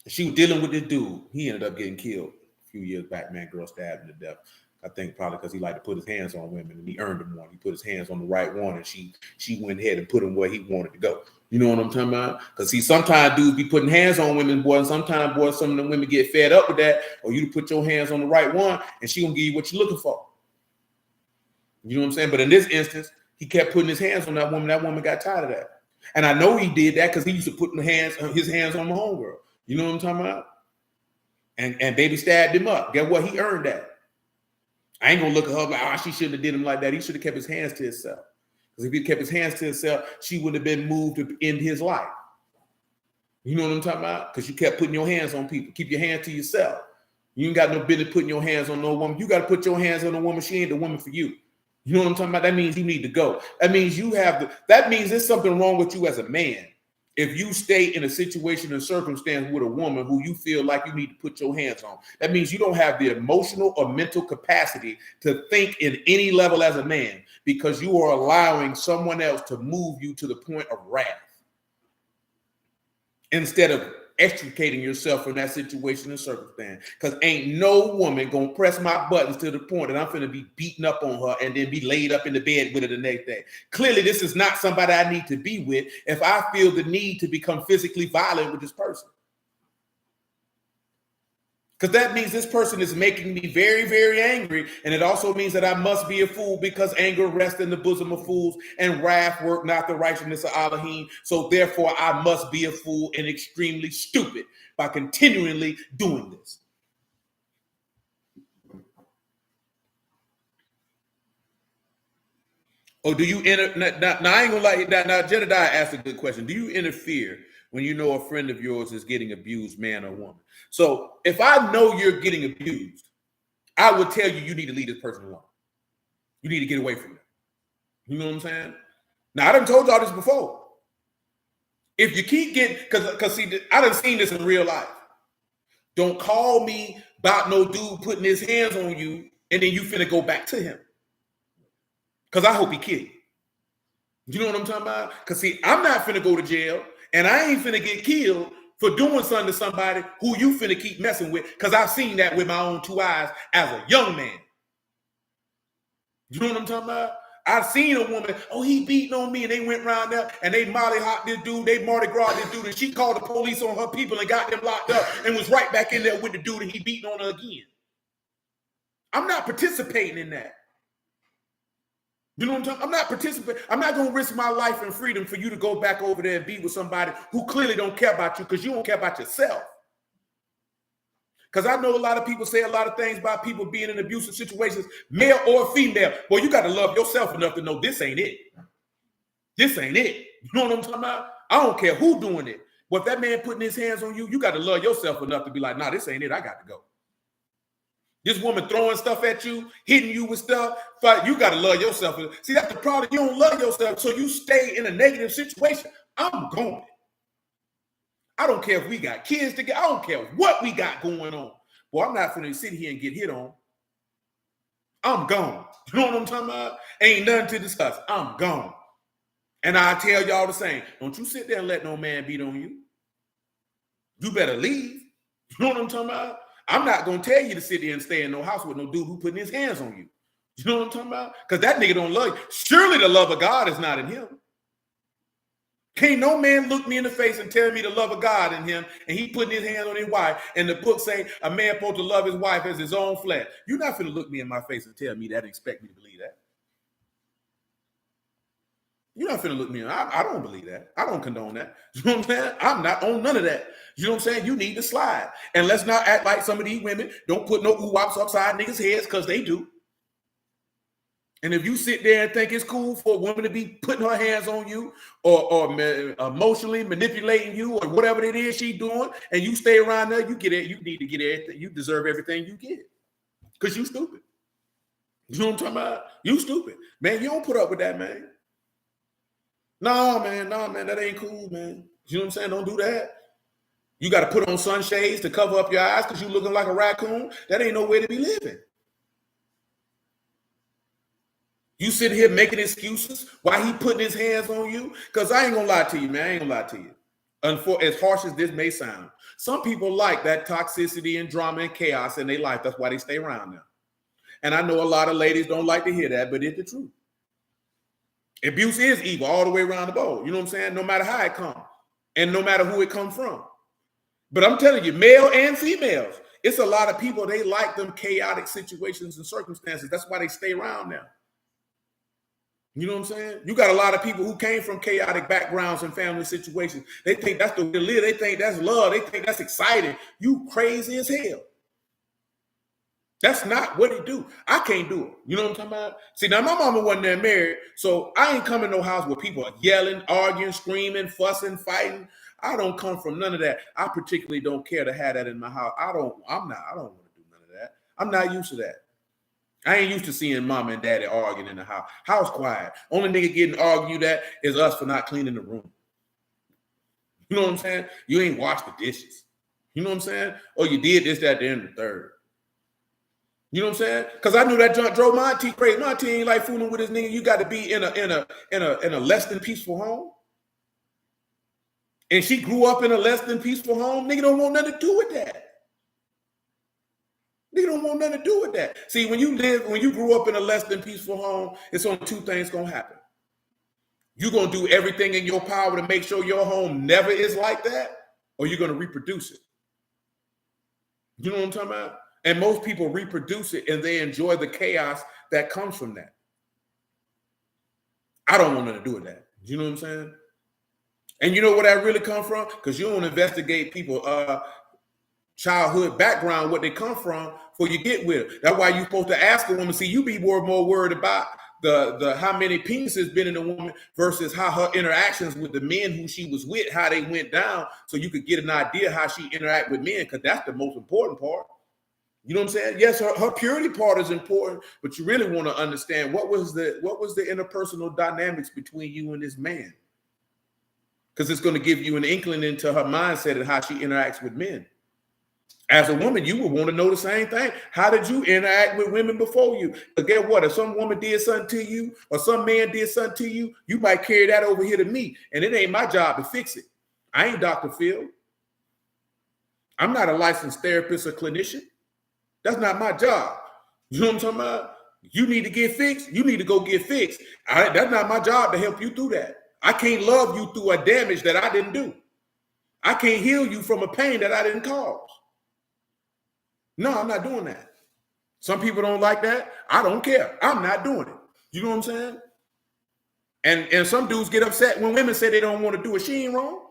She was dealing with this dude. He ended up getting killed a few years back, man. Girl stabbed him to death. I think probably because he liked to put his hands on women, and he earned them one. He put his hands on the right one, and she went ahead and put him where he wanted to go. You know what I'm talking about? Because see, sometimes dudes be putting hands on women, boy, and sometimes, boy, some of the women get fed up with that, or you to put your hands on the right one, and she gonna give you what you're looking for. You know what I'm saying? But in this instance, he kept putting his hands on that woman. That woman got tired of that. And I know he did that because he used to put his hands on my homegirl. You know what I'm talking about? And baby stabbed him up. Guess what? He earned that. I ain't gonna look at her like, she shouldn't have did him like that. He should have kept his hands to himself. Because if he kept his hands to himself, she would have been moved to end his life. You know what I'm talking about? Because you kept putting your hands on people. Keep your hands to yourself. You ain't got no business putting your hands on no woman. You got to put your hands on a woman. She ain't the woman for you. You know what I'm talking about? That means you need to go. That means that means there's something wrong with you as a man. If you stay in a situation and circumstance with a woman who you feel like you need to put your hands on, that means you don't have the emotional or mental capacity to think in any level as a man, because you are allowing someone else to move you to the point of wrath instead of extricating yourself from that situation and circumstance. Because ain't no woman gonna press my buttons to the point that I'm finna be beaten up on her and then be laid up in the bed with her the next day. Clearly, this is not somebody I need to be with if I feel the need to become physically violent with this person. Because that means this person is making me very, very angry. And it also means that I must be a fool, because anger rests in the bosom of fools and wrath work not the righteousness of Elohim. So therefore, I must be a fool and extremely stupid by continually doing this. Or do you now I ain't gonna lie. Now Jedediah asked a good question. Do you interfere when you know a friend of yours is getting abused, man or woman? So if I know you're getting abused, I would tell you, you need to leave this person alone. You need to get away from them. You know what I'm saying? Now, I done told y'all this before. If you keep getting, because see, I done seen this in real life. Don't call me about no dude putting his hands on you and then you finna go back to him. Because I hope he kill you. You know what I'm talking about? Because see, I'm not finna go to jail, and I ain't finna get killed for doing something to somebody who you finna keep messing with, because I've seen that with my own two eyes as a young man. You know what I'm talking about? I've seen a woman, he beating on me, and they went around there and they Molly hopped this dude, they Mardi Gras this dude, and she called the police on her people and got them locked up and was right back in there with the dude, and he beating on her again. I'm not participating in that. You know what I'm talking? I'm not participating. I'm not going to risk my life and freedom for you to go back over there and be with somebody who clearly don't care about you because you don't care about yourself. Because I know a lot of people say a lot of things about people being in abusive situations, male or female. Well, you got to love yourself enough to know this ain't it. This ain't it. You know what I'm talking about? I don't care who doing it. But if that man putting his hands on you, you got to love yourself enough to be like, nah, this ain't it. I got to go. This woman throwing stuff at you, hitting you with stuff, you got to love yourself. See, that's the problem. You don't love yourself, so you stay in a negative situation. I'm going. I don't care if we got kids together. I don't care what we got going on. Boy, I'm not going to sit here and get hit on. I'm gone. You know what I'm talking about? Ain't nothing to discuss. I'm gone. And I tell y'all the same. Don't you sit there and let no man beat on you. You better leave. You know what I'm talking about? I'm not going to tell you to sit there and stay in no house with no dude who putting his hands on you. You know what I'm talking about? Because that nigga don't love you. Surely the love of God is not in him. Can't no man look me in the face and tell me the love of God in him, and he putting his hand on his wife, and the book say a man supposed to love his wife as his own flesh. You're not going to look me in my face and tell me that and expect me to believe that. You're not finna look me in. I don't believe that. I don't condone that. You know what I'm saying? I'm not on none of that. You know what I'm saying? You need to slide. And let's not act like some of these women don't put no ooh-wops upside niggas' heads, because they do. And if you sit there and think it's cool for a woman to be putting her hands on you or emotionally manipulating you or whatever it is she's doing, and you stay around there, you get it. You need to get everything. You deserve everything you get, because you stupid. You know what I'm talking about? You stupid. Man, you don't put up with that, man. No, man, that ain't cool, man. You know what I'm saying? Don't do that. You got to put on sunshades to cover up your eyes because you looking like a raccoon. That ain't no way to be living. You sit here making excuses why he putting his hands on you. Because I ain't going to lie to you, man. I ain't going to lie to you. As harsh as this may sound, some people like that toxicity and drama and chaos in their life. That's why they stay around now. And I know a lot of ladies don't like to hear that, but it's the truth. Abuse is evil all the way around the board. You know what I'm saying? No matter how it comes and no matter who it comes from. But I'm telling you, male and females, it's a lot of people, they like them chaotic situations and circumstances. That's why they stay around now. You know what I'm saying? You got a lot of people who came from chaotic backgrounds and family situations. They think that's the way to live. They think that's love. They think that's exciting. You crazy as hell. That's not what he do. I can't do it. You know what I'm talking about? See, now my mama wasn't there married, so I ain't come in no house where people are yelling, arguing, screaming, fussing, fighting. I don't come from none of that. I particularly don't care to have that in my house. I don't want to do none of that. I'm not used to that. I ain't used to seeing mama and daddy arguing in the house. House quiet. Only nigga getting argued at is us for not cleaning the room. You know what I'm saying? You ain't washed the dishes. You know what I'm saying? Or you did this, that, and the third. You know what I'm saying? Because I knew that junk drove my auntie crazy. My auntie ain't like fooling with his nigga. You got to be in a less than peaceful home. And she grew up in a less than peaceful home. Nigga don't want nothing to do with that. Nigga don't want nothing to do with that. See, when you grew up in a less than peaceful home, it's only two things gonna happen. You're gonna do everything in your power to make sure your home never is like that, or you're gonna reproduce it. You know what I'm talking about? And most people reproduce it and they enjoy the chaos that comes from that. I don't want nothing to do with that. You know what I'm saying? And you know where that really come from? Because you don't investigate people childhood background, what they come from, before you get with it. That's why you're supposed to ask a woman. See, you be more worried about the how many penises been in a woman versus how her interactions with the men who she was with, how they went down, so you could get an idea how she interact with men, because that's the most important part. You know what I'm saying? Yes, her purity part is important, but you really want to understand what was the interpersonal dynamics between you and this man, because it's going to give you an inkling into her mindset and how she interacts with men. As a woman, you would want to know the same thing. How did you interact with women before you? But guess what? If some woman did something to you or some man did something to you, you might carry that over here to me, and it ain't my job to fix it. I ain't Dr. Phil. I'm not a licensed therapist or clinician. That's not my job. You know what I'm talking about? You need to get fixed. You need to go get fixed. That's not my job to help you through that. I can't love you through a damage that I didn't do. I can't heal you from a pain that I didn't cause. No, I'm not doing that. Some people don't like that. I don't care. I'm not doing it. You know what I'm saying? And some dudes get upset when women say they don't want to do it. She ain't wrong.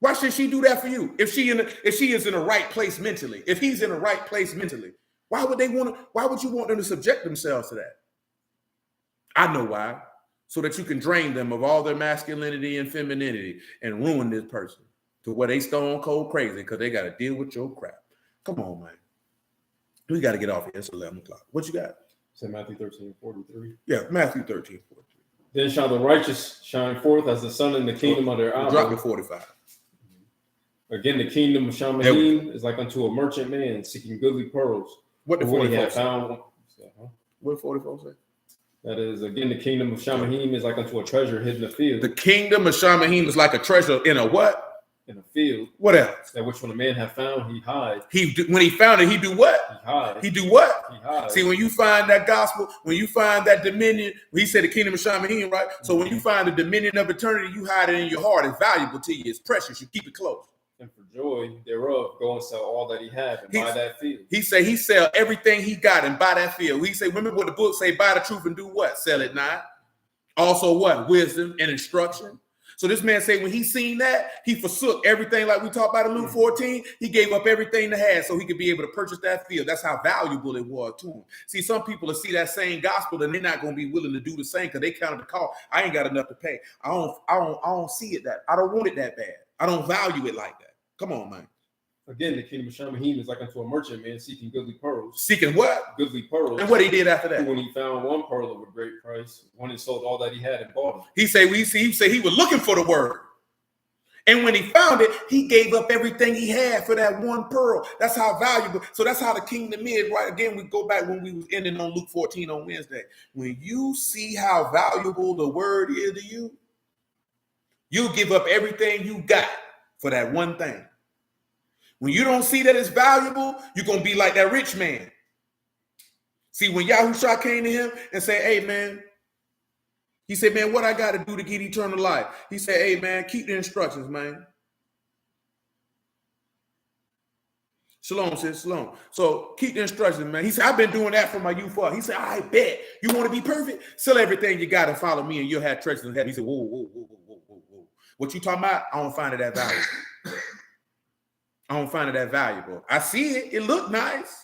Why should she do that for you? If she is in the right place mentally, if he's in the right place mentally, why would you want them to subject themselves to that? I know why. So that you can drain them of all their masculinity and femininity and ruin this person to where they stone cold crazy because they got to deal with your crap. Come on, man. We got to get off here. It's 11 o'clock. What you got? Say Matthew 13:43. Yeah, Matthew 13:43. Then shall the righteous shine forth as the sun in the kingdom of their Abba. Drop to 45. Again, the kingdom of Shamahim is like unto a merchant man seeking goodly pearls. What the When he 44 had say? found, What 44 say? that is, again, the kingdom of Shamahim is like unto a treasure hidden in a field. The kingdom of Shamahim is like a treasure in a what? In a field. What else? That which when a man have found, he hide. When he found it, he do what? He hide. He do what? He hide. See, when you find that gospel, when you find that dominion, he said the kingdom of Shamahim, right? So when you find the dominion of eternity, you hide it in your heart. It's valuable to you. It's precious. You keep it close. And for joy thereof, go and sell all that he had and buy that field. He say he sell everything he got and buy that field. He say, remember what the book say, buy the truth and do what? Sell it not. Also what? Wisdom and instruction. So this man say when he seen that, he forsook everything like we talked about in Luke 14. He gave up everything to have so he could be able to purchase that field. That's how valuable it was to him. See, some people will see that same gospel and they're not going to be willing to do the same because they counted the cost. I ain't got enough to pay. I don't see it that. I don't want it that bad. I don't value it like that. Come on, man. Again, the kingdom of Shamahim is like unto a merchant man seeking goodly pearls. Seeking what? Goodly pearls. And what he did after that? When he found one pearl of a great price, when he sold all that he had and bought it. He say he was looking for the word. And when he found it, he gave up everything he had for that one pearl. That's how valuable. So that's how the kingdom is, right? Again, we go back when we was ending on Luke 14 on Wednesday. When you see how valuable the word is to you, you'll give up everything you got for that one thing. When you don't see that it's valuable, you're going to be like that rich man. See, when Yahushua came to him and said, hey, man, he said, man, what I got to do to get eternal life? He said, hey, man, keep the instructions, man. Shalom, sis, shalom. So keep the instructions, man. He said, I've been doing that from my youth up. He said, I bet. You want to be perfect? Sell everything you got and follow me and you'll have treasures in heaven. He said, whoa, whoa, whoa, whoa, whoa, whoa, whoa. What you talking about? I don't find it that valuable. I don't find it that valuable. I see it. It look nice,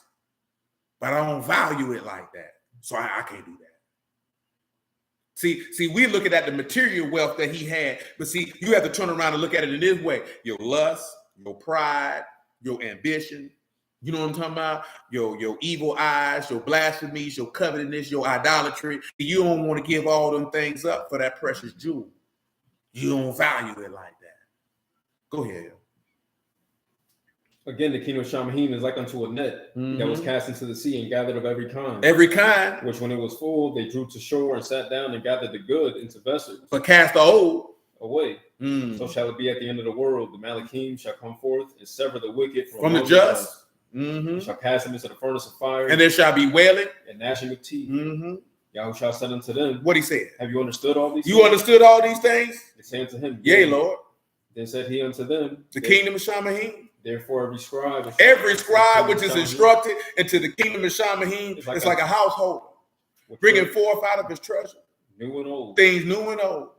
but I don't value it like that. So I can't do that. See, we're looking at the material wealth that he had, but see, you have to turn around and look at it in this way. Your lust, your pride, your ambition, you know what I'm talking about? Your evil eyes, your blasphemies, your covetousness, your idolatry. You don't want to give all them things up for that precious jewel. You don't value it like that. Go ahead. Again, the kingdom of Shamahim is like unto a net that was cast into the sea and gathered of every kind. Every kind. Which when it was full, they drew to shore and sat down and gathered the good into vessels. But cast the old away. So shall it be at the end of the world. The Malachim shall come forth and sever the wicked from the just. Shall cast them into the furnace of fire. And there shall be wailing and gnashing of teeth. Yahushua said unto them, what he said? Have you understood all these things? You understood all these things? They say unto him, yea, Lord. Then said he unto them, the kingdom of Shamahim. Therefore, every scribe which is instructed into the kingdom of Shamahim is like a household, bringing forth out of his treasure new and old things, new and old.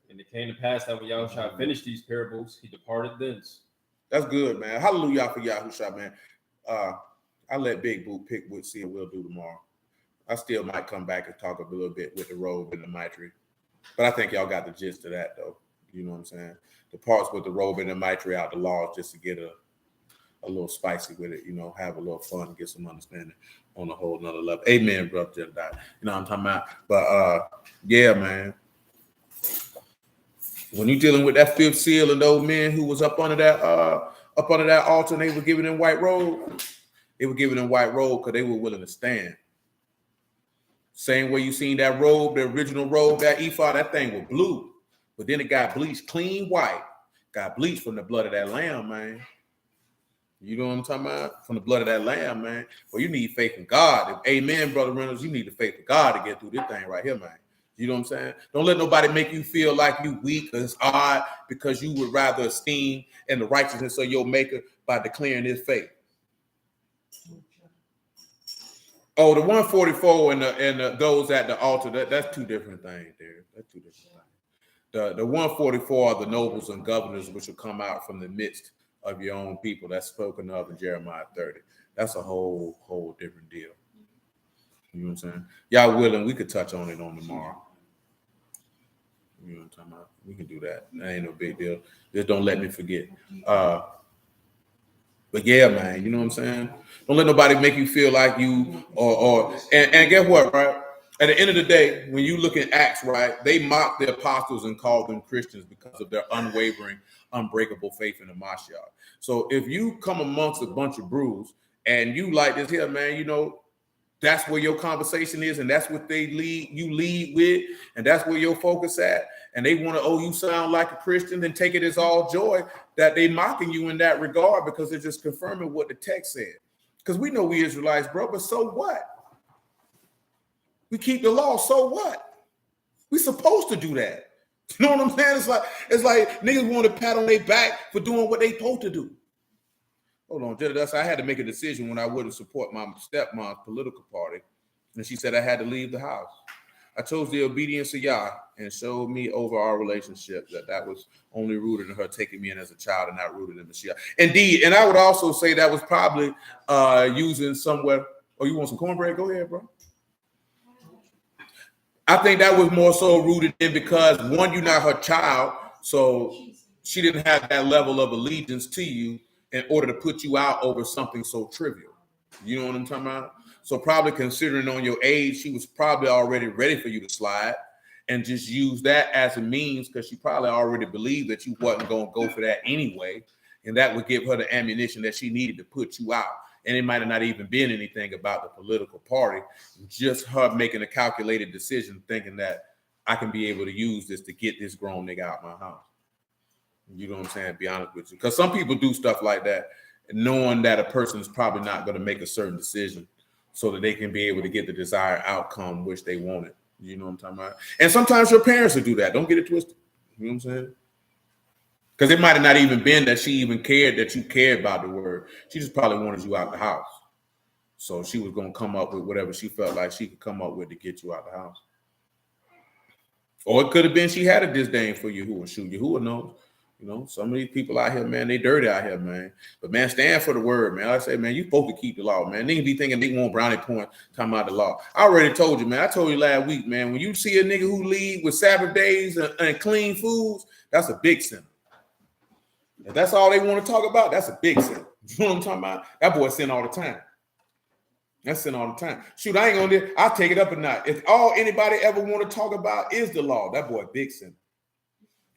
And it came to pass that when Yahushua finished these parables, he departed thence. That's good, man. Hallelujah for Yahushua, man. I let Big Boo pick what see what we'll do tomorrow. I still might come back and talk a little bit with the robe and the mitre, but I think y'all got the gist of that, though. You know what I'm saying? The parts with the robe and the mitre out the laws just to get a little spicy with it, you know, have a little fun, get some understanding on a whole nother level. Amen, brother Jedediah. You know what I'm talking about? But yeah, man. When you're dealing with that fifth seal and those men who was up under that altar and they were giving them white robe, because they were willing to stand. Same way you seen that robe, the original robe, that ephod, that thing was blue. But then it got bleached clean white. Got bleached from the blood of that lamb, man. You know what I'm talking about? From the blood of that lamb, man. Well, you need faith in God. Amen, Brother Reynolds. You need the faith of God to get through this thing right here, man. You know what I'm saying? Don't let nobody make you feel like you weak or it's odd because you would rather esteem in the righteousness of your maker by declaring his faith. Oh, the 144 and the those at the altar, that's two different things there. That's two different things. The 144 are the nobles and governors which will come out from the midst of your own people. That's spoken of in Jeremiah 30. That's a whole different deal. You know what I'm saying? Y'all willing, we could touch on it on tomorrow. You know what I'm talking about? We can do that. That ain't no big deal. Just don't let me forget. But yeah, man, you know what I'm saying? Don't let nobody make you feel like you and guess what, right? At the end of the day, when you look at Acts, right, they mocked the apostles and called them Christians because of their unwavering, unbreakable faith in the Mashiach. So if you come amongst a bunch of brews and you like this here, man, you know, that's where your conversation is, and that's what you lead with, and that's where your focus at. And they want to, oh, you sound like a Christian, then take it as all joy that they mocking you in that regard because they're just confirming what the text said. Because we know we Israelites, bro, but so what? We keep the law, so what? We supposed to do that. You know what I'm saying? It's like niggas want to pat on their back for doing what they supposed to do. Hold on, Jedediah, I had to make a decision when I wouldn't support my stepmom's political party. And she said I had to leave the house. I chose the obedience of Yah and showed me over our relationship that was only rooted in her taking me in as a child and not rooted in Mashiach. Indeed, and I would also say that was probably using somewhere. Oh, you want some cornbread? Go ahead, bro. I think that was more so rooted in because, one, you're not her child, so she didn't have that level of allegiance to you in order to put you out over something so trivial. You know what I'm talking about? So probably considering on your age, she was probably already ready for you to slide and just use that as a means because she probably already believed that you wasn't going to go for that anyway. And that would give her the ammunition that she needed to put you out. And it might have not even been anything about the political party, just her making a calculated decision, thinking that I can be able to use this to get this grown nigga out my house. You know what I'm saying? Be honest with you. Because some people do stuff like that, knowing that a person is probably not going to make a certain decision so that they can be able to get the desired outcome which they wanted. You know what I'm talking about? And sometimes your parents will do that. Don't get it twisted. You know what I'm saying? Because it might have not even been that she even cared that you cared about the word. She just probably wanted you out the house. So she was going to come up with whatever she felt like she could come up with to get you out the house. Or it could have been she had a disdain for Yahuwah. Shoot, Yahuwah knows. You know, some of these people out here, man, they dirty out here, man. But, man, stand for the word, man. I say, man, you supposed to keep the law, man. Niggas be thinking they want brownie point talking about the law. I already told you, man. I told you last week, man, when you see a nigga who lead with Sabbath days and clean foods, that's a big sin. If that's all they want to talk about, that's a big sin. You know what I'm talking about? That boy sin all the time. That's sin all the time. Shoot, I ain't gonna do. I'll take it up a notch. If all anybody ever want to talk about is the law, that boy big sin.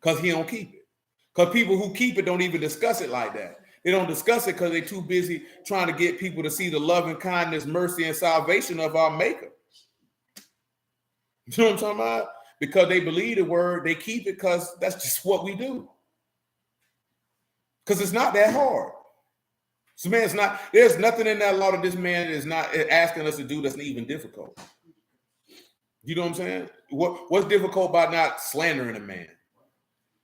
Because he don't keep it. Because people who keep it don't even discuss it like that. They don't discuss it because they're too busy trying to get people to see the love and kindness, mercy, and salvation of our Maker. You know what I'm talking about? Because they believe the word, they keep it because that's just what we do. Because it's not that hard. So, man, there's nothing in that law that this man is not asking us to do that's even difficult. You know what I'm saying? What's difficult about not slandering a man?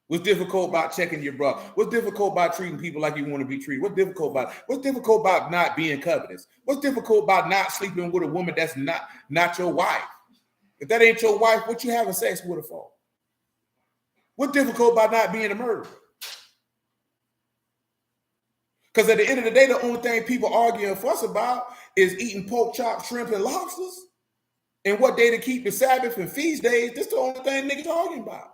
What's difficult about checking your brother? What's difficult about treating people like you want to be treated? What's difficult about not being covetous? What's difficult about not sleeping with a woman that's not your wife? If that ain't your wife, what you having sex with her for? What's difficult about not being a murderer? Because at the end of the day, the only thing people argue and fuss about is eating pork chops, shrimp, and lobsters. And what day to keep the Sabbath and feast days. This the only thing niggas arguing about.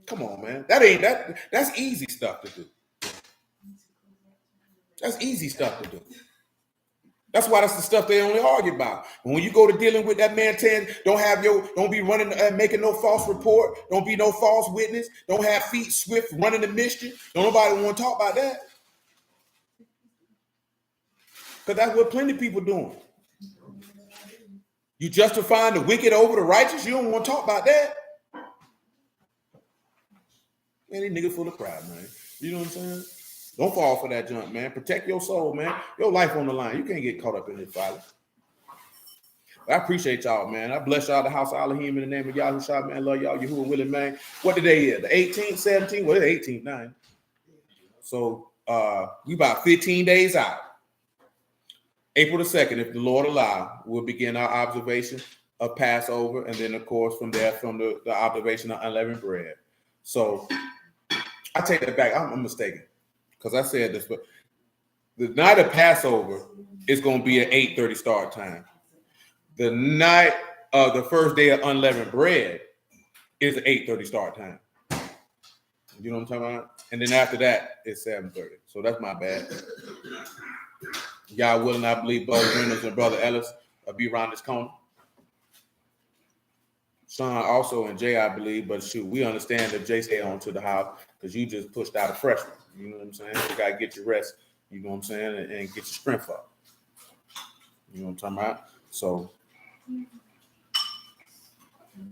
Come on, man. That's easy stuff to do. That's easy stuff to do. That's why that's the stuff they only argue about. And when you go to dealing with that man saying, don't be running, making no false report, don't be no false witness, don't have feet swift running the mischief. Don't nobody want to talk about that. Because that's what plenty of people doing. You justifying the wicked over the righteous, you don't want to talk about that. Man, these niggas full of pride, man. You know what I'm saying? Don't fall for that junk, man. Protect your soul, man. Your life on the line. You can't get caught up in this fight. I appreciate y'all, man. I bless y'all, the house of Elohim, in the name of Yahushua, man. Love y'all, Yahuwah willing, man. What the day is? The 18th, 17th? Well, it's 18th, 9. So we about 15 days out. April the 2nd, if the Lord allow, we'll begin our observation of Passover, and then of course from there, from the observation of unleavened bread. So I take that back. I'm mistaken because I said this, but the night of Passover is going to be at 8:30 start time. The night of the first day of unleavened bread is at 8:30 start time. You know what I'm talking about? And then after that, it's 7:30. So that's my bad. Y'all willing, I believe, Brother Reynolds and Brother Ellis will be around this corner. Sean also and Jay, I believe, but shoot, we understand that Jay stay on to the house because you just pushed out a freshman. You know what I'm saying? You got to get your rest, you know what I'm saying, and get your strength up. You know what I'm talking about? So,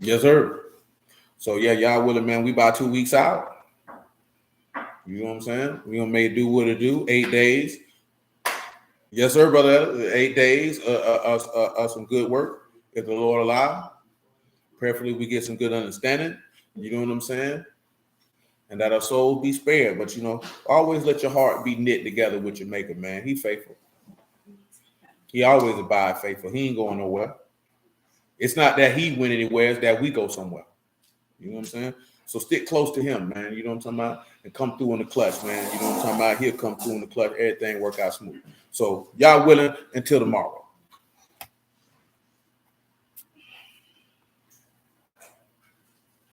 yes, sir. So, yeah, y'all willing, man, we about 2 weeks out. You know what I'm saying? We gonna make do what it do, 8 days. Yes, sir, brother. 8 days of some good work, if the Lord allow. Prayerfully, we get some good understanding. You know what I'm saying? And that our soul be spared. But, you know, always let your heart be knit together with your maker, man. He faithful. He always abide faithful. He ain't going nowhere. It's not that he went anywhere. It's that we go somewhere. You know what I'm saying? So stick close to him, man. You know what I'm talking about? And come through in the clutch, man. You know what I'm talking about? He'll come through in the clutch. Everything work out smooth. So y'all willing until tomorrow.